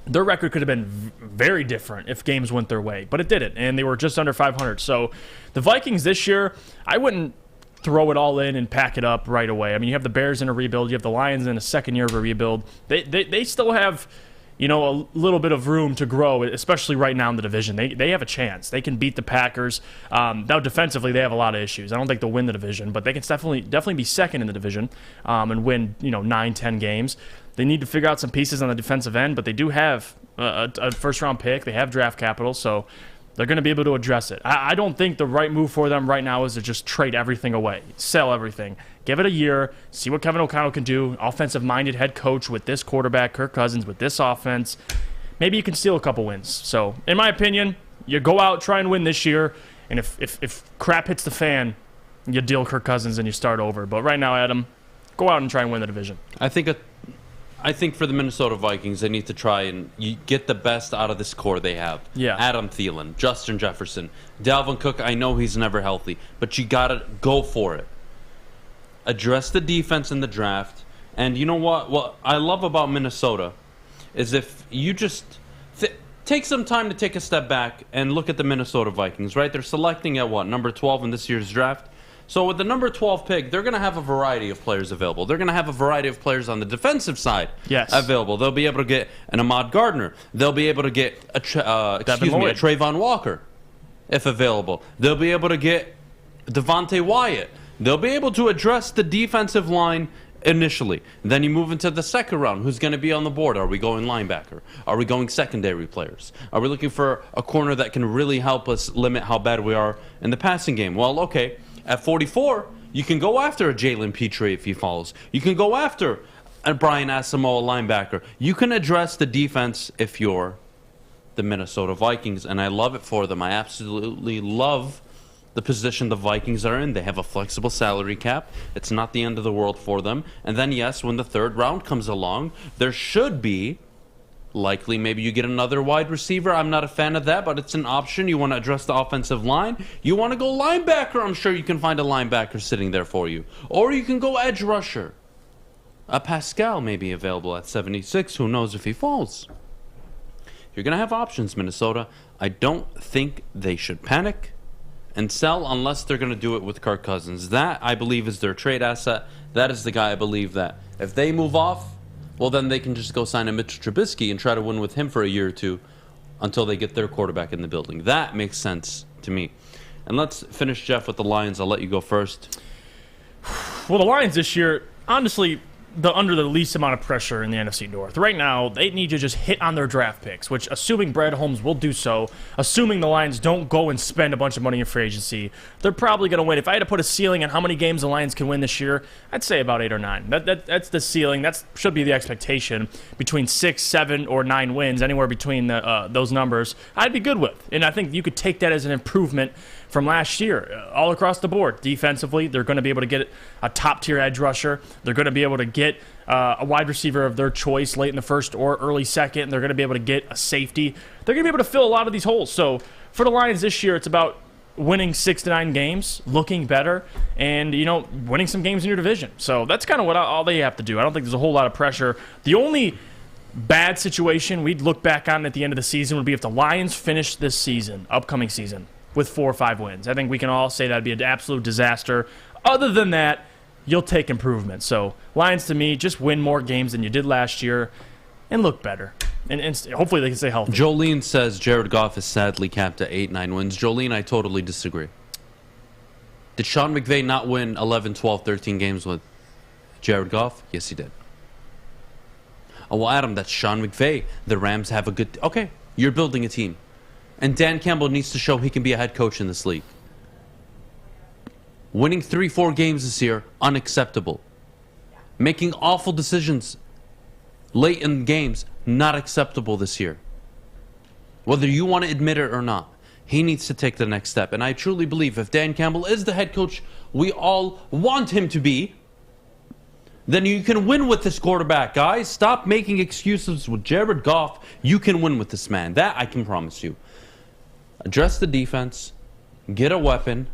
Their record could have been very different if games went their way, but it didn't, and they were just under 500. So the Vikings this year, I wouldn't throw it all in and pack it up right away. I mean, you have the Bears in a rebuild. You have the Lions in a second year of a rebuild. They still have, a little bit of room to grow, especially right now in the division. They have a chance. They can beat the Packers. Now, defensively, they have a lot of issues. I don't think they'll win the division, but they can definitely be second in the division and win, 9-10 games. They need to figure out some pieces on the defensive end, but they do have a first-round pick. They have draft capital, so they're going to be able to address it. I don't think the right move for them right now is to just trade everything away, sell everything. Give it a year, see what Kevin O'Connell can do, offensive-minded head coach with this quarterback, Kirk Cousins, with this offense. Maybe you can steal a couple wins. So, in my opinion, you go out, try and win this year, and if crap hits the fan, you deal Kirk Cousins and you start over. But right now, Adam, go out and try and win the division. I think for the Minnesota Vikings, they need to try and get the best out of this core they have. Yeah. Adam Thielen, Justin Jefferson, Dalvin Cook. I know he's never healthy, but you got to go for it. Address the defense in the draft. And you know what I love about Minnesota is if you just take some time to take a step back and look at the Minnesota Vikings, right? They're selecting at number 12 in this year's draft. So with the number 12 pick, they're going to have a variety of players available. They're going to have a variety of players on the defensive side available. They'll be able to get an Ahmad Gardner. They'll be able to get a Trayvon Walker, if available. They'll be able to get Devontae Wyatt. They'll be able to address the defensive line initially. Then you move into the second round. Who's going to be on the board? Are we going linebacker? Are we going secondary players? Are we looking for a corner that can really help us limit how bad we are in the passing game? Well, okay, at 44, you can go after a Jalen Petrie if he falls. You can go after a Brian Asamoah linebacker. You can address the defense if you're the Minnesota Vikings, and I love it for them. I absolutely love the position the Vikings are in. They have a flexible salary cap. It's not the end of the world for them. And then, yes, when the third round comes along, there should be likely maybe you get another wide receiver. I'm not a fan of that, but it's an option. You want to address the offensive line. You want to go linebacker. I'm sure you can find a linebacker sitting there for you. Or you can go edge rusher. A Pascal may be available at 76. Who knows if he falls? You're going to have options, Minnesota. I don't think they should panic and sell unless they're going to do it with Kirk Cousins. That, I believe, is their trade asset. That is the guy I believe that if they move off, well, then they can just go sign a Mitch Trubisky and try to win with him for a year or two until they get their quarterback in the building. That makes sense to me. And let's finish, Jeff, with the Lions. I'll let you go first. Well, the Lions this year, honestly, they're under the least amount of pressure in the NFC North. Right now, they need to just hit on their draft picks, which, assuming Brad Holmes will do so, assuming the Lions don't go and spend a bunch of money in free agency, they're probably going to win. If I had to put a ceiling on how many games the Lions can win this year, I'd say about 8 or 9. That's the ceiling. That should be the expectation. Between 6, 7, or 9 wins, anywhere between those numbers, I'd be good with. And I think you could take that as an improvement from last year, all across the board. Defensively, they're going to be able to get a top-tier edge rusher. They're going to be able to get a wide receiver of their choice late in the first or early second. They're going to be able to get a safety. They're going to be able to fill a lot of these holes. So for the Lions this year, it's about winning 6 to 9 games, looking better, and, winning some games in your division. So that's kind of what all they have to do. I don't think there's a whole lot of pressure. The only bad situation we'd look back on at the end of the season would be if the Lions finish this season, upcoming season, with 4 or 5 wins. I think we can all say that'd be an absolute disaster. Other than that, you'll take improvement. So Lions, to me, just win more games than you did last year and look better. And hopefully they can stay healthy. Jolene says Jared Goff is sadly capped at 8-9 wins. Jolene, I totally disagree. Did Sean McVay not win 11, 12, 13 games with Jared Goff? Yes, he did. Oh, well, Adam, that's Sean McVay. The Rams have a good... Okay, you're building a team. And Dan Campbell needs to show he can be a head coach in this league. Winning 3-4 games this year, unacceptable. Making awful decisions late in games, not acceptable this year. Whether you want to admit it or not, he needs to take the next step. And I truly believe if Dan Campbell is the head coach we all want him to be, then you can win with this quarterback, guys. Stop making excuses with Jared Goff. You can win with this man. That I can promise you. Address the defense. Get a weapon.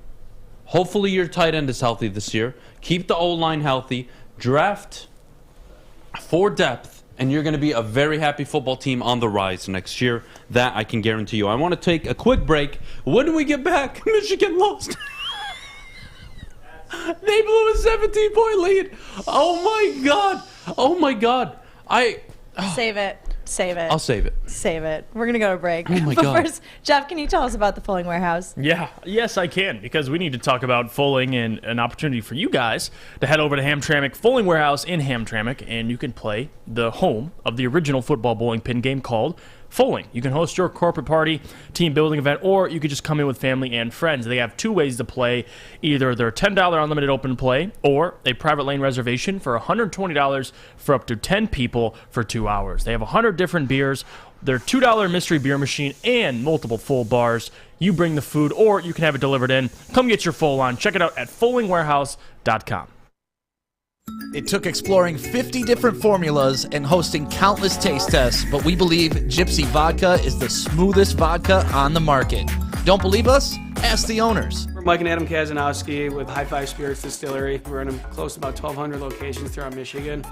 Hopefully your tight end is healthy this year. Keep the O-line healthy. Draft for depth. And you're going to be a very happy football team on the rise next year. That I can guarantee you. I want to take a quick break. When we get back, Michigan lost. They blew a 17-point lead. Oh, my God. Oh, my God. Save it. Save it. I'll save it. Save it. We're going to go to break. Oh, my but God. First, Jeff, can you tell us about the Fulling Warehouse? Yeah. Yes, I can, because we need to talk about Fulling and an opportunity for you guys to head over to Hamtramck Fulling Warehouse in Hamtramck, and you can play the home of the original football bowling pin game called Fulling. You can host your corporate party, team building event, or you could just come in with family and friends. They have 2 ways to play, either their $10 unlimited open play or a private lane reservation for $120 for up to 10 people for 2 hours. They have 100 different beers, their $2 mystery beer machine, and multiple full bars. You bring the food, or you can have it delivered in. Come get your full on. Check it out at fullingwarehouse.com. It took exploring 50 different formulas and hosting countless taste tests, but we believe Gypsy Vodka is the smoothest vodka on the market. Don't believe us? Ask the owners. We're Mike and Adam Kazanowski with High Five Spirits Distillery. We're in close to about 1,200 locations throughout Michigan.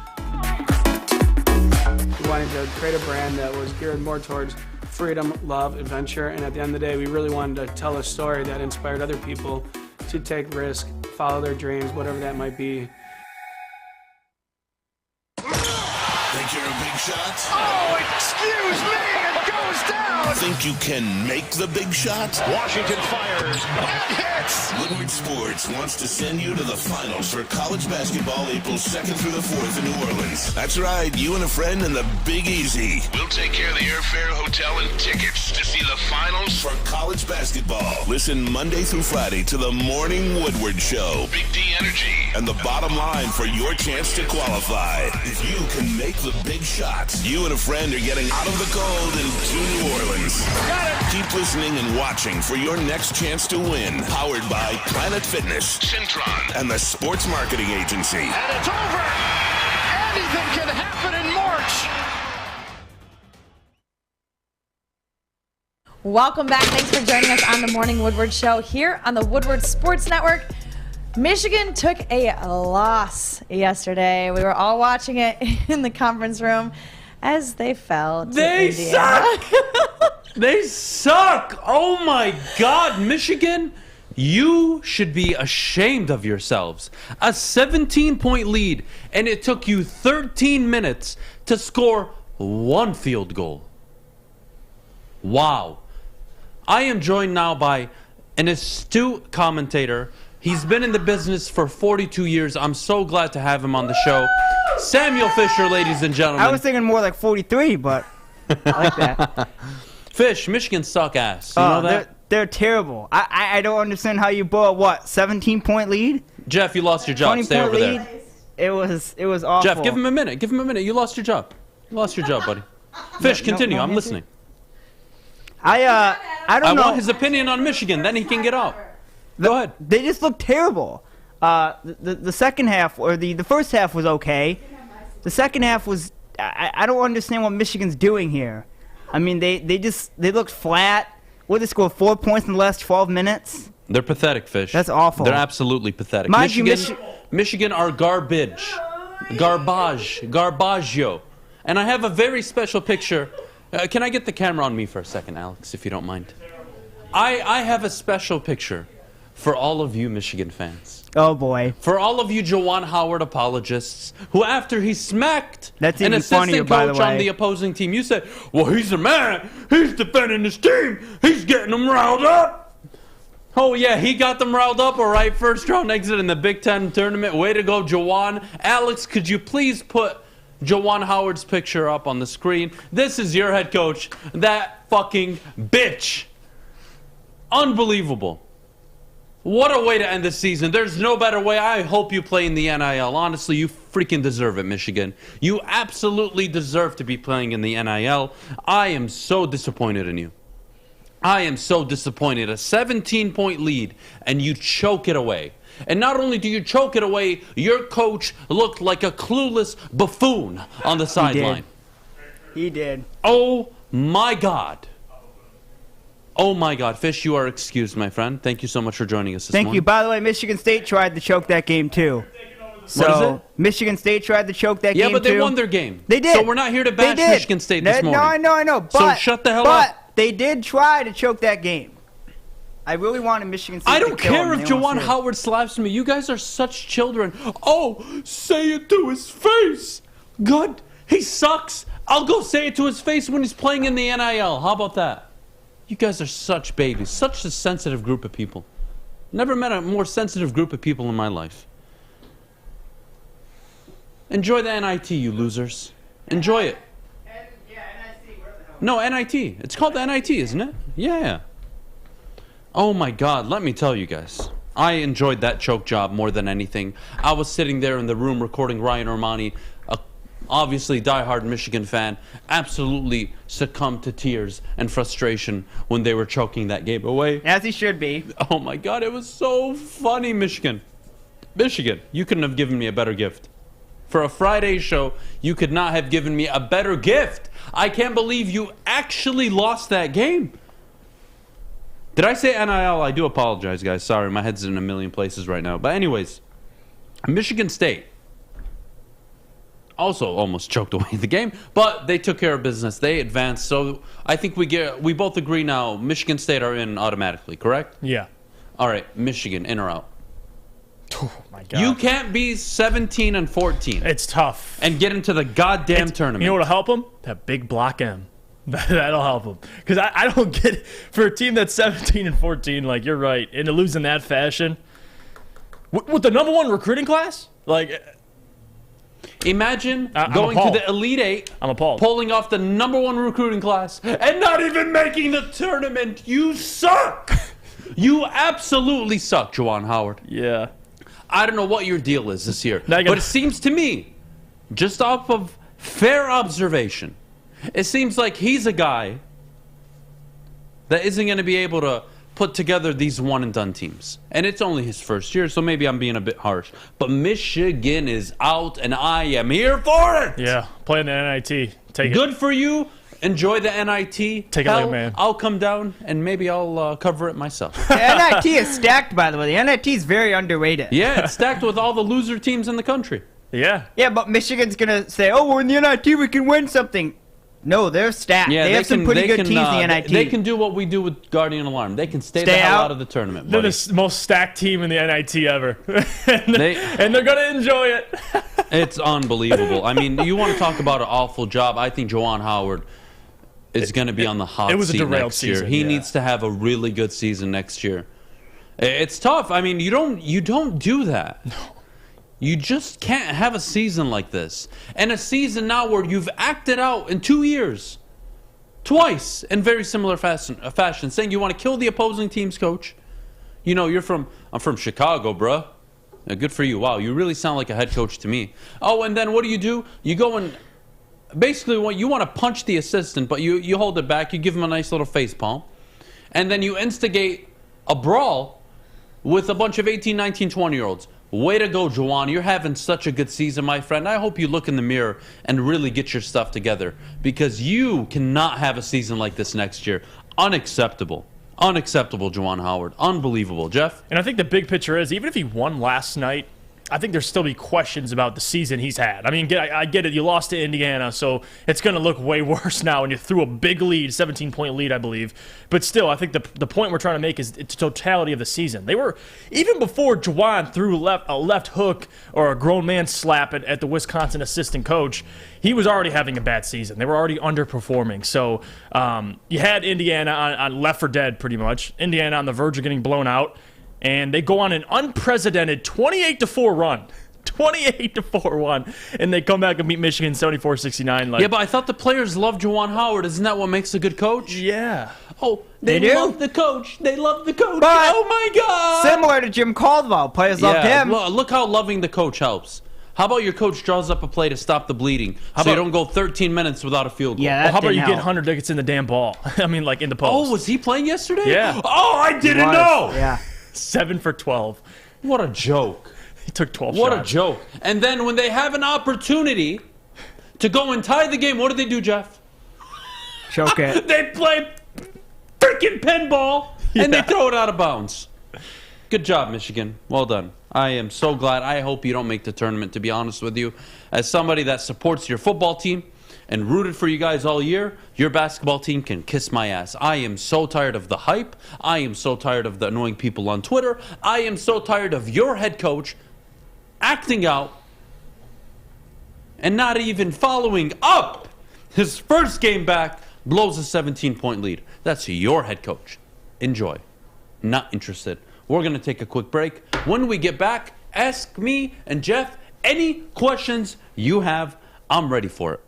We wanted to create a brand that was geared more towards freedom, love, adventure, and at the end of the day, we really wanted to tell a story that inspired other people to take risk, follow their dreams, whatever that might be. Think you're a big shot? Oh, excuse me! It goes down. Think you can make the big shot? Washington fires and hits. Woodward Sports wants to send you to the finals for college basketball April 2nd through the 4th in New Orleans. That's right, you and a friend in the Big Easy. We'll take care of the airfare, hotel, and tickets to see the finals for college basketball. Listen Monday through Friday to the Morning Woodward Show. Big D Energy. And the bottom line for your chance to qualify. If you can make the big shot, you and a friend are getting out of the cold and to New Orleans. Got it. Keep listening and watching for your next chance to win. Powered by Planet Fitness, Centron, and the Sports Marketing Agency. And it's over. Anything can happen in March. Welcome back. Thanks for joining us on the Morning Woodward Show here on the Woodward Sports Network. Michigan took a loss yesterday. We were all watching it in the conference room as they fell to Indiana. Suck! They suck! Oh my God, Michigan, you should be ashamed of yourselves. A 17-point lead, and it took you 13 minutes to score one field goal. Wow. I am joined now by an astute commentator. He's been in the business for 42 years. I'm so glad to have him on the show. Samuel Fisher, ladies and gentlemen. I was thinking more like 43, but I like that. Fish, Michigan suck ass. You know that? They're terrible. I don't understand how you blow a, 17-point lead? Jeff, you lost your job. Stay over there. It was awful. Jeff, give him a minute. Give him a minute. You lost your job. You lost your job, buddy. Fish, continue. I'm listening. I don't know. I want his opinion on Michigan. Then he can get out. Go ahead. They just look terrible. The second half, or the first half was okay. The second half was, I don't understand what Michigan's doing here. I mean, they looked flat. What, they scored 4 points in the last 12 minutes? They're pathetic, Fish. That's awful. They're absolutely pathetic. Michigan are garbage. Garbaggio. And I have a very special picture. Can I get the camera on me for a second, Alex, if you don't mind? I have a special picture for all of you Michigan fans. Oh, boy. For all of you Juwan Howard apologists, who after he smacked That's an even funnier, assistant by the coach on way. the opposing team, you said, well, he's a man. He's defending his team. He's getting them riled up. Oh, yeah, he got them riled up, all right. First round exit in the Big Ten tournament. Way to go, Juwan. Alex, could you please put Juwan Howard's picture up on the screen? This is your head coach. That fucking bitch. Unbelievable. What a way to end the season. There's no better way. I hope you play in the NIL. Honestly, you freaking deserve it, Michigan. You absolutely deserve to be playing in the NIL. I am so disappointed in you. I am so disappointed. A 17-point lead, and you choke it away. And not only do you choke it away, your coach looked like a clueless buffoon on the sideline. He did. Oh, my God. Oh, my God. Fish, you are excused, my friend. Thank you so much for joining us this morning. Thank you. By the way, Michigan State tried to choke that game, too. So, what is it? Michigan State tried to choke that game, too. Yeah, but they won their game. They did. So we're not here to bash Michigan State this morning. No, I know. But, so shut the hell up. But they did try to choke that game. I really wanted Michigan State I to don't kill care them. if Juwan Howard slaps me. You guys are such children. Oh, say it to his face. Good. He sucks. I'll go say it to his face when he's playing in the NIL. How about that? You guys are such babies. Such a sensitive group of people. Never met a more sensitive group of people in my life. Enjoy the NIT, you losers. Enjoy it. No, NIT. It's called the NIT, isn't it? Yeah. Oh my God, let me tell you guys. I enjoyed that choke job more than anything. I was sitting there in the room recording Ryan Armani, a obviously diehard Michigan fan, absolutely succumbed to tears and frustration when they were choking that game away. As he should be. Oh my God, it was so funny, Michigan. Michigan, you couldn't have given me a better gift. For a Friday show, you could not have given me a better gift. I can't believe you actually lost that game. Did I say NIL? I do apologize, guys. Sorry, my head's in a million places right now. But anyways, Michigan State also almost choked away the game, but they took care of business. They advanced. So I think we both agree now Michigan State are in automatically, correct? Yeah. All right, Michigan, in or out? Oh, my God. You can't be 17 and 14. It's tough. And get into the goddamn tournament. You know what'll help them? That big block M. That'll help them. Because I don't get it. For a team that's 17-14, like, you're right, and to lose in that fashion, with the number 1 recruiting class? Like, imagine I'm going appalled. to the Elite Eight, I'm appalled. pulling off the number 1 recruiting class, and not even making the tournament. You suck! You absolutely suck, Juwan Howard. Yeah. I don't know what your deal is this year, but it seems to me, just off of fair observation, it seems like he's a guy that isn't going to be able to put together these one-and-done teams. And it's only his first year, so maybe I'm being a bit harsh. But Michigan is out, and I am here for it! Yeah, playing the NIT. Take it. Good for you. Enjoy the NIT. Take it like a man. I'll come down, and maybe I'll cover it myself. The NIT is stacked, by the way. The NIT is very underrated. Yeah, it's stacked with all the loser teams in the country. Yeah. Yeah, but Michigan's going to say, oh, we're in the NIT, we can win something. No, they're stacked. Yeah, they have some pretty good teams in the NIT. They can do what we do with Guardian Alarm. They can stay the hell out of the tournament. They're buddy. the most stacked team in the NIT ever. and they're going to enjoy it. It's unbelievable. I mean, you want to talk about an awful job. I think Juwan Howard is going to be on the hot seat next year. He needs to have a really good season next year. It's tough. I mean, you don't do that. No. You just can't have a season like this. And a season now where you've acted out in 2 years. Twice in very similar fashion. Saying you want to kill the opposing team's coach. You know, I'm from Chicago, bruh. Good for you. Wow, you really sound like a head coach to me. Oh, and then what do? You go and basically you want to punch the assistant, but you hold it back. You give him a nice little face palm. And then you instigate a brawl with a bunch of 18, 19, 20-year-olds. Way to go, Juwan. You're having such a good season, my friend. I hope you look in the mirror and really get your stuff together, because you cannot have a season like this next year. Unacceptable. Unacceptable, Juwan Howard. Unbelievable. Jeff? And I think the big picture is, even if he won last night, I think there'll still be questions about the season he's had. I mean, I get it. You lost to Indiana, so it's going to look way worse now, and you threw a big lead, 17-point lead, I believe. But still, I think the point we're trying to make is the totality of the season. They were, even before Juwan threw a left hook or a grown man slap at the Wisconsin assistant coach, he was already having a bad season. They were already underperforming. So you had Indiana on left for dead, pretty much. Indiana on the verge of getting blown out. And they go on an unprecedented 28-4 run. 28-4 run. And they come back and beat Michigan 74-69. Yeah, but I thought the players love Juwan Howard. Isn't that what makes a good coach? Yeah. Oh, they love the coach. They love the coach. But oh, my God. Similar to Jim Caldwell. Players loved him. Look how loving the coach helps. How about your coach draws up a play to stop the bleeding so you don't go 13 minutes without a field goal? Yeah, how about you get Hunter Dickinson the damn ball? I mean, like in the post. Oh, was he playing yesterday? Yeah. Oh, I didn't know. Yeah. 7 for 12. What a joke. He took 12 What shots. a joke. And then when they have an opportunity to go and tie the game, what do they do, Jeff? Choke it. They play freaking pinball, and they throw it out of bounds. Good job, Michigan. Well done. I am so glad. I hope you don't make the tournament, to be honest with you. As somebody that supports your football team and rooted for you guys all year, your basketball team can kiss my ass. I am so tired of the hype. I am so tired of the annoying people on Twitter. I am so tired of your head coach acting out and not even following up. His first game back blows a 17-point lead. That's your head coach. Enjoy. Not interested. We're going to take a quick break. When we get back, ask me and Jeff any questions you have. I'm ready for it.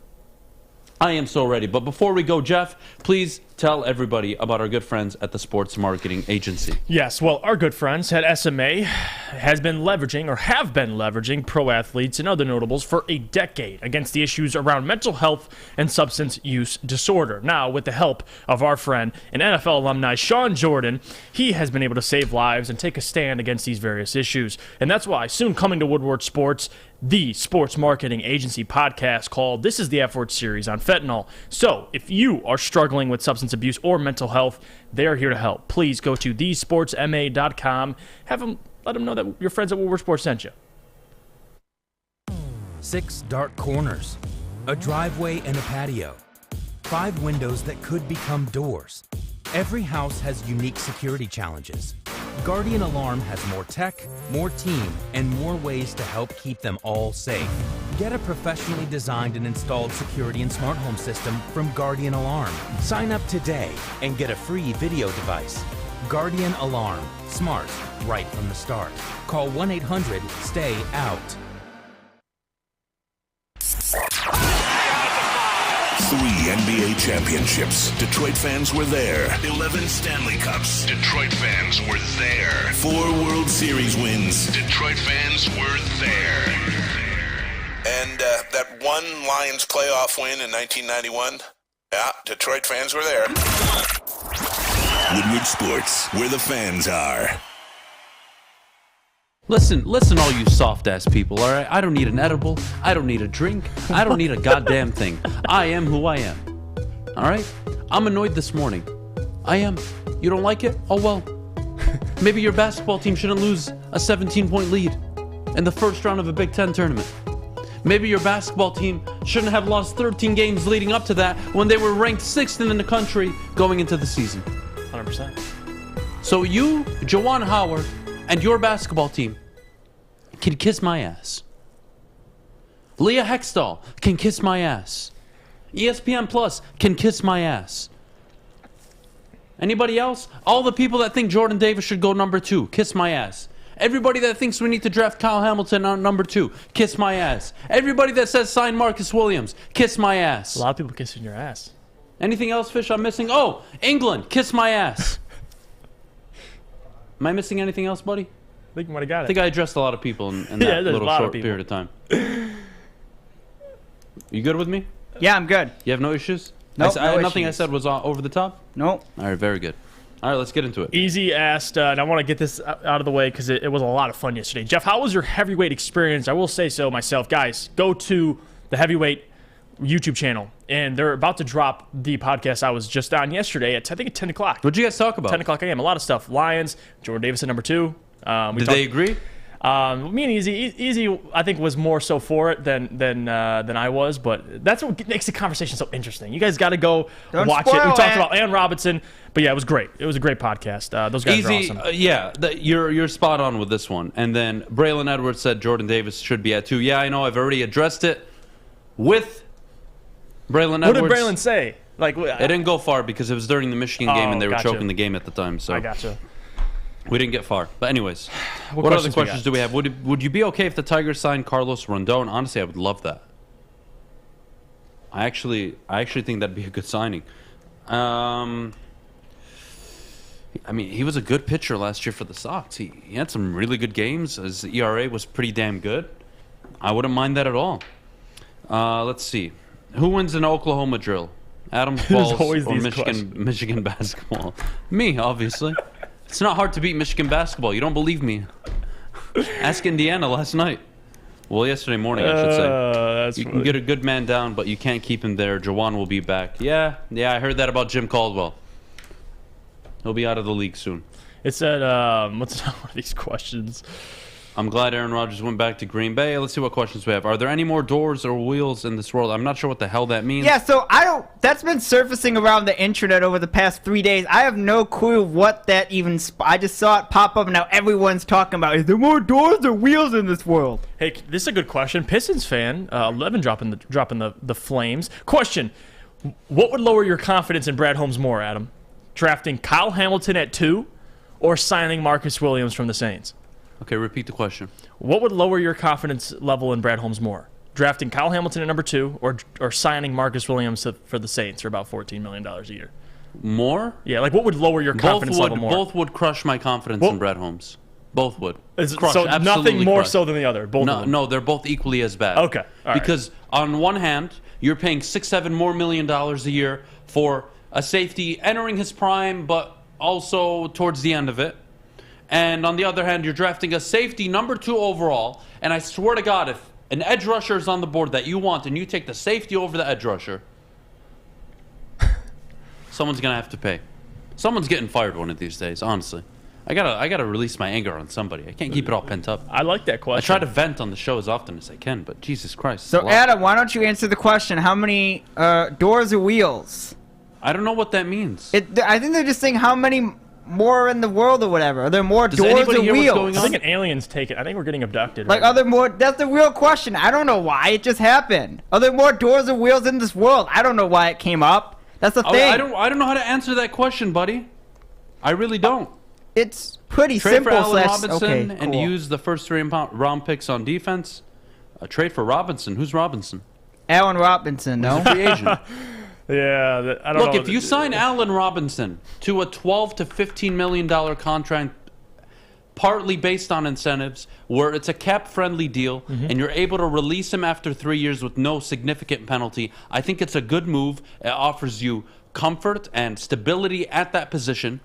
I am so ready. But before we go, Jeff, please tell everybody about our good friends at the Sports Marketing Agency. Yes, well, our good friends at SMA have been leveraging pro athletes and other notables for a decade against the issues around mental health and substance use disorder. Now, with the help of our friend and NFL alumni, Sean Jordan, he has been able to save lives and take a stand against these various issues. And that's why, soon coming to Woodward Sports, the Sports Marketing Agency podcast called This is the F Word series on fentanyl. So, if you are struggling with substance abuse or mental health, they're here to help. Please go to thesportsma.com. Let them know that your friends at Woodward Sports sent you. 6 dark corners, a driveway and a patio, 5 windows that could become doors. Every house has unique security challenges. Guardian Alarm has more tech, more team, and more ways to help keep them all safe. Get a professionally designed and installed security and smart home system from Guardian Alarm. Sign up today and get a free video device. Guardian Alarm. Smart, right from the start. Call 1-800-STAY-OUT. 3 NBA championships. Detroit fans were there. 11 Stanley Cups. Detroit fans were there. 4 World Series wins. Detroit fans were there. And that one Lions playoff win in 1991. Yeah, Detroit fans were there. Woodward Sports, where the fans are. Listen, all you soft-ass people, all right? I don't need an edible. I don't need a drink. I don't need a goddamn thing. I am who I am, all right? I'm annoyed this morning. I am. You don't like it? Oh, well. Maybe your basketball team shouldn't lose a 17-point lead in the first round of a Big Ten tournament. Maybe your basketball team shouldn't have lost 13 games leading up to that when they were ranked 6th in the country going into the season. 100%. So you, Juwan Howard, and your basketball team can kiss my ass. Leah Hextall can kiss my ass. ESPN Plus can kiss my ass. Anybody else? All the people that think Jordan Davis should go number 2, kiss my ass. Everybody that thinks we need to draft Kyle Hamilton on number 2, kiss my ass. Everybody that says sign Marcus Williams, kiss my ass. A lot of people kissing your ass. Anything else, Fish, I'm missing? Oh, England, kiss my ass. Am I missing anything else, buddy? I think you might have got it. I think I addressed a lot of people in that little short period of time. You good with me? Yeah, I'm good. You have no issues? Nope, nothing I said was over the top? Nope. All right, very good. All right, let's get into it. Easy asked, and I want to get this out of the way because it was a lot of fun yesterday. Jeff, how was your heavyweight experience? I will say so myself. Guys, go to the heavyweight YouTube channel, and they're about to drop the podcast I was just on yesterday at, I think, at 10 o'clock. What'd you guys talk about? 10 o'clock a.m. A lot of stuff. Lions, Jordan Davis at number 2. Did they agree? Me and Easy, I think, was more so for it than I was, but that's what makes the conversation so interesting. You guys got to go watch it. We talked about Ann Robinson, but yeah, it was great. It was a great podcast. Those guys are awesome. You're spot on with this one. And then Braylon Edwards said Jordan Davis should be at 2. Yeah, I know. I've already addressed it with Braylon Edwards. What did Braylon say? Like, it didn't go far because it was during the Michigan game and they were choking the game at the time. So I gotcha. We didn't get far. But anyways, what other questions do we have? Would you be okay if the Tigers signed Carlos Rondon? Honestly, I would love that. I actually think that'd be a good signing. I mean, he was a good pitcher last year for the Sox. He had some really good games. His ERA was pretty damn good. I wouldn't mind that at all. Let's see. Who wins an Oklahoma drill? Adams balls or Michigan basketball? Me, obviously. It's not hard to beat Michigan basketball. You don't believe me? Ask Indiana last night. Well, yesterday morning, I should say. You can get a good man down, but you can't keep him there. Jawan will be back. Yeah, I heard that about Jim Caldwell. He'll be out of the league soon. It said, what's one of these questions? I'm glad Aaron Rodgers went back to Green Bay. Let's see what questions we have. Are there any more doors or wheels in this world? I'm not sure what the hell that means. Yeah, so that's been surfacing around the internet over the past 3 days. I have no clue what that even, I just saw it pop up and now everyone's talking about, is there more doors or wheels in this world? Hey, this is a good question. Pistons fan, 11 dropping the flames. Question, what would lower your confidence in Brad Holmes more, Adam? Drafting Kyle Hamilton at 2 or signing Marcus Williams from the Saints? Okay, repeat the question. What would lower your confidence level in Brad Holmes more? Drafting Kyle Hamilton at number 2 or signing Marcus Williams for the Saints for about $14 million a year? More? Yeah, like what would lower your confidence level more? Both would crush my confidence in Brad Holmes. Both would. Crush, so nothing more so than the other? Both of them? No, they're both equally as bad. Okay. All because on one hand, you're paying $6-7 more million a year for a safety entering his prime, but also towards the end of it. And on the other hand, you're drafting a safety number 2 overall. And I swear to God, if an edge rusher is on the board that you want and you take the safety over the edge rusher, someone's going to have to pay. Someone's getting fired one of these days, honestly. I gotta release my anger on somebody. I can't keep it all pent up. I like that question. I try to vent on the show as often as I can, but Jesus Christ. So, Adam, why don't you answer the question, how many doors or wheels? I don't know what that means. I think they're just saying how many more in the world or whatever? Are there more Does doors anybody or hear what's wheels? going I on? think an alien's taken. I think we're getting abducted. Like, right are there more? That's the real question. I don't know why. It just happened. Are there more doors or wheels in this world? I don't know why it came up. That's the thing. I don't know how to answer that question, buddy. I really don't. It's pretty Trade simple. for Allen slash, Robinson okay, and cool. use the first 3 round picks on defense. A trade for Robinson. Who's Robinson? Allen Robinson, no? He's a free agent. Yeah, I don't know. Look, if you sign Allen Robinson to a $12 to $15 million contract, partly based on incentives, where it's a cap-friendly deal, and you're able to release him after 3 years with no significant penalty, I think it's a good move. It offers you comfort and stability at that position.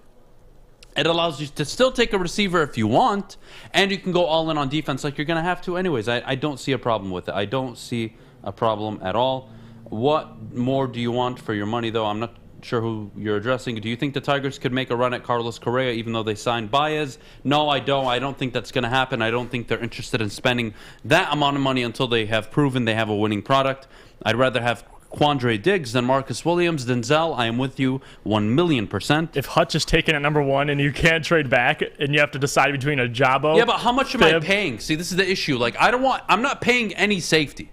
It allows you to still take a receiver if you want, and you can go all in on defense like you're going to have to anyways. I don't see a problem with it. I don't see a problem at all. What more do you want for your money, though? I'm not sure who you're addressing. Do you think the Tigers could make a run at Carlos Correa even though they signed Baez? No, I don't. I don't think that's going to happen. I don't think they're interested in spending that amount of money until they have proven they have a winning product. I'd rather have Quandre Diggs than Marcus Williams. Denzel, I am with you 1,000,000%. If Hutch is taken at number 1 and you can't trade back and you have to decide between a Jabo. Yeah, but how much am I paying? See, this is the issue. Like, I'm not paying any safety.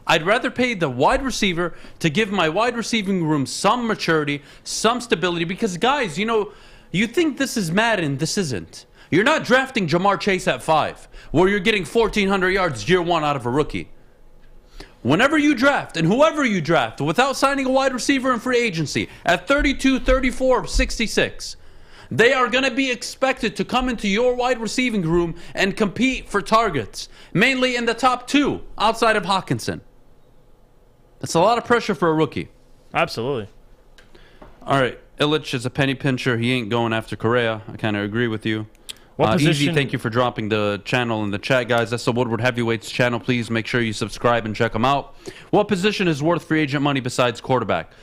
I'd rather pay the wide receiver to give my wide receiving room some maturity, some stability, because guys, you think this is Madden, this isn't. You're not drafting Jamar Chase at 5, where you're getting 1,400 yards year 1 out of a rookie. Whenever you draft, and whoever you draft, without signing a wide receiver in free agency, at 32, 34, 66, they are going to be expected to come into your wide receiving room and compete for targets, mainly in the top 2, outside of Hawkinson. That's a lot of pressure for a rookie. Absolutely. All right, Illich is a penny pincher. He ain't going after Correa. I kind of agree with you. What Easy, position- thank you for dropping the channel in the chat, guys. That's the Woodward Heavyweights channel. Please make sure you subscribe and check them out. What position is worth free agent money besides quarterback?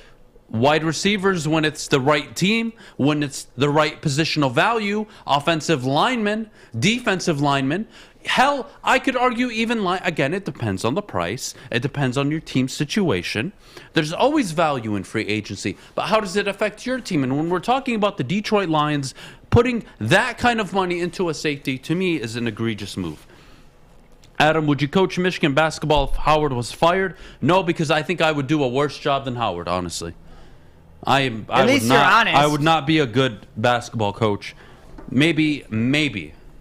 Wide receivers when it's the right team, when it's the right positional value, offensive linemen, defensive linemen. Hell, I could argue even again, it depends on the price. It depends on your team's situation. There's always value in free agency, but how does it affect your team? And when we're talking about the Detroit Lions, putting that kind of money into a safety, to me, is an egregious move. Adam, would you coach Michigan basketball if Howard was fired? No, because I think I would do a worse job than Howard, honestly. At least you're honest. I would not be a good basketball coach. Maybe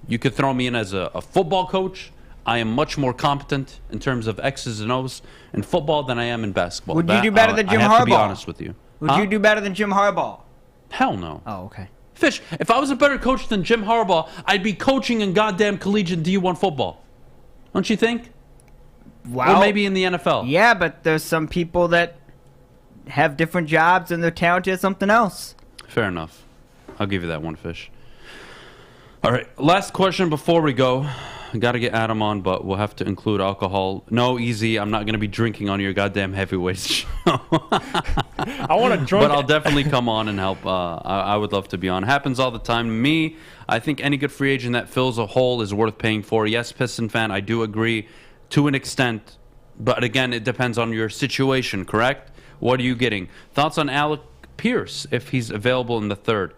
you could throw me in as a football coach. I am much more competent in terms of X's and O's in football than I am in basketball. Would you do better than Jim Harbaugh? I have to be honest with you. Would you do better than Jim Harbaugh? Hell no. Oh, okay. Fish, if I was a better coach than Jim Harbaugh, I'd be coaching in goddamn collegiate D1 football. Don't you think? Well, or maybe in the NFL. Yeah, but there's some people that have different jobs and they're talented at something else. Fair enough. I'll give you that one, Fish. All right, last question before we go. I got to get Adam on, but we'll have to include alcohol. No, easy. I'm not going to be drinking on your goddamn heavyweights show. I want to drink. But I'll definitely come on and help. I would love to be on. Happens all the time. Me, I think any good free agent that fills a hole is worth paying for. Yes, Piston fan, I do agree to an extent. But again, it depends on your situation, correct? What are you getting? Thoughts on Alec Pierce if he's available in the 3rd?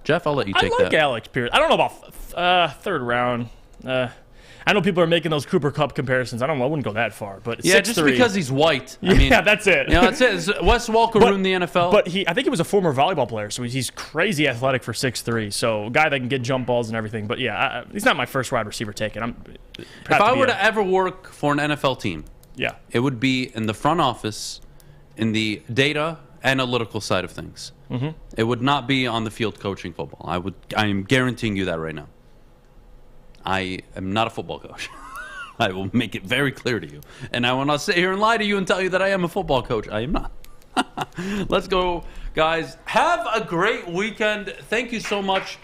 Jeff, I'll let you take that. I like Alex Pierce. I don't know about 3rd round. I know people are making those Cooper Kupp comparisons. I don't know. I wouldn't go that far. But yeah, 6'3". just because he's white. I mean, that's it. That's it. Wes Welker ruined the NFL. But I think he was a former volleyball player, so he's crazy athletic for 6'3". So a guy that can get jump balls and everything. But yeah, he's not my first wide receiver taken. If I were to ever work for an NFL team, yeah, it would be in the front office, in the data analytical side of things. Mm-hmm. It would not be on the field coaching football. I am guaranteeing you that right now. I am not a football coach. I will make it very clear to you. And I will not sit here and lie to you and tell you that I am a football coach. I am not. Let's go, guys. Have a great weekend. Thank you so much.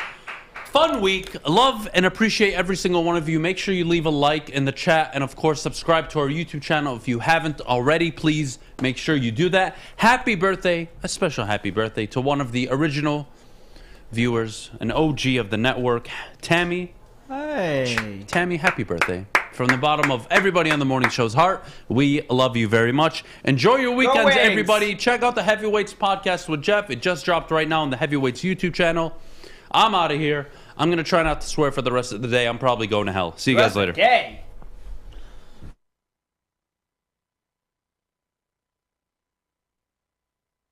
Fun week. Love and appreciate every single one of you. Make sure you leave a like in the chat. And, of course, subscribe to our YouTube channel. If you haven't already, please make sure you do that. Happy birthday, a special happy birthday to one of the original viewers, an OG of the network, Tammy. Hey. Tammy, happy birthday. From the bottom of everybody on the morning show's heart, we love you very much. Enjoy your weekends, everybody. Check out the Heavyweights podcast with Jeff. It just dropped right now on the Heavyweights YouTube channel. I'm out of here. I'm going to try not to swear for the rest of the day. I'm probably going to hell. See you guys later. Day.